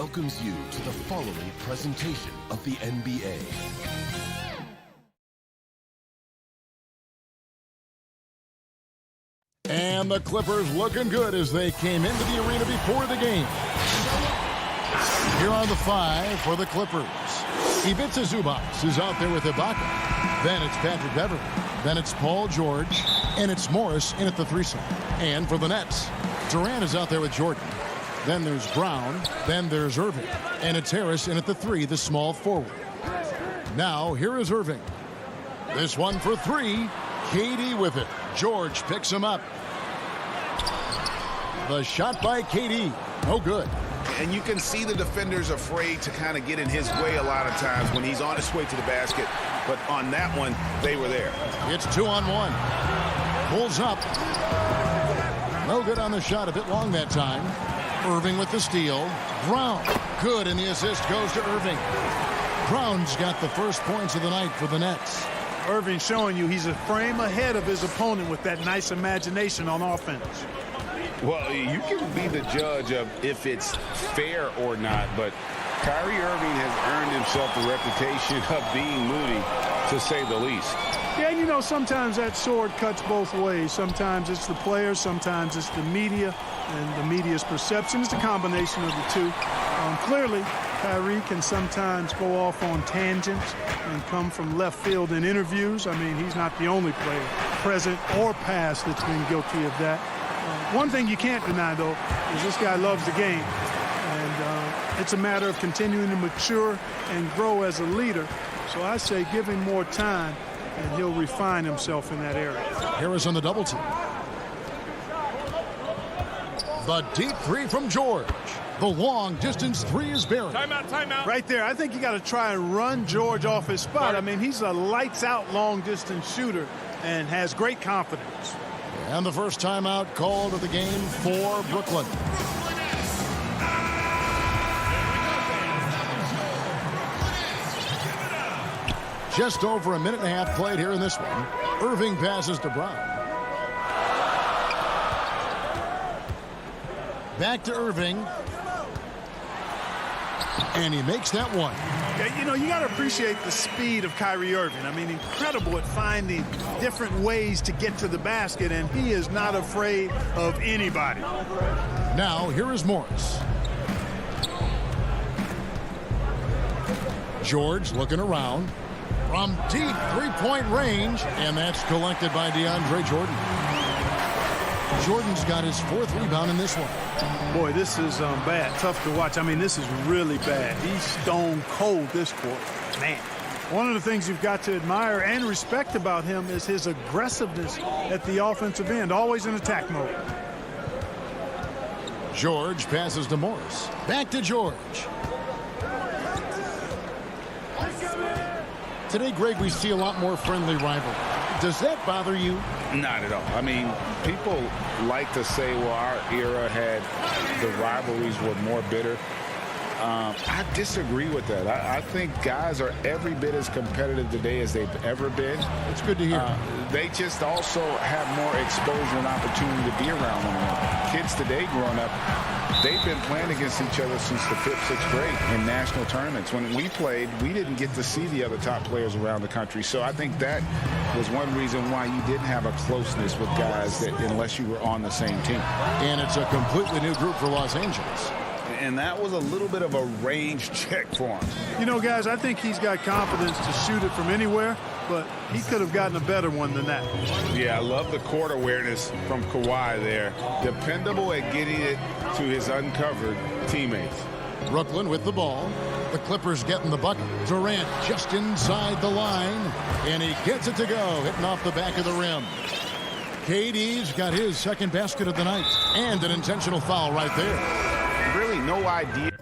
welcomes you to the following presentation of the NBA. And the Clippers looking good as they came into the arena before the game. Here are the 5 for the Clippers. Ivica Zubac is out there with Ibaka. Then it's Patrick Beverley. Then it's Paul George. And it's Morris in at the 3 slot. And for the Nets, Durant is out there with Jordan. Then there's Brown. Then there's Irving. And it's Harris in at the 3, the small forward. Now, here is Irving. This one for 3. KD with it. George picks him up. The shot by KD. No good. And you can see the defenders afraid to kind of get in his way a lot of times when he's on his way to the basket. But on that one, they were there. It's 2-on-1. Pulls up. No good on the shot. A bit long that time. Irving with the steal. Brown. Good, and the assist goes to Irving. Brown's got the first points of the night for the Nets. Irving showing you he's a frame ahead of his opponent with that nice imagination on offense. Well, you can be the judge of if it's fair or not, but Kyrie Irving has earned himself the reputation of being moody, to say the least. Yeah, you know, sometimes that sword cuts both ways. Sometimes it's the players, sometimes it's the media, and the media's perception. It's a combination of the two. Clearly, Kyrie can sometimes go off on tangents and come from left field in interviews. I mean, he's not the only player, present or past, that's been guilty of that. One thing you can't deny, though, is this guy loves the game. And it's a matter of continuing to mature and grow as a leader. So I say give him more time, and he'll refine himself in that area. Harris on the double team. The deep 3 from George. The long distance 3 is buried. Timeout. Right there. I think you got to try and run George off his spot. I mean, he's a lights out long distance shooter and has great confidence. And the first timeout called of the game for Brooklyn. Just over a minute and a half played here in this one. Irving passes to Brown. Back to Irving. And he makes that one. Yeah, you know, you got to appreciate the speed of Kyrie Irving. I mean, incredible at finding different ways to get to the basket, and he is not afraid of anybody. Now, here is Morris. George looking around from deep three-point range, and that's collected by DeAndre Jordan. Jordan's got his 4th rebound in this one. Boy, this is bad. Tough to watch. I mean, this is really bad. He's stone cold this quarter. Man, one of the things you've got to admire and respect about him is his aggressiveness at the offensive end, always in attack mode. George passes to Morris. Back to George. Today, Greg, we see a lot more friendly rivalry. Does that bother you? Not at all. I mean, people like to say, well, our era had the rivalries were more bitter. I disagree with that. I think guys are every bit as competitive today as they've ever been. It's good to hear. They just also have more exposure and opportunity to be around one another. Kids today growing up, they've been playing against each other since the 5th, 6th grade in national tournaments. When we played, we didn't get to see the other top players around the country. So I think that was one reason why you didn't have a closeness with guys that unless you were on the same team. And it's a completely new group for Los Angeles. And that was a little bit of a range check for him. You know, guys, I think he's got confidence to shoot it from anywhere, but he could have gotten a better one than that. Yeah, I love the court awareness from Kawhi there. Dependable at getting it to his uncovered teammates. Brooklyn with the ball. The Clippers getting the bucket. Durant just inside the line, and he gets it to go, hitting off the back of the rim. KD's got his 2nd basket of the night, and an intentional foul right there. Really no idea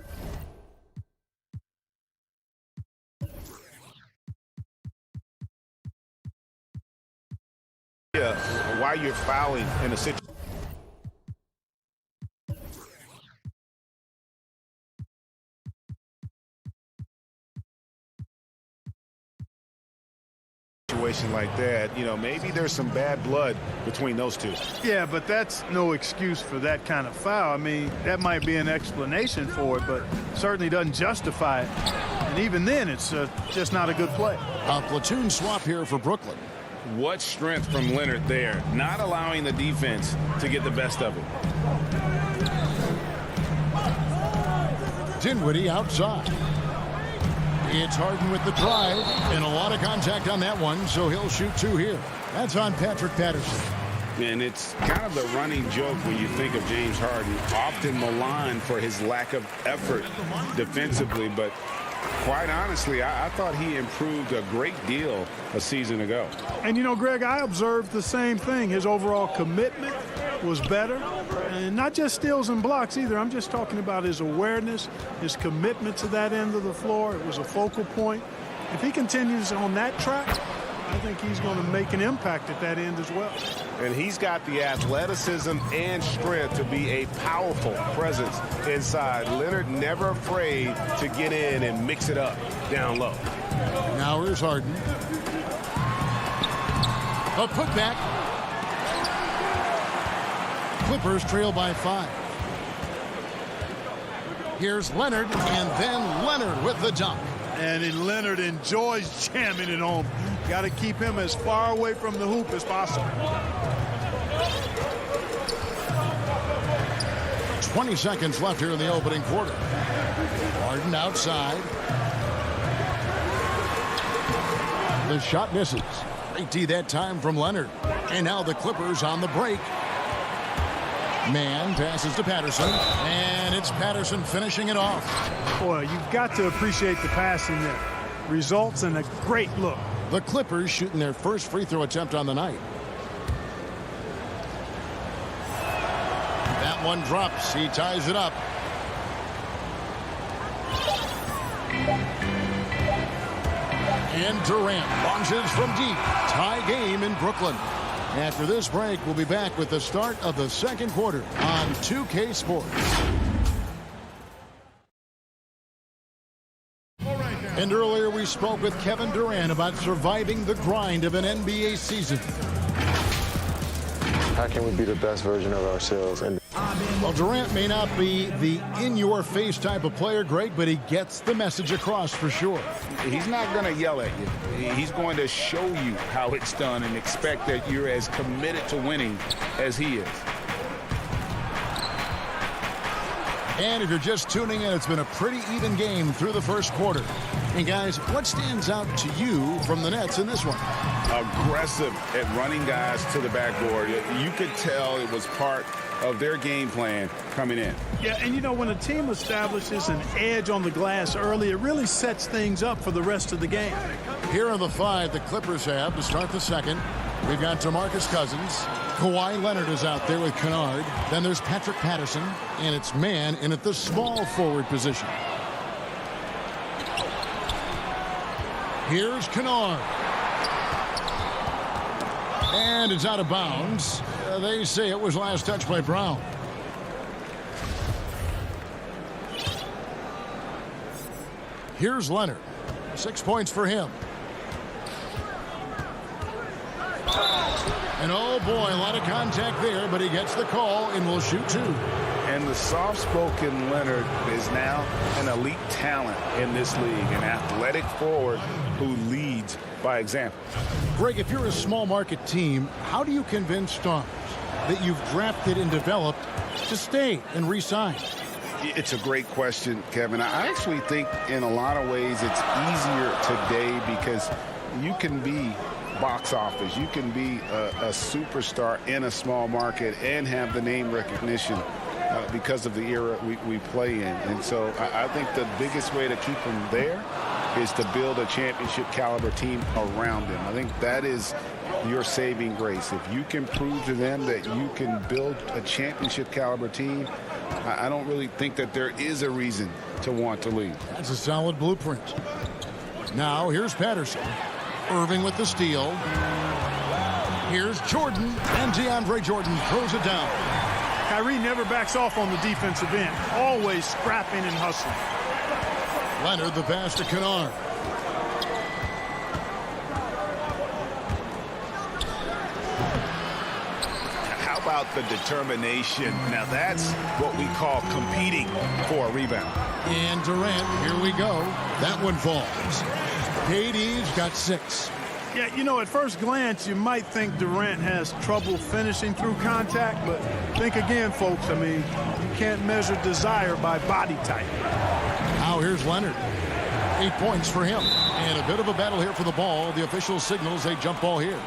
why you're fouling in a situation situation like that, you know, maybe there's some bad blood between those two. Yeah, but that's no excuse for that kind of foul. I mean, that might be an explanation for it, but certainly doesn't justify it. And even then, it's just not a good play. A platoon swap here for Brooklyn. What strength from Leonard there, not allowing the defense to get the best of it. Dinwiddie outside. It's Harden with the drive, and a lot of contact on that one, so he'll shoot 2 here. That's on Patrick Patterson. And it's kind of the running joke when you think of James Harden, often maligned for his lack of effort defensively, but quite honestly, I thought he improved a great deal a season ago. And, you know, Greg, I observed the same thing. His overall commitment was better. And not just steals and blocks either. I'm just talking about his awareness, his commitment to that end of the floor. It was a focal point. If he continues on that track, I think he's going to make an impact at that end as well. And he's got the athleticism and strength to be a powerful presence inside. Leonard never afraid to get in and mix it up down low. Now here's Harden. A putback. Clippers trail by 5. Here's Leonard, and then Leonard with the dunk. And Leonard enjoys jamming it home. Got to keep him as far away from the hoop as possible. 20 seconds left here in the opening quarter. Harden outside. The shot misses. Great D that time from Leonard. And now the Clippers on the break. Man passes to Patterson, and it's Patterson finishing it off. Boy, you've got to appreciate the passing there. Results in a great look. The Clippers shooting their first free throw attempt on the night. That one drops. He ties it up. And Durant launches from deep. Tie game in Brooklyn. After this break, we'll be back with the start of the second quarter on 2K Sports. And earlier we spoke with Kevin Durant about surviving the grind of an NBA season. How can we be the best version of ourselves? And well, Durant may not be the in-your-face type of player, Greg, but he gets the message across for sure. He's not going to yell at you. He's going to show you how it's done and expect that you're as committed to winning as he is. And if you're just tuning in, it's been a pretty even game through the first quarter. And guys, what stands out to you from the Nets in this one? Aggressive at running guys to the backboard. You could tell it was part of their game plan coming in. Yeah, and you know, when a team establishes an edge on the glass early, it really sets things up for the rest of the game. Here are the 5 the Clippers have to start the second. We've got DeMarcus Cousins. Kawhi Leonard is out there with Kennard. Then there's Patrick Patterson, and it's Man in at the small forward position. Here's Kennard. And it's out of bounds. They say it was last touched by Brown. Here's Leonard. 6 points for him. And oh boy, a lot of contact there, but he gets the call and will shoot 2. And the soft-spoken Leonard is now an elite talent in this league, an athletic forward who leads by example. Greg, if you're a small market team, how do you convince stars that you've drafted and developed to stay and re-sign? It's a great question, Kevin. I actually think in a lot of ways it's easier today because you can be box office. You can be a superstar in a small market and have the name recognition because of the era we play in. And so I think the biggest way to keep them there is to build a championship caliber team around them. I think that is your saving grace. If you can prove to them that you can build a championship caliber team, I don't really think that there is a reason to want to leave. That's a solid blueprint. Now here's Patterson. Irving with the steal. Here's Jordan, and DeAndre Jordan throws it down. Kyrie never backs off on the defensive end. Always scrapping and hustling. Leonard the pass to Kennard. about the determination? Now that's what we call competing for a rebound. And Durant, here we go. That one falls. KD's got 6. Yeah, you know, at first glance, you might think Durant has trouble finishing through contact, but think again, folks. I mean, you can't measure desire by body type. Now here's Leonard. 8 points for him. And a bit of a battle here for the ball. The official signals a jump ball here.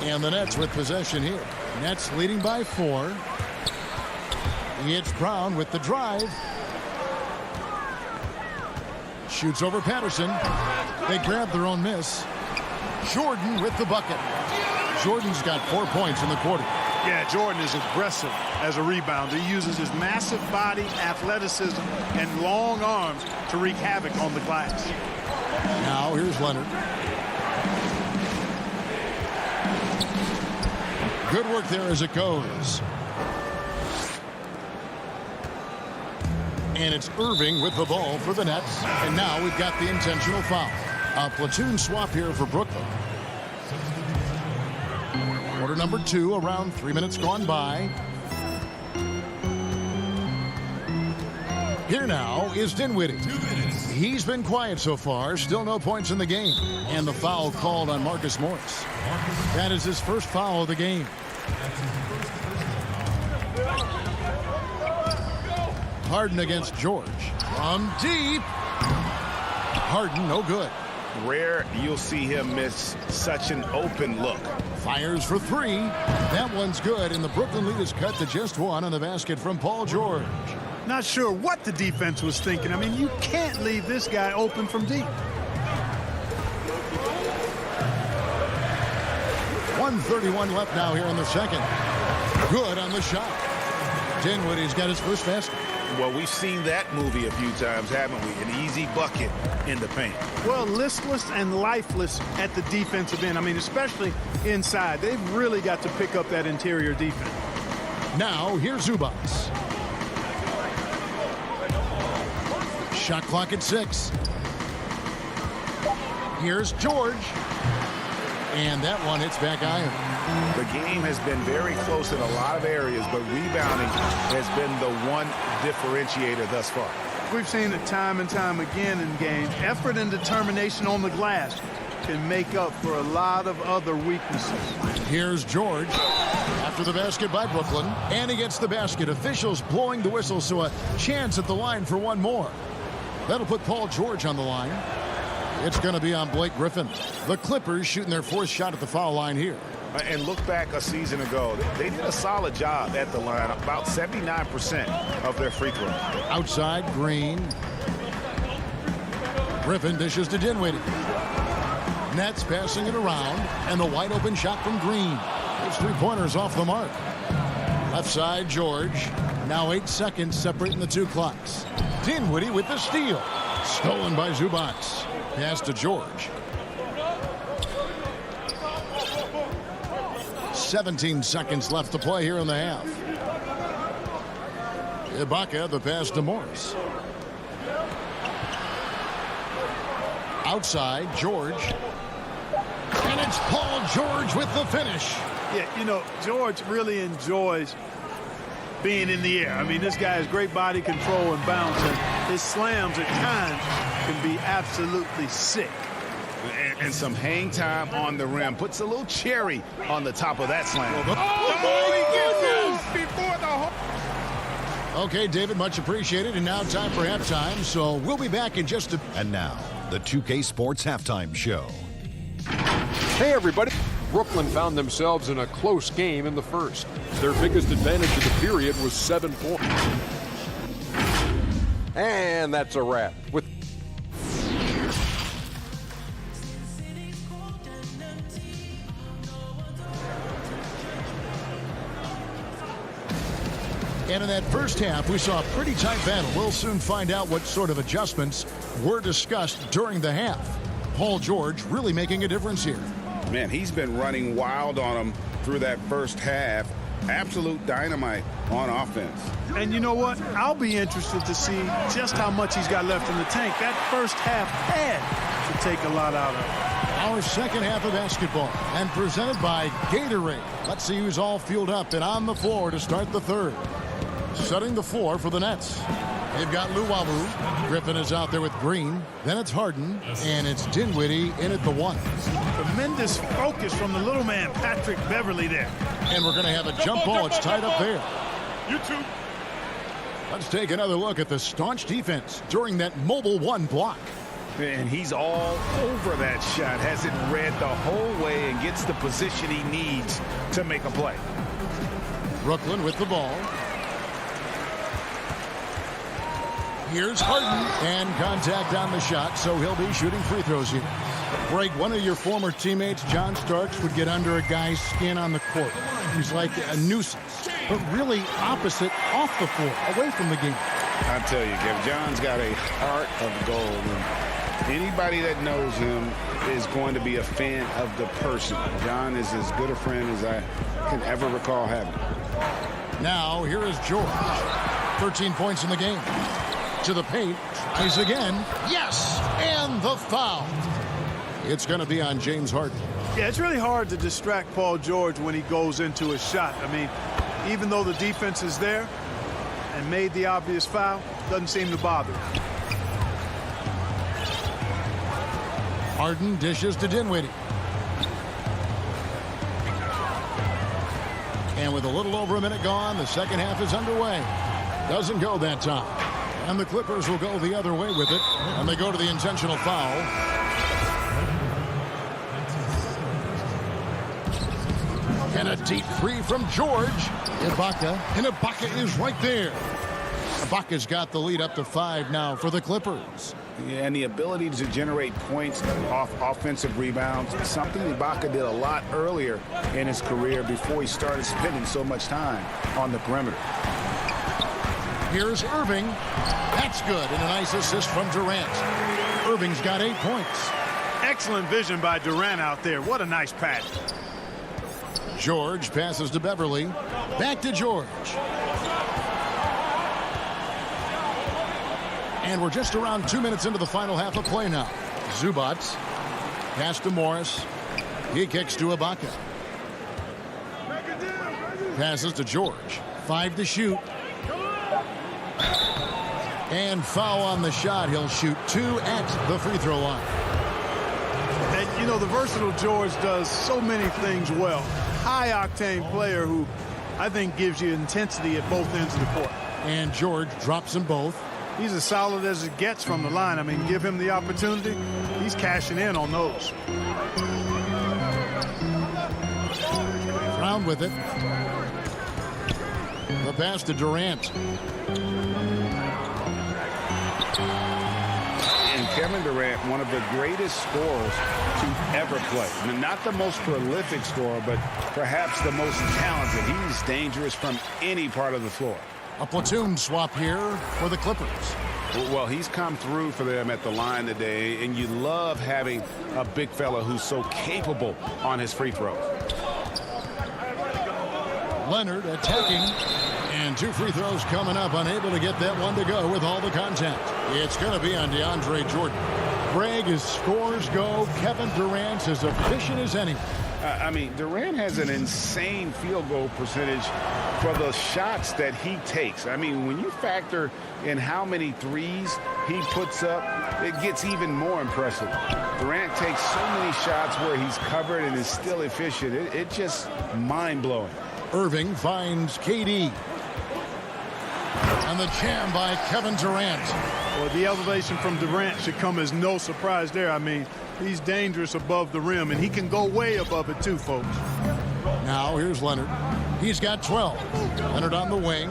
And the Nets with possession here. Nets leading by 4. It's Brown with the drive. Shoots over Patterson. They grab their own miss. Jordan with the bucket. Jordan's got 4 points in the quarter. Yeah, Jordan is aggressive as a rebounder. He uses his massive body, athleticism, and long arms to wreak havoc on the glass. Now here's Leonard. Good work there as it goes. And it's Irving with the ball for the Nets. And now we've got the intentional foul. A platoon swap here for Brooklyn. Quarter number 2, around 3 minutes gone by. Here now is Dinwiddie. He's been quiet so far. Still no points in the game. And the foul called on Marcus Morris. That is his first foul of the game. Harden against George. From deep. Harden, no good. Rare you'll see him miss such an open look. Fires for 3. That one's good, and the Brooklyn lead is cut to just 1 on the basket from Paul George. Not sure what the defense was thinking. I mean, you can't leave this guy open from deep. 1:31 left now here in the second. Good on the shot. Dinwiddie's got his first basket. Well, we've seen that movie a few times, haven't we? An easy bucket in the paint. Well, listless and lifeless at the defensive end. I mean, especially inside. They've really got to pick up that interior defense. Now, here's Zubac. Shot clock at 6. Here's George. And that one hits back iron. The game has been very close in a lot of areas, but rebounding has been the one differentiator thus far. We've seen it time and time again in games. Effort and determination on the glass can make up for a lot of other weaknesses. Here's George after the basket by Brooklyn. And he gets the basket. Officials blowing the whistle, so a chance at the line for one more. That'll put Paul George on the line. It's going to be on Blake Griffin. The Clippers shooting their 4th shot at the foul line here. And look back a season ago. They did a solid job at the line. About 79% of their free throws. Outside, Green. Griffin dishes to Dinwiddie. Nets passing it around. And the wide open shot from Green. His 3-pointers off the mark. Left side, George. Now 8 seconds separating the 2 clocks. Dinwiddie with the steal. Stolen by Zubac. Pass to George. 17 seconds left to play here in the half. Ibaka, the pass to Morris. Outside, George. And it's Paul George with the finish. Yeah, you know, George really enjoys being in the air. I mean, this guy has great body control and bounce, and his slams at times can be absolutely sick. And some hang time on the rim. Puts a little cherry on the top of that slam. Okay, David, much appreciated. And now time for halftime. So we'll be back in just a... And now, the 2K Sports Halftime Show. Hey, everybody. Brooklyn found themselves in a close game in the first. Their biggest advantage of the period was 7 points. And that's a wrap. With And in that first half, we saw a pretty tight battle. We'll soon find out what sort of adjustments were discussed during the half. Paul George really making a difference here. Man, he's been running wild on him through that first half. absolute dynamite on offense. And you know what? I'll be interested to see just how much he's got left in the tank. That first half had to take a lot out of it. Our second half of basketball, and presented by Gatorade. Let's see who's all fueled up and on the floor to start the third. Setting the floor for the Nets. They've got Luwawu. Griffin is out there with Green. Then it's Harden, and it's Dinwiddie in at the 1. Tremendous focus from the little man, Patrick Beverly, there. And we're going to have a jump ball. It's tied up there. You too. Let's take another look at the staunch defense during that mobile 1 block. And he's all over that shot. Has it read the whole way and gets the position he needs to make a play. Brooklyn with the ball. Here's Harden, and contact on the shot, so he'll be shooting free throws here. Greg, one of your former teammates, John Starks, would get under a guy's skin on the court. He's like a nuisance, but really opposite off the floor, away from the game. I tell you, Kevin, John's got a heart of gold. And anybody that knows him is going to be a fan of the person. John is as good a friend as I can ever recall having. Now, here is George. 13 points in the game. To the paint, tries again. Yes, and the foul. It's going to be on James Harden. Yeah, it's really hard to distract Paul George when he goes into a shot. I mean, even though the defense is there and made the obvious foul, doesn't seem to bother him. Harden dishes to Dinwiddie. And with a little over a minute gone, the second half is underway. Doesn't go that time. And the Clippers will go the other way with it. And they go to the intentional foul. And a deep three from George. Ibaka. And Ibaka is right there. Ibaka's got the lead up to 5 now for the Clippers. Yeah, and the ability to generate points off offensive rebounds, something Ibaka did a lot earlier in his career before he started spending so much time on the perimeter. Here's Irving. That's good. And a nice assist from Durant. Irving's got 8 points. Excellent vision by Durant out there. What a nice pass. George passes to Beverly. Back to George. And we're just around 2 minutes into the final half of play now. Zubac. Pass to Morris. He kicks to Ibaka. Passes to George. 5 to shoot. And foul on the shot. He'll shoot 2 at the free throw line. And, you know, the versatile George does so many things well. High-octane player who I think gives you intensity at both ends of the court. And George drops them both. He's as solid as it gets from the line. I mean, give him the opportunity. He's cashing in on those. Brown with it. The pass to Durant. And Kevin Durant, one of the greatest scorers to ever play. I mean, not the most prolific scorer, but perhaps the most talented. He's dangerous from any part of the floor. A platoon swap here for the Clippers. Well, he's come through for them at the line today, and you love having a big fella who's so capable on his free throws. Leonard attacking, and 2 free throws coming up, unable to get that one to go with all the contact. It's going to be on DeAndre Jordan. Greg, as scores go, Kevin Durant's as efficient as any. I mean, Durant has an insane field goal percentage for the shots that he takes. I mean, when you factor in how many threes he puts up, it gets even more impressive. Durant takes so many shots where he's covered and is still efficient. It's just mind-blowing. Irving finds KD. And the jam by Kevin Durant. Well, the elevation from Durant should come as no surprise there. I mean, he's dangerous above the rim, and he can go way above it too, folks. Now here's Leonard. He's got 12. Leonard on the wing.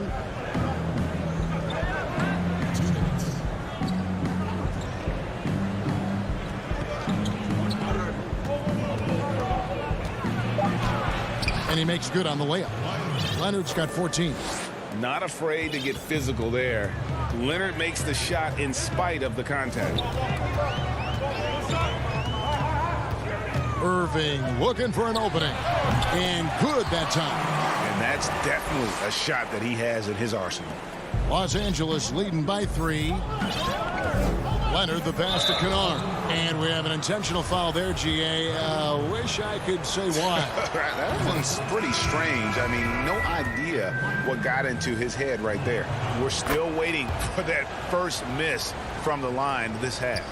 And he makes good on the layup. Leonard's got 14. Not afraid to get physical there. Leonard makes the shot in spite of the contact. Irving looking for an opening. And good that time. And that's definitely a shot that he has in his arsenal. Los Angeles leading by 3. Leonard the pass to Kennard. And we have an intentional foul there, GA. Wish I could say why. That one's pretty strange. I mean, no idea what got into his head right there. We're still waiting for that first miss from the line this half.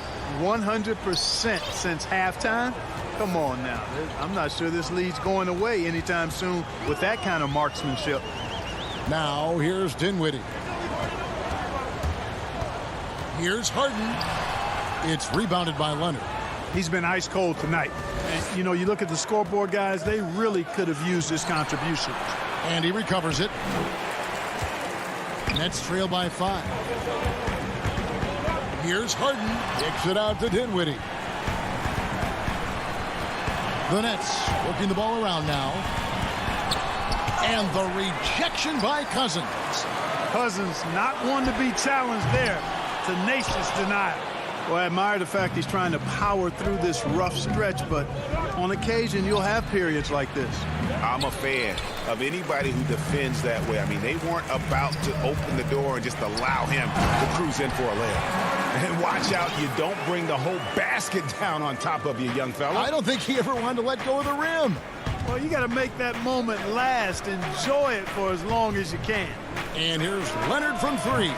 100% since halftime. Come on now. I'm not sure this lead's going away anytime soon with that kind of marksmanship. Now here's Dinwiddie. Here's Harden. It's rebounded by Leonard. He's been ice cold tonight. And, you know, you look at the scoreboard, guys, they really could have used this contribution. And he recovers it. Nets trail by 5. Here's Harden. Kicks it out to Dinwiddie. The Nets working the ball around now. And the rejection by Cousins. Cousins not one to be challenged there. Tenacious denial. Well, I admire the fact he's trying to power through this rough stretch, but on occasion you'll have periods like this. I'm a fan of anybody who defends that way. I mean, they weren't about to open the door and just allow him to cruise in for a layup. And watch out, you don't bring the whole basket down on top of you, young fella. I don't think he ever wanted to let go of the rim. Well, you got to make that moment last. Enjoy it for as long as you can. And here's Leonard from 3.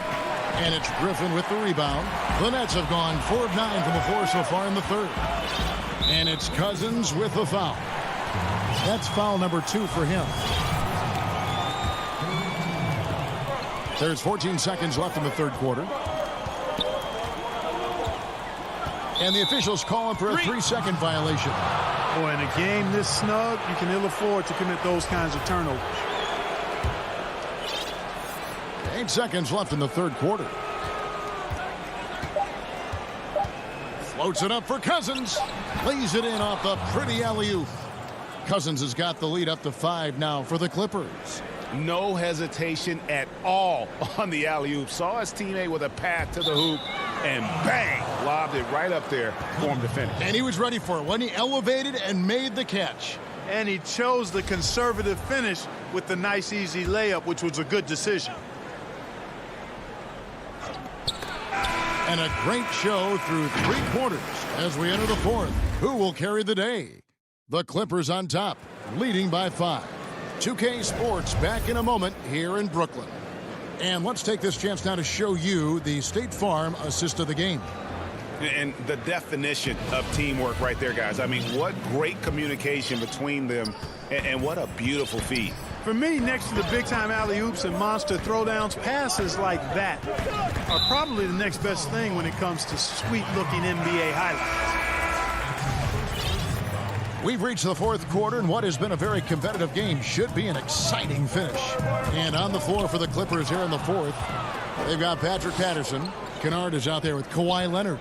And it's Griffin with the rebound. The Nets have gone 4 of 9 from the floor so far in the third. And it's Cousins with the foul. That's foul number 2 for him. There's 14 seconds left in the third quarter. And the officials calling for a 3-second violation. Boy, in a game this snug, you can ill afford to commit those kinds of turnovers. 8 seconds left in the third quarter. Floats it up for Cousins. Lays it in off the pretty alley-oop. Cousins has got the lead up to 5 now for the Clippers. No hesitation at all on the alley-oop. Saw his teammate with a path to the hoop, and bang, lobbed it right up there for him to finish. And he was ready for it when he elevated and made the catch. And he chose the conservative finish with the nice, easy layup, which was a good decision. And a great show through 3 quarters as we enter the fourth. Who will carry the day? The Clippers on top, leading by 5. 2K Sports back in a moment here in Brooklyn. And let's take this chance now to show you the State Farm assist of the game. And the definition of teamwork right there, guys. I mean, what great communication between them, and what a beautiful feed. For me, next to the big-time alley-oops and monster throwdowns, passes like that are probably the next best thing when it comes to sweet-looking NBA highlights. We've reached the fourth quarter, and what has been a very competitive game should be an exciting finish. And on the floor for the Clippers here in the fourth, they've got Patrick Patterson. Kennard is out there with Kawhi Leonard.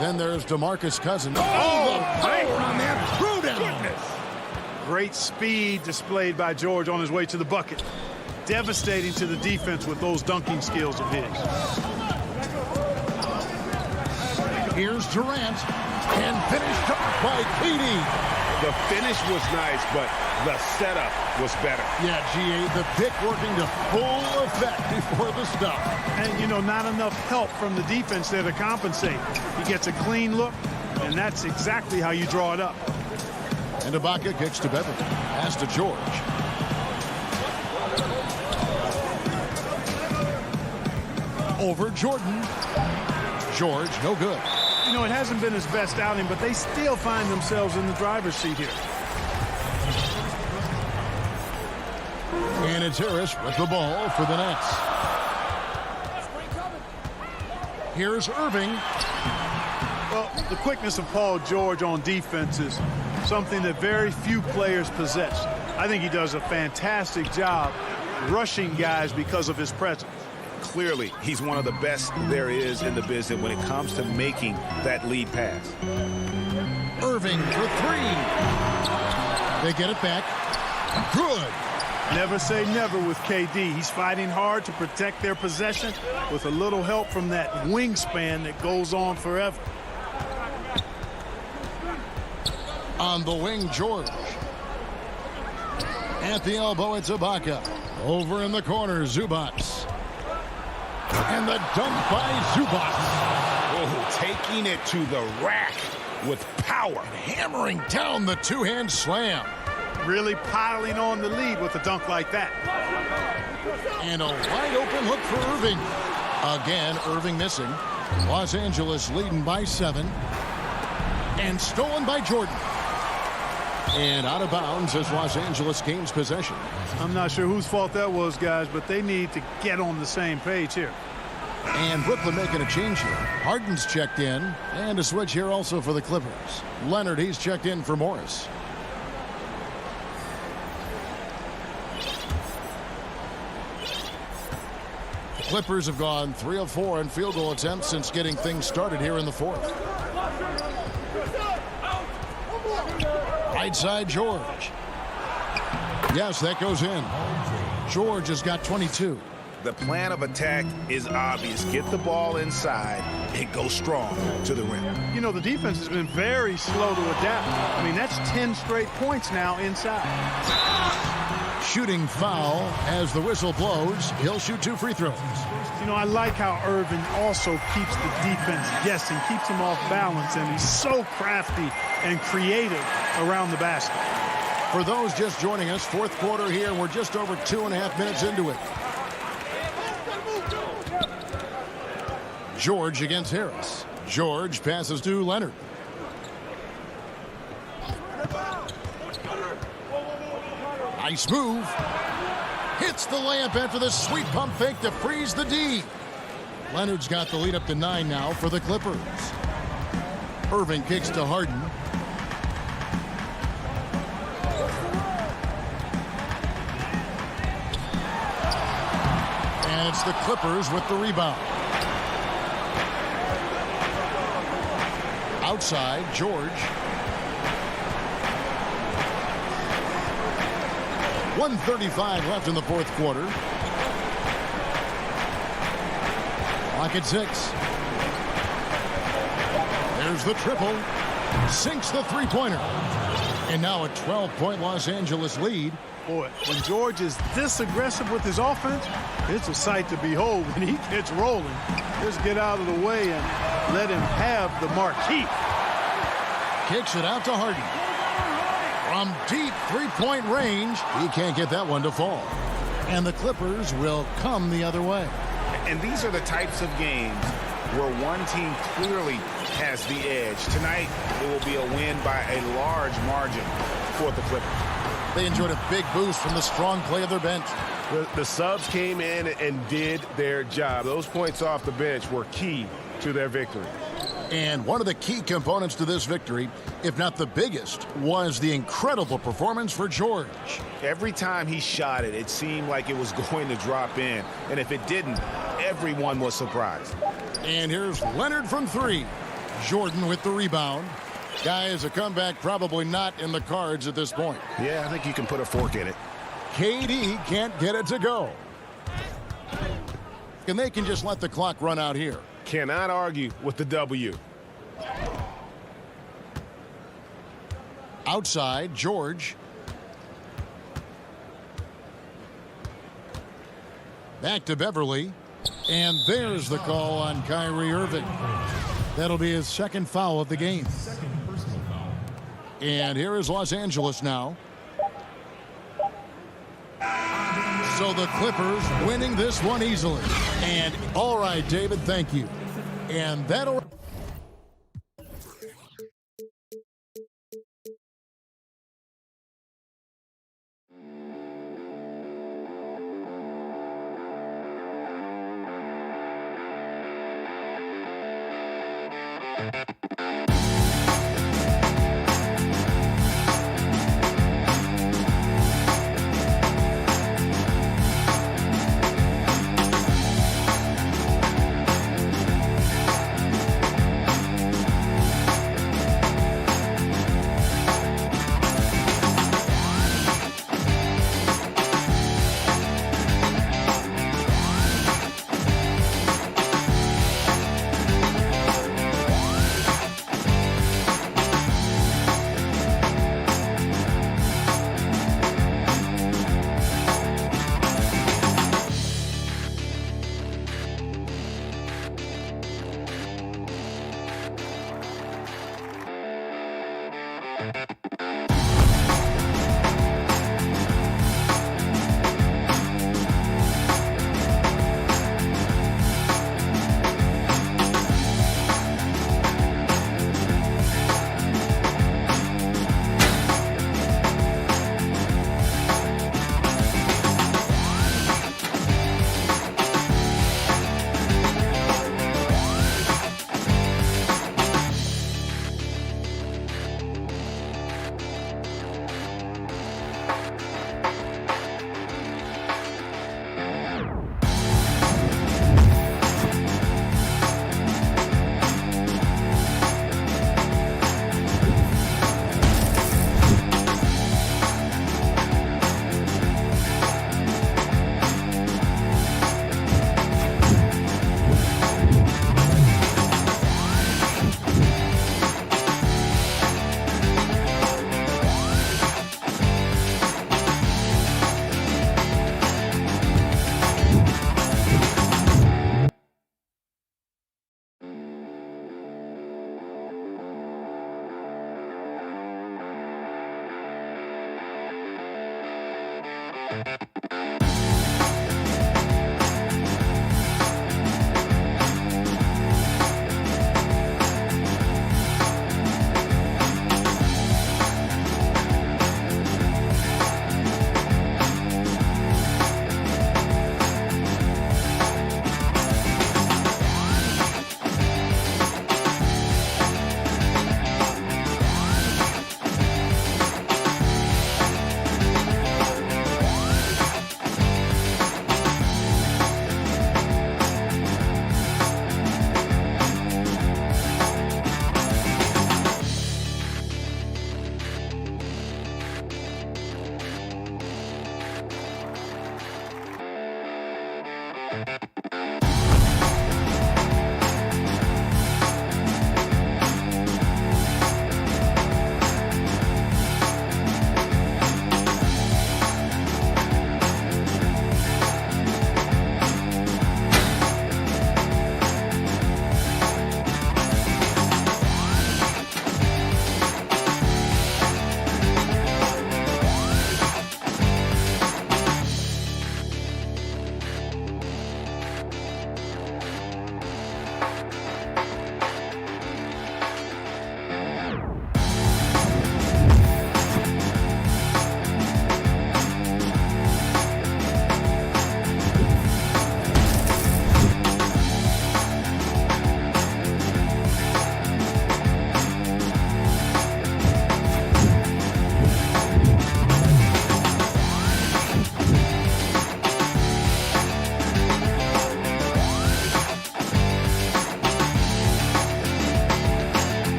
Then there's DeMarcus Cousins. Oh, the power on that throwdown. Great speed displayed by George on his way to the bucket. Devastating to the defense with those dunking skills of his. Here's Durant. And finished up by KD. The finish was nice, but the setup was better. Yeah, GA, the pick working to full effect before the stop. And, you know, not enough help from the defense there to compensate. He gets a clean look, and that's exactly how you draw it up. And Ibaka kicks to Beverly. Pass to George. Over Jordan. George, no good. You know, it hasn't been his best outing, but they still find themselves in the driver's seat here. And it's Harris with the ball for the Nets. Here's Irving. Well, the quickness of Paul George on defense is something that very few players possess. I think he does a fantastic job rushing guys because of his presence. Clearly, he's one of the best there is in the business when it comes to making that lead pass. Irving for 3. They get it back. Good. Never say never with KD. He's fighting hard to protect their possession with a little help from that wingspan that goes on forever. On the wing, George. At the elbow, it's Ibaka. Over in the corner, Zubats. And the dunk by Zubats. Oh, taking it to the rack with power. Hammering down the two-hand slam. Really piling on the lead with a dunk like that. And a wide open look for Irving. Again, Irving missing. Los Angeles leading by 7. And stolen by Jordan. And out of bounds as Los Angeles gains possession. I'm not sure whose fault that was, guys, but they need to get on the same page here. And Brooklyn making a change here. Harden's checked in. And a switch here also for the Clippers. Leonard, he's checked in for Morris. The Clippers have gone 3 of 4 in field goal attempts since getting things started here in the fourth. Right side, George. Yes, that goes in. George has got 22. The plan of attack is obvious. Get the ball inside and go strong to the rim. You know, the defense has been very slow to adapt. I mean, that's 10 straight points now inside. Shooting foul as the whistle blows. He'll shoot 2 free throws. You know, I like how Irving also keeps the defense guessing, keeps them off balance, and he's so crafty and creative around the basket. For those just joining us, fourth quarter here, and we're just over 2.5 minutes into it. George against Harris. George passes to Leonard. Nice move. Hits the layup after the sweet pump fake to freeze the D. Leonard's got the lead up to 9 now for the Clippers. Irving kicks to Harden. And it's the Clippers with the rebound. Outside, George. 1:35 left in the fourth quarter. Clock at 6. There's the triple. Sinks the three-pointer. And now a 12-point Los Angeles lead. Boy, when George is this aggressive with his offense, it's a sight to behold when he gets rolling. Just get out of the way and let him have the marquee. Kicks it out to Harden. From deep three-point range, he can't get that one to fall. And the Clippers will come the other way. And these are the types of games where one team clearly has the edge. Tonight, it will be a win by a large margin for the Clippers. They enjoyed a big boost from the strong play of their bench. The subs came in and did their job. Those points off the bench were key to their victory. And one of the key components to this victory, if not the biggest, was the incredible performance for George. Every time he shot it, it seemed like it was going to drop in. And if it didn't, everyone was surprised. And here's Leonard from 3. Jordan with the rebound. Guys, a comeback probably not in the cards at this point. Yeah, I think you can put a fork in it. KD can't get it to go. And they can just let the clock run out here. Cannot argue with the W. Outside, George. Back to Beverly. And there's the call on Kyrie Irving. That'll be his second foul of the game. And here is Los Angeles now. So the Clippers winning this one easily. And all right, David, thank you. And that'll...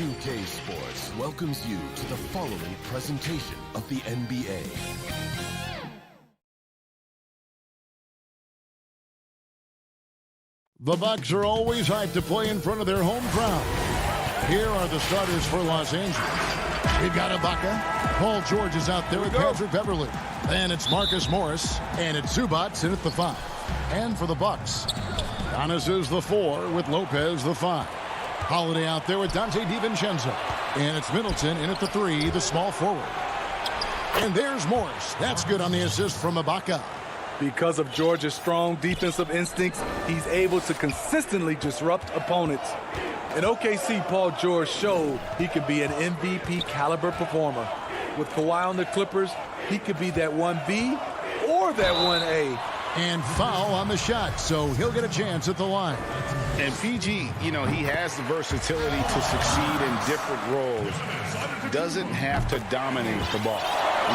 2K Sports welcomes you to the following presentation of the NBA. The Bucks are always hyped to play in front of their home crowd. Here are the starters for Los Angeles. We've got Ibaka. Paul George is out there with Patrick Beverly. Then it's Marcus Morris, and it's Zubats in at the 5. And for the Bucks, Giannis is the 4 with Lopez the 5. Holiday out there with Dante DiVincenzo. And it's Middleton in at the 3, the small forward. And there's Morris. That's good on the assist from Ibaka. Because of George's strong defensive instincts, he's able to consistently disrupt opponents. In OKC, Paul George showed he could be an MVP caliber performer. With Kawhi on the Clippers, he could be that 1B or that 1A. And foul on the shot, so he'll get a chance at the line. And PG, you know, he has the versatility to succeed in different roles. Doesn't have to dominate the ball.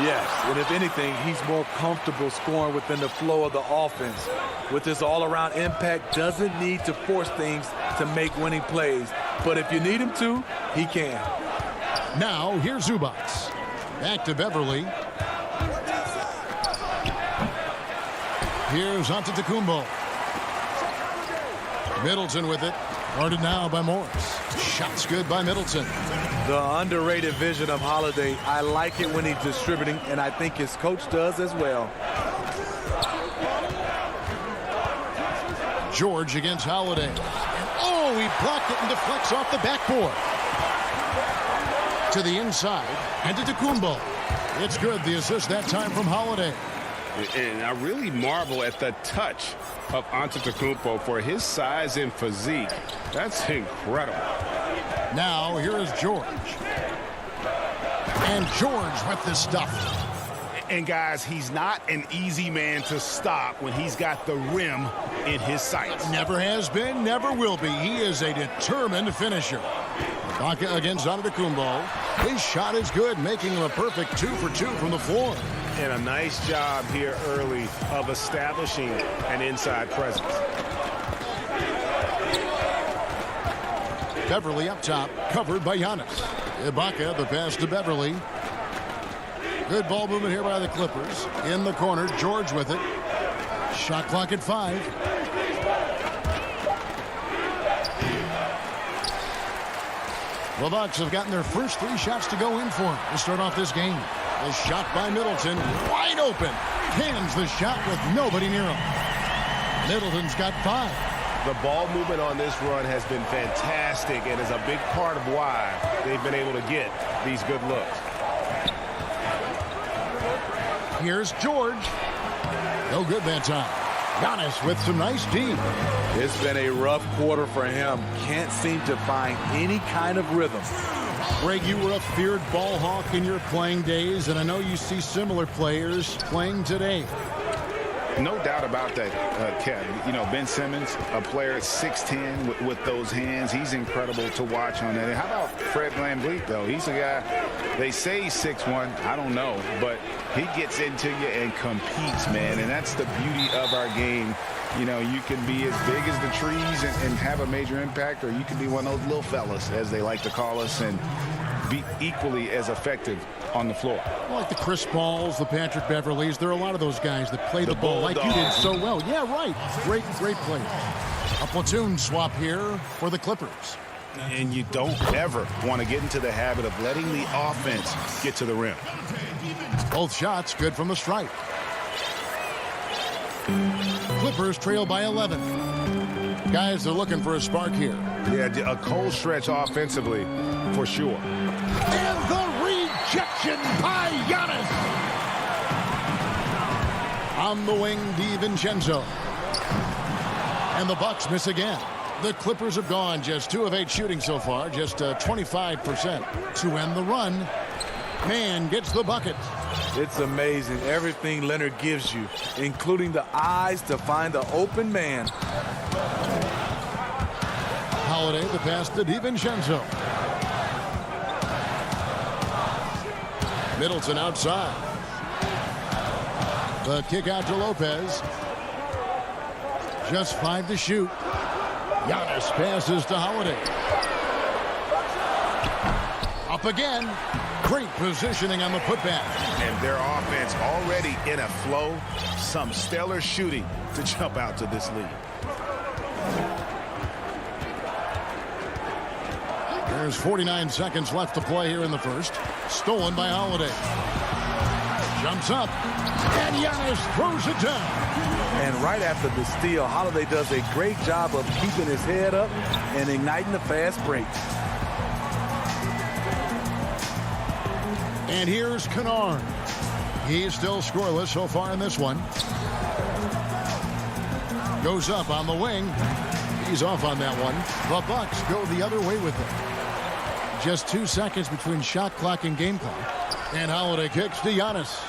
Yes, and if anything, he's more comfortable scoring within the flow of the offense. With his all-around impact, doesn't need to force things to make winning plays. But if you need him to, he can. Now, here's Zubats. Back to Beverly. Here's Antetokounmpo. Middleton with it. Guarded now by Morris. Shots good by Middleton. The underrated vision of Holiday. I like it when he's distributing, and I think his coach does as well. George against Holiday. Oh, he blocked it and deflects off the backboard. To the inside. And to Antetokounmpo. It's good. The assist that time from Holiday. And I really marvel at the touch of Antetokounmpo for his size and physique. That's incredible. Now, here is George. And George with the stuff. And, guys, he's not an easy man to stop when he's got the rim in his sights. Never has been, never will be. He is a determined finisher. Ibaka against Antetokounmpo. His shot is good, making him a perfect 2 for 2 from the floor. And a nice job here early of establishing an inside presence. Beverly up top, covered by Giannis. Ibaka, the pass to Beverly. Good ball movement here by the Clippers. In the corner, George with it. Shot clock at 5. The Bucks have gotten their first 3 shots to go in for to start off this game. The shot by Middleton, wide open. Cans the shot with nobody near him. Middleton's got 5. The ball movement on this run has been fantastic and is a big part of why they've been able to get these good looks. Here's George. No good that time. Giannis with some nice D. It's been a rough quarter for him. Can't seem to find any kind of rhythm. Greg, you were a feared ball hawk in your playing days, and I know you see similar players playing today. No doubt about that, Kev. You know, Ben Simmons, a player at 6'10" with those hands. He's incredible to watch on that. And how about Fred VanVleet, though? He's a guy, they say he's 6'1". I don't know. But he gets into you and competes, man. And that's the beauty of our game. You know, you can be as big as the trees and have a major impact, or you can be one of those little fellas, as they like to call us, and be equally as effective on the floor. Like the Chris Pauls, the Patrick Beverleys, there are a lot of those guys that play the ball like you did so well. Yeah, right. Great player. A platoon swap here for the Clippers. And you don't ever want to get into the habit of letting the offense get to the rim. Both shots good from the stripe. Clippers trail by 11. Guys, they're looking for a spark here. Yeah, a cold stretch offensively, for sure. And the rejection by Giannis. On the wing, DiVincenzo. And the Bucks miss again. The Clippers have gone just 2 of 8 shooting so far, just 25% to end the run. Man gets the bucket. It's amazing everything Leonard gives you, including the eyes to find the open man. Holiday, the pass to DiVincenzo. Middleton outside. The kick out to Lopez. Just 5 to shoot. Giannis passes to Holiday. Up again. Great positioning on the putback. And their offense already in a flow. Some stellar shooting to jump out to this lead. There's 49 seconds left to play here in the first. Stolen by Holiday. Jumps up, and Giannis throws it down. And right after the steal, Holiday does a great job of keeping his head up and igniting the fast break. And here's Kennard. He's still scoreless so far in this one. Goes up on the wing. He's off on that one. The Bucks go the other way with it. Just 2 seconds between shot clock and game clock. And Holiday kicks to Giannis.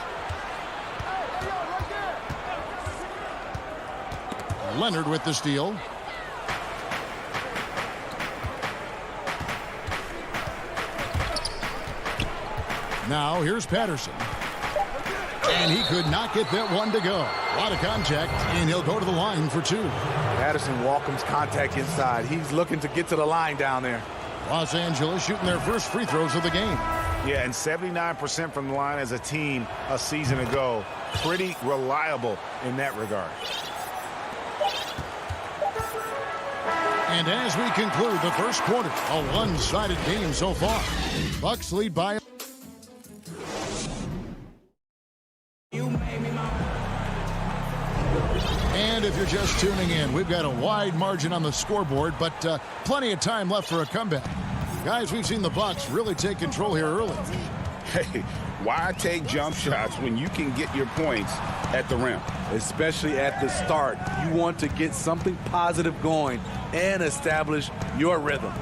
Leonard with the steal. Now here's Patterson. And he could not get that one to go. A lot of contact, and he'll go to the line for 2. Patterson welcomes contact inside. He's looking to get to the line down there. Los Angeles shooting their first free throws of the game. Yeah, and 79% from the line as a team a season ago. Pretty reliable in that regard. And as we conclude the first quarter, a one-sided game so far. Bucks lead by... And if you're just tuning in, we've got a wide margin on the scoreboard, but plenty of time left for a comeback. Guys, we've seen the Bucks really take control here early. Hey, why take jump shots when you can get your points at the rim? Especially at the start. You want to get something positive going and establish your rhythm.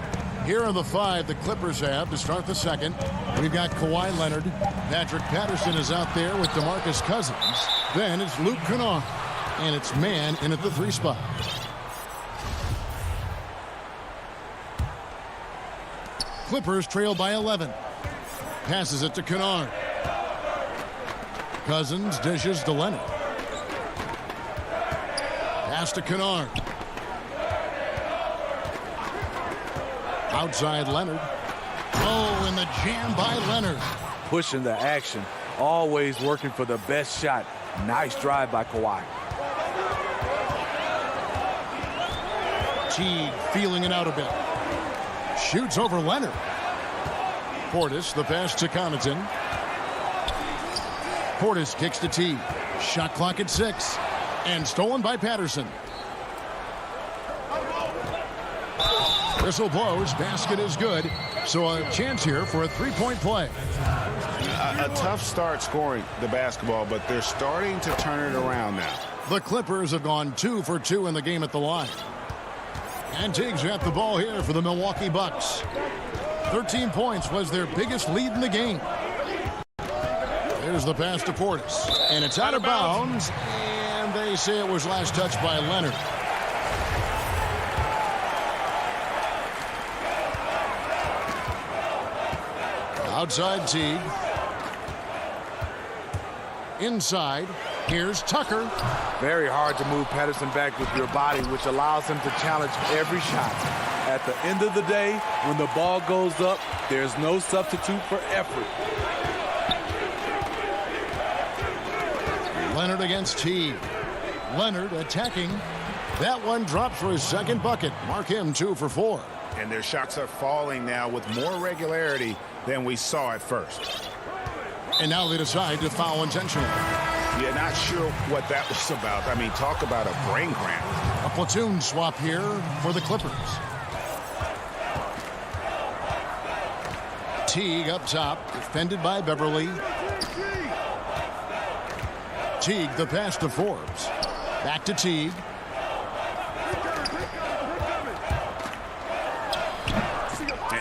Here are the 5 the Clippers have to start the second. We've got Kawhi Leonard. Patrick Patterson is out there with DeMarcus Cousins. Then it's Luke Kennard. And it's man in at the 3 spot. Clippers trail by 11. Passes it to Kennard. Cousins dishes to Leonard. Pass to Kennard. Outside Leonard. Oh, and the jam by Leonard. Pushing the action. Always working for the best shot. Nice drive by Kawhi. Teague feeling it out a bit. Shoots over Leonard. Portis, the pass to Connaughton. Portis kicks to Teague. Shot clock at 6. And stolen by Patterson. Whistle blows. Basket is good. So a chance here for a 3-point play. A tough start scoring the basketball, but they're starting to turn it around now. The Clippers have gone 2 for 2 in the game at the line. And Teague's got the ball here for the Milwaukee Bucks. 13 points was their biggest lead in the game. There's the pass to Portis. And it's out of bounds. And they say it was last touched by Leonard. Outside Teague. Inside. Here's Tucker. Very hard to move Patterson back with your body, which allows him to challenge every shot. At the end of the day, when the ball goes up, there's no substitute for effort. Leonard against Teague. Leonard attacking. That one drops for his second bucket. Mark him 2 for 4. And their shots are falling now with more regularity than we saw at first. And now they decide to foul intentionally. Yeah, not sure what that was about. I mean, talk about a brain cramp. A platoon swap here for the Clippers. Teague up top, defended by Beverly. Teague, the pass to Forbes. Back to Teague.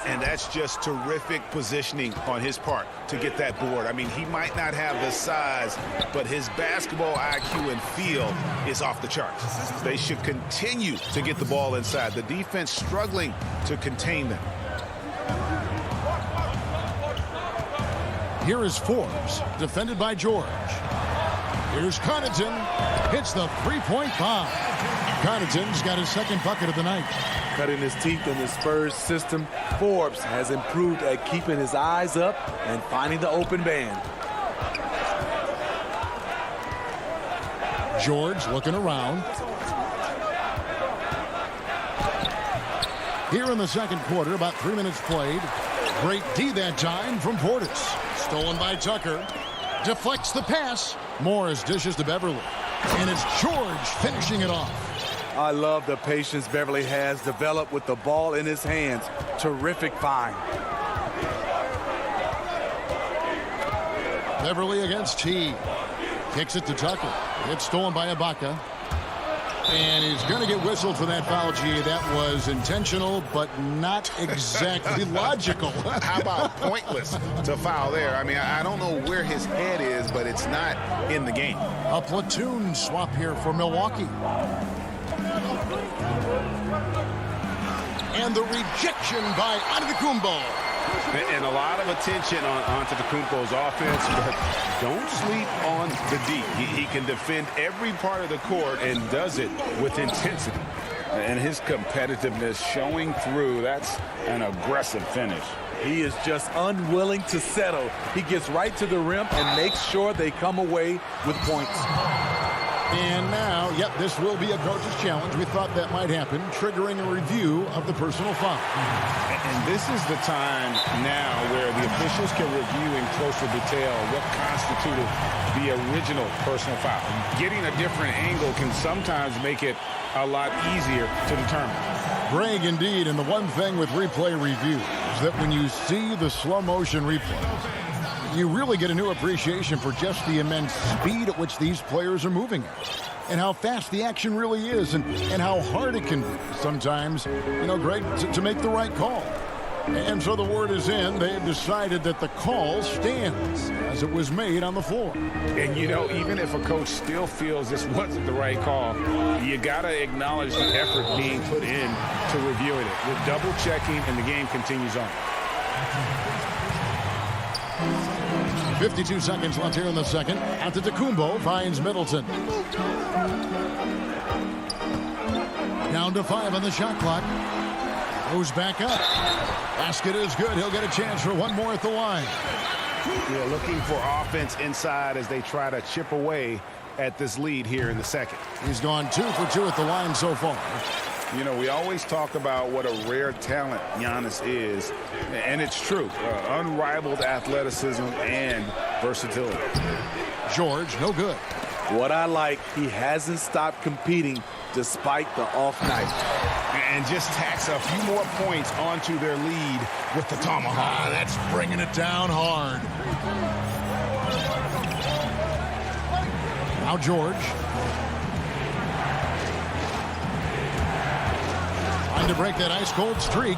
And that's just terrific positioning on his part to get that board. I mean, he might not have the size, but his basketball IQ and feel is off the charts. They should continue to get the ball inside. The defense struggling to contain them. Here is Forbes, defended by George. Here's Connaughton, hits the 3-point bomb. Connaughton's got his second bucket of the night. Cutting his teeth in the Spurs system, Forbes has improved at keeping his eyes up and finding the open man. George looking around. Here in the second quarter, about 3 minutes played. Great D that time from Portis. Stolen by Tucker. Deflects the pass. Morris dishes to Beverly. And it's George finishing it off. I love the patience Beverly has developed with the ball in his hands. Terrific find. Beverly against T. Kicks it to Tucker. It's stolen by Ibaka. And he's going to get whistled for that foul, G. That was intentional, but not exactly logical. How about pointless to foul there? I mean, I don't know where his head is, but it's not in the game. A platoon swap here for Milwaukee. And the rejection by Antetokounmpo. And a lot of attention on Antetokounmpo's offense, but don't sleep on the D. He can defend every part of the court and does it with intensity. And his competitiveness showing through, that's an aggressive finish. He is just unwilling to settle. He gets right to the rim and makes sure they come away with points. And now, yep, this will be a coach's challenge. We thought that might happen, triggering a review of the personal foul. And this is the time now where the officials can review in closer detail what constituted the original personal foul. Getting a different angle can sometimes make it a lot easier to determine. Greg, indeed, and the one thing with replay review is that when you see the slow motion replays, you really get a new appreciation for just the immense speed at which these players are moving at, and how fast the action really is, and how hard it can be sometimes, you know, Greg, to make the right call. And so the word is in. They have decided that the call stands as it was made on the floor. And, you know, even if a coach still feels this wasn't the right call, you got to acknowledge the effort being put in to reviewing it. We're double-checking, and the game continues on. 52 seconds left here in the second. Antetokounmpo finds Middleton. Down to 5 on the shot clock. Goes back up. Basket is good. He'll get a chance for one more at the line. Yeah, looking for offense inside as they try to chip away at this lead here in the second. He's gone 2 for 2 at the line so far. You know, we always talk about what a rare talent Giannis is, and it's true. Unrivaled athleticism and versatility. George, no good. What I like, he hasn't stopped competing despite the off night. And just tacks a few more points onto their lead with the tomahawk. That's bringing it down hard. Now George. Trying to break that ice-cold streak.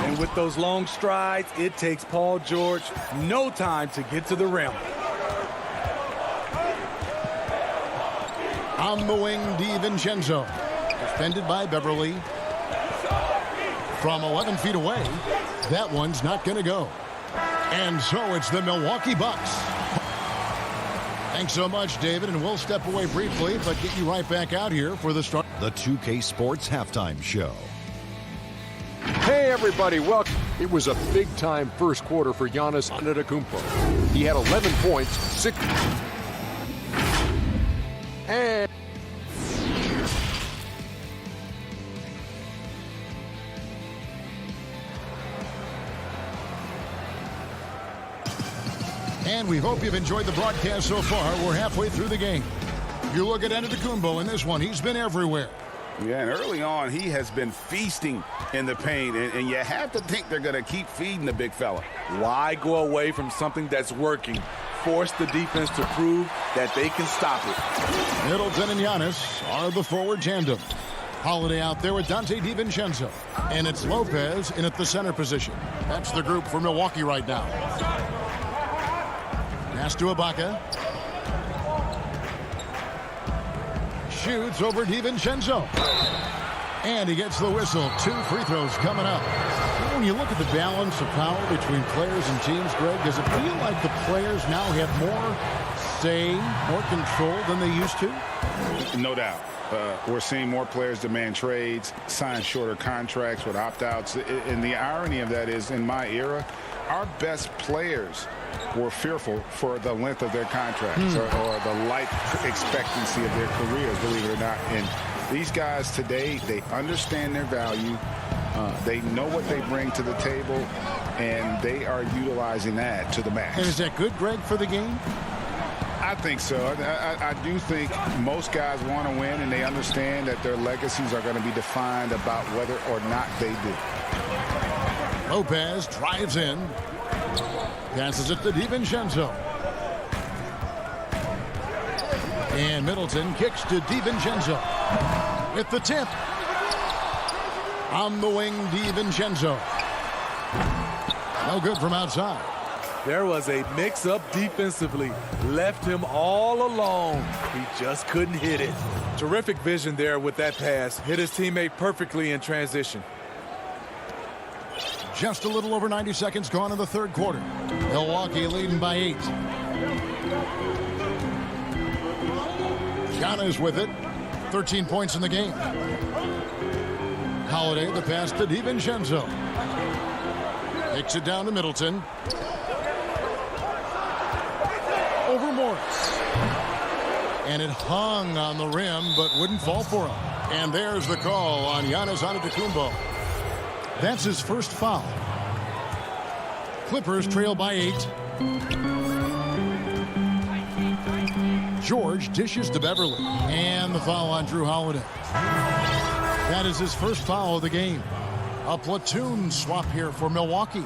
And with those long strides, it takes Paul George no time to get to the rim. On the wing, DiVincenzo. Defended by Beverly. From 11 feet away, that one's not going to go. And so it's the Milwaukee Bucks. Thanks so much, David, and we'll step away briefly, but get you right back out here for the start. The 2K Sports Halftime Show. Hey, everybody, welcome. It was a big-time first quarter for Giannis Antetokounmpo. He had 11 points, 6... And we hope you've enjoyed the broadcast so far. We're halfway through the game. You look at Antetokounmpo in this one. He's been everywhere. Yeah, and early on, he has been feasting in the paint, and you have to think they're going to keep feeding the big fella. Why go away from something that's working? Force the defense to prove that they can stop it. Middleton and Giannis are the forward tandem. Holiday out there with Dante DiVincenzo. And it's Lopez in at the center position. That's the group for Milwaukee right now. Pass to Ibaka. Shoots over DiVincenzo. And he gets the whistle. 2 free throws coming up. When you look at the balance of power between players and teams, Greg, does it feel like the players now have more say, more control than they used to? No doubt. We're seeing more players demand trades, sign shorter contracts with opt-outs. And the irony of that is, in my era, our best players were fearful for the length of their contracts or the life expectancy of their careers, believe it or not. And these guys today, they understand their value. They know what they bring to the table, and they are utilizing that to the max. And is that good, Greg, for the game? I think so. I do think most guys want to win, and they understand that their legacies are going to be defined about whether or not they do. Lopez drives in. Passes it to DiVincenzo. And Middleton kicks to DiVincenzo. With the tip. On the wing, DiVincenzo. No good from outside. There was a mix-up defensively. Left him all alone. He just couldn't hit it. Terrific vision there with that pass. Hit his teammate perfectly in transition. Just a little over 90 seconds gone in the third quarter. Milwaukee leading by 8. Giannis with it. 13 points in the game. Holiday, the pass to DiVincenzo. Takes it down to Middleton. Over Morris. And it hung on the rim, but wouldn't fall for him. And there's the call on Giannis Antetokounmpo. That's his first foul. Clippers trail by 8. George dishes to Beverly. And the foul on Drew Holiday. That is his first foul of the game. A platoon swap here for Milwaukee.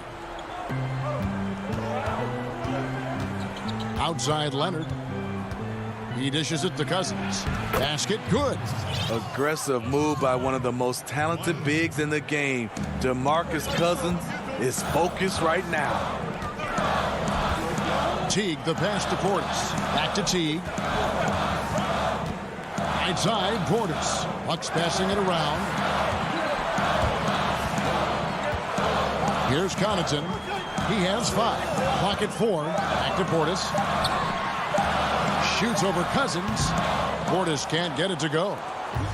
Outside Leonard. He dishes it to Cousins. Basket good. Aggressive move by one of the most talented bigs in the game. DeMarcus Cousins is focused right now. Teague, the pass to Portis. Back to Teague. Right side, Portis. Bucks passing it around. Here's Connaughton. He has 5. Clock at 4. Back to Portis. Shoots over Cousins. Portis can't get it to go.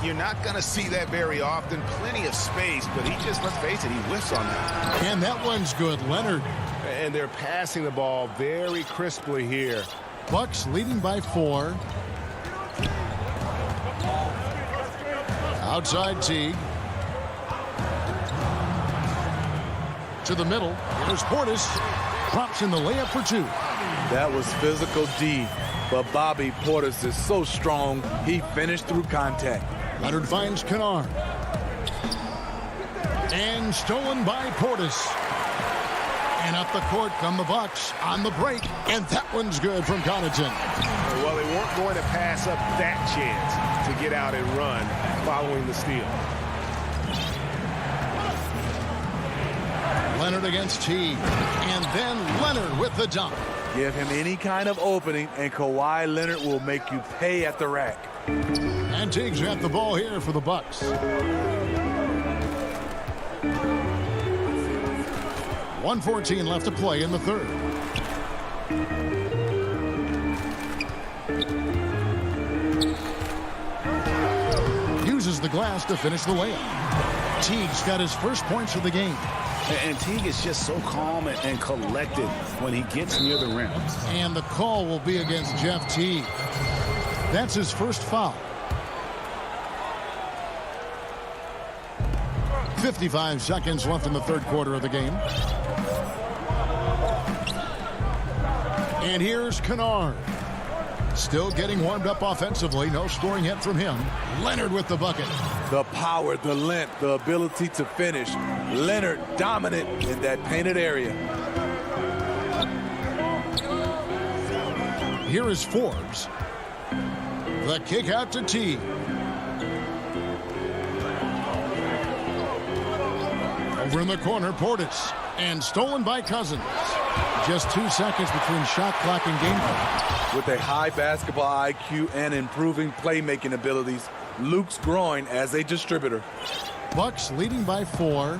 You're not going to see that very often. Plenty of space, but he just, let's face it, he whiffs on that. And that one's good. Leonard. And they're passing the ball very crisply here. Bucks leading by 4. Outside Teague. To the middle. Here's Portis. Drops in the layup for 2. That was physical D. But Bobby Portis is so strong, he finished through contact. Leonard finds Kennard. And stolen by Portis. And up the court come the Bucks on the break. And that one's good from Connaughton. Well, they weren't going to pass up that chance to get out and run following the steal. Leonard against Teague. And then Leonard with the dunk. Give him any kind of opening, and Kawhi Leonard will make you pay at the rack. And Teague's got the ball here for the Bucks. 1:14 left to play in the third. Uses the glass to finish the layup. Teague's got his first points of the game. And Teague is just so calm and collected when he gets near the rim. And the call will be against Jeff Teague. That's his first foul. 55 seconds left in the third quarter of the game. And here's Kennard. Still getting warmed up offensively. No scoring yet from him. Leonard with the bucket. The power, the length, the ability to finish. Leonard dominant in that painted area. Here is Forbes. The kick out to Teague. Over in the corner, Portis. And stolen by Cousins. Just 2 seconds between shot clock and game clock. With a high basketball IQ and improving playmaking abilities, Luke's growing as a distributor. Bucks leading by 4.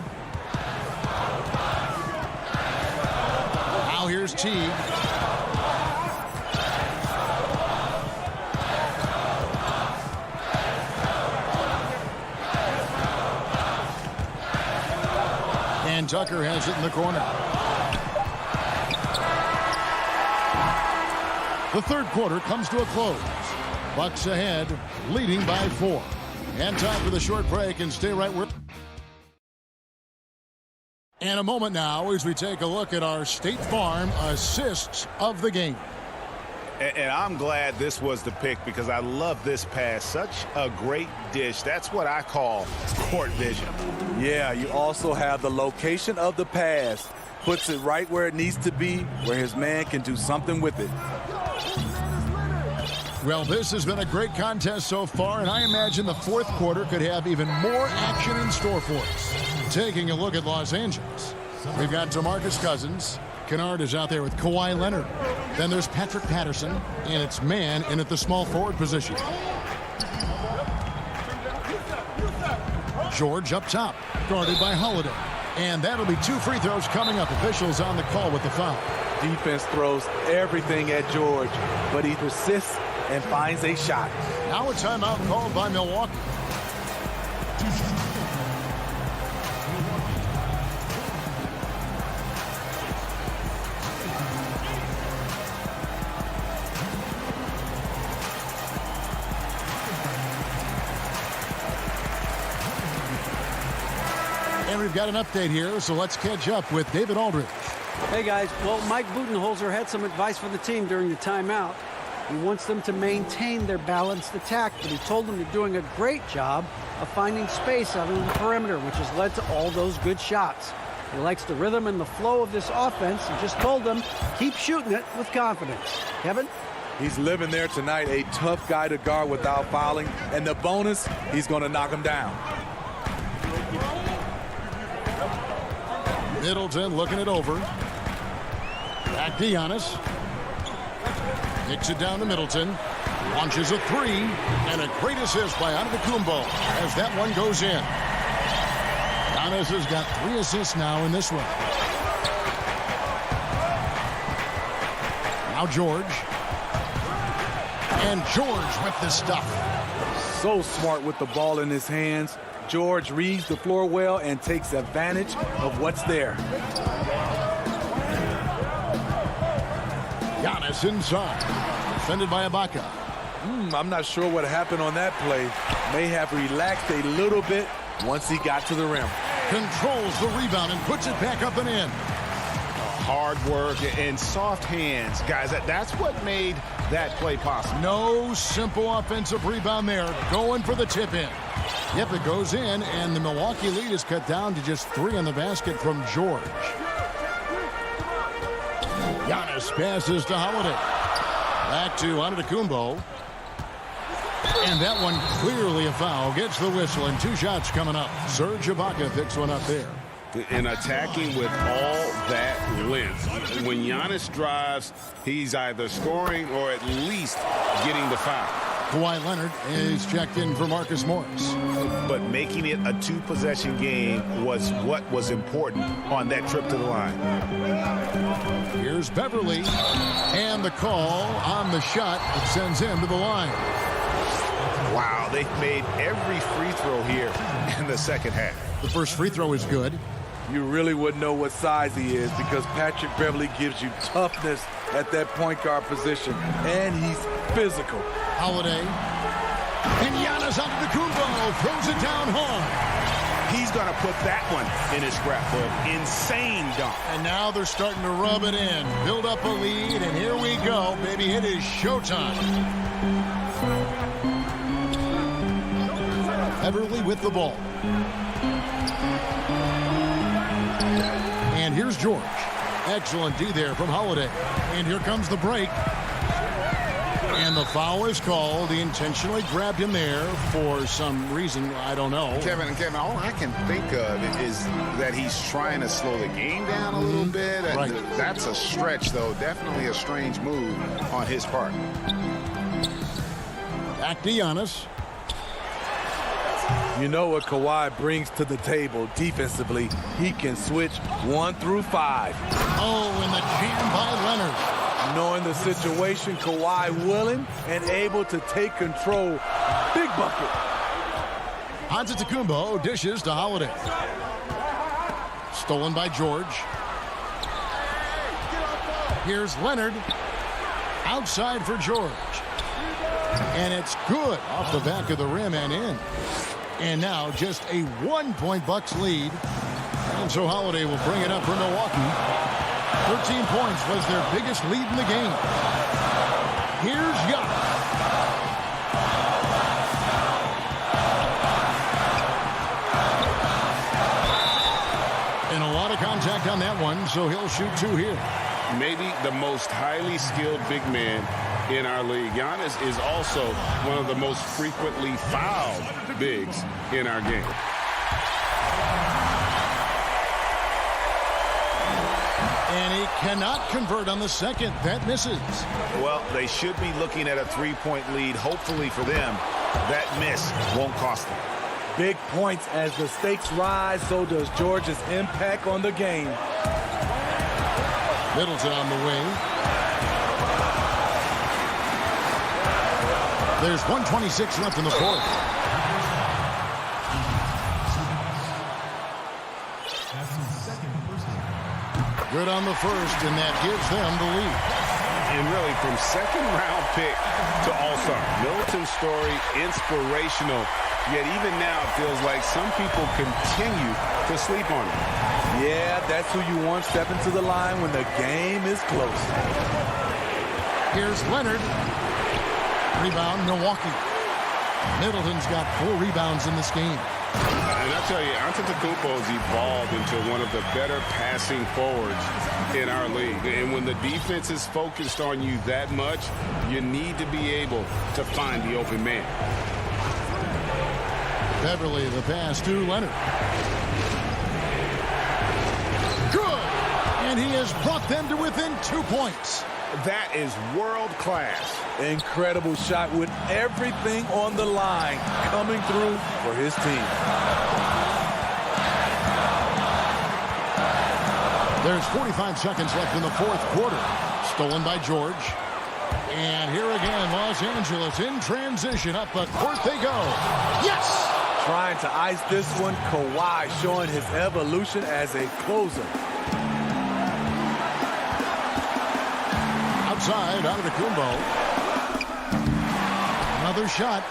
Now here's Teague. And Tucker has it in the corner. The third quarter comes to a close. Bucks ahead, leading by 4. And time for the short break, and stay right where... And a moment now as we take a look at our State Farm assists of the game. And I'm glad this was the pick because I love this pass. Such a great dish. That's what I call court vision. Yeah, you also have the location of the pass. Puts it right where it needs to be, where his man can do something with it. Well, this has been a great contest so far, and I imagine the fourth quarter could have even more action in store for us. Taking a look at Los Angeles, we've got DeMarcus Cousins. Kennard is out there with Kawhi Leonard. Then there's Patrick Patterson, and it's man in at the small forward position. George up top, guarded by Holiday. And that'll be 2 free throws coming up. Officials on the call with the foul. Defense throws everything at George, but he persists and finds a shot. Now a timeout called by Milwaukee. And we've got an update here, so let's catch up with David Aldridge. Hey, guys. Well, Mike Budenholzer had some advice for the team during the timeout. He wants them to maintain their balanced attack, but he told them they're doing a great job of finding space out on the perimeter, which has led to all those good shots. He likes the rhythm and the flow of this offense and just told them, keep shooting it with confidence. Kevin? He's living there tonight, a tough guy to guard without fouling, and the bonus, he's going to knock him down. Middleton looking it over. Back to Giannis. Kicks it down to Middleton. Launches a 3. And a great assist by Antetokounmpo as that one goes in. Giannis has got 3 assists now in this one. Now George. And George with the stuff. So smart with the ball in his hands. George reads the floor well and takes advantage of what's there. Giannis inside. Defended by Ibaka. I'm not sure what happened on that play. May have relaxed a little bit once he got to the rim. Controls the rebound and puts it back up and in. Hard work and soft hands. Guys, that's what made that play possible. No simple offensive rebound there. Going for the tip-in. Yep, it goes in, and the Milwaukee lead is cut down to just 3 on the basket from George. Giannis passes to Holiday. Back to Antetokounmpo. And that one clearly a foul. Gets the whistle, and 2 shots coming up. Serge Ibaka picks one up there. And attacking with all that length. When Giannis drives, he's either scoring or at least getting the foul. Kawhi Leonard is checked in for Marcus Morris. But making it a 2-possession game was what was important on that trip to the line. Here's Beverly. And the call on the shot that sends him to the line. Wow, they've made every free throw here in the second half. The first free throw is good. You really wouldn't know what size he is because Patrick Beverly gives you toughness at that point guard position. And he's physical. Holiday. And Giannis Antetokounmpo throws it down hard. He's going to put that one in his scrapbook. Insane dunk. And now they're starting to rub it in. Build up a lead, and here we go, baby. It is showtime. Beverly with the ball. And here's George. Excellent D there from Holiday. And here comes the break. And the foul is called. He intentionally grabbed him there for some reason. I don't know. Kevin, all I can think of is that he's trying to slow the game down a little bit. Right. That's a stretch, though. Definitely a strange move on his part. Back to Giannis. You know what Kawhi brings to the table defensively. He can switch 1 through 5. Oh, and the jam by Leonard. Knowing the situation, Kawhi willing and able to take control. Big bucket. Antetokounmpo dishes to Holiday. Stolen by George. Here's Leonard. Outside for George. And it's good off the back of the rim and in. And now just a 1-point Bucks lead. And so Holiday will bring it up for Milwaukee. 13 points was their biggest lead in the game. Here's Giannis. And a lot of contact on that one, so he'll shoot 2 here. Maybe the most highly skilled big man in our league. Giannis is also one of the most frequently fouled bigs in our game. And he cannot convert on the second. That misses. Well, they should be looking at a 3-point lead. Hopefully for them, that miss won't cost them. Big points as the stakes rise, so does Georgia's impact on the game. Middleton on the wing. There's 1:26 left in the fourth. Good on the first, and that gives them the lead. And really, from second-round pick to all-star, Middleton's story inspirational. Yet even now, it feels like some people continue to sleep on him. Yeah, that's who you want stepping to the line when the game is close. Here's Leonard. Rebound, Milwaukee. Middleton's got 4 rebounds in this game. And I tell you, Antetokounmpo's evolved into one of the better passing forwards in our league. And when the defense is focused on you that much, you need to be able to find the open man. Beverly, the pass to Leonard. Good! And he has brought them to within 2 points. That is world class. Incredible shot with everything on the line coming through for his team. There's 45 seconds left in the fourth quarter. Stolen by George. And here again, Los Angeles in transition. Up the court they go. Yes! Trying to ice this one, Kawhi showing his evolution as a closer. Outside, Antetokounmpo. Another shot.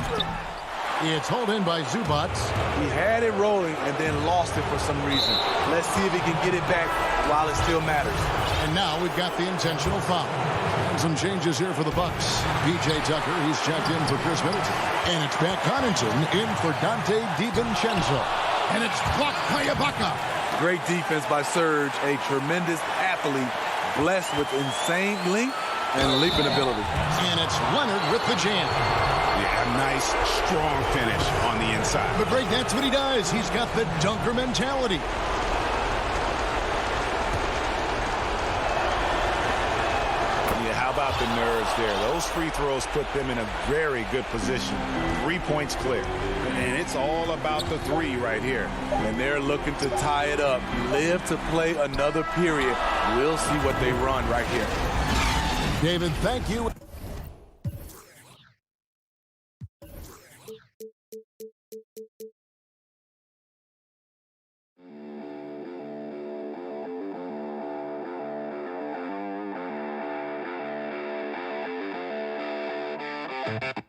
It's hauled in by Zubac. He had it rolling and then lost it for some reason. Let's see if he can get it back while it still matters. And now we've got the intentional foul. And some changes here for the Bucks. P.J. Tucker, he's checked in for Chris Middleton. And it's Pat Connaughton in for Dante DiVincenzo. And it's blocked by Ibaka. Great defense by Serge, a tremendous athlete, blessed with insane length and leaping ability. And it's Leonard with the jam. Yeah, a nice, strong finish on the inside. But Greg, that's what he does. He's got the dunker mentality. Yeah, how about the nerves there? Those free throws put them in a very good position. 3 points clear. And it's all about the 3 right here. And they're looking to tie it up. Live to play another period. We'll see what they run right here. David, thank you. you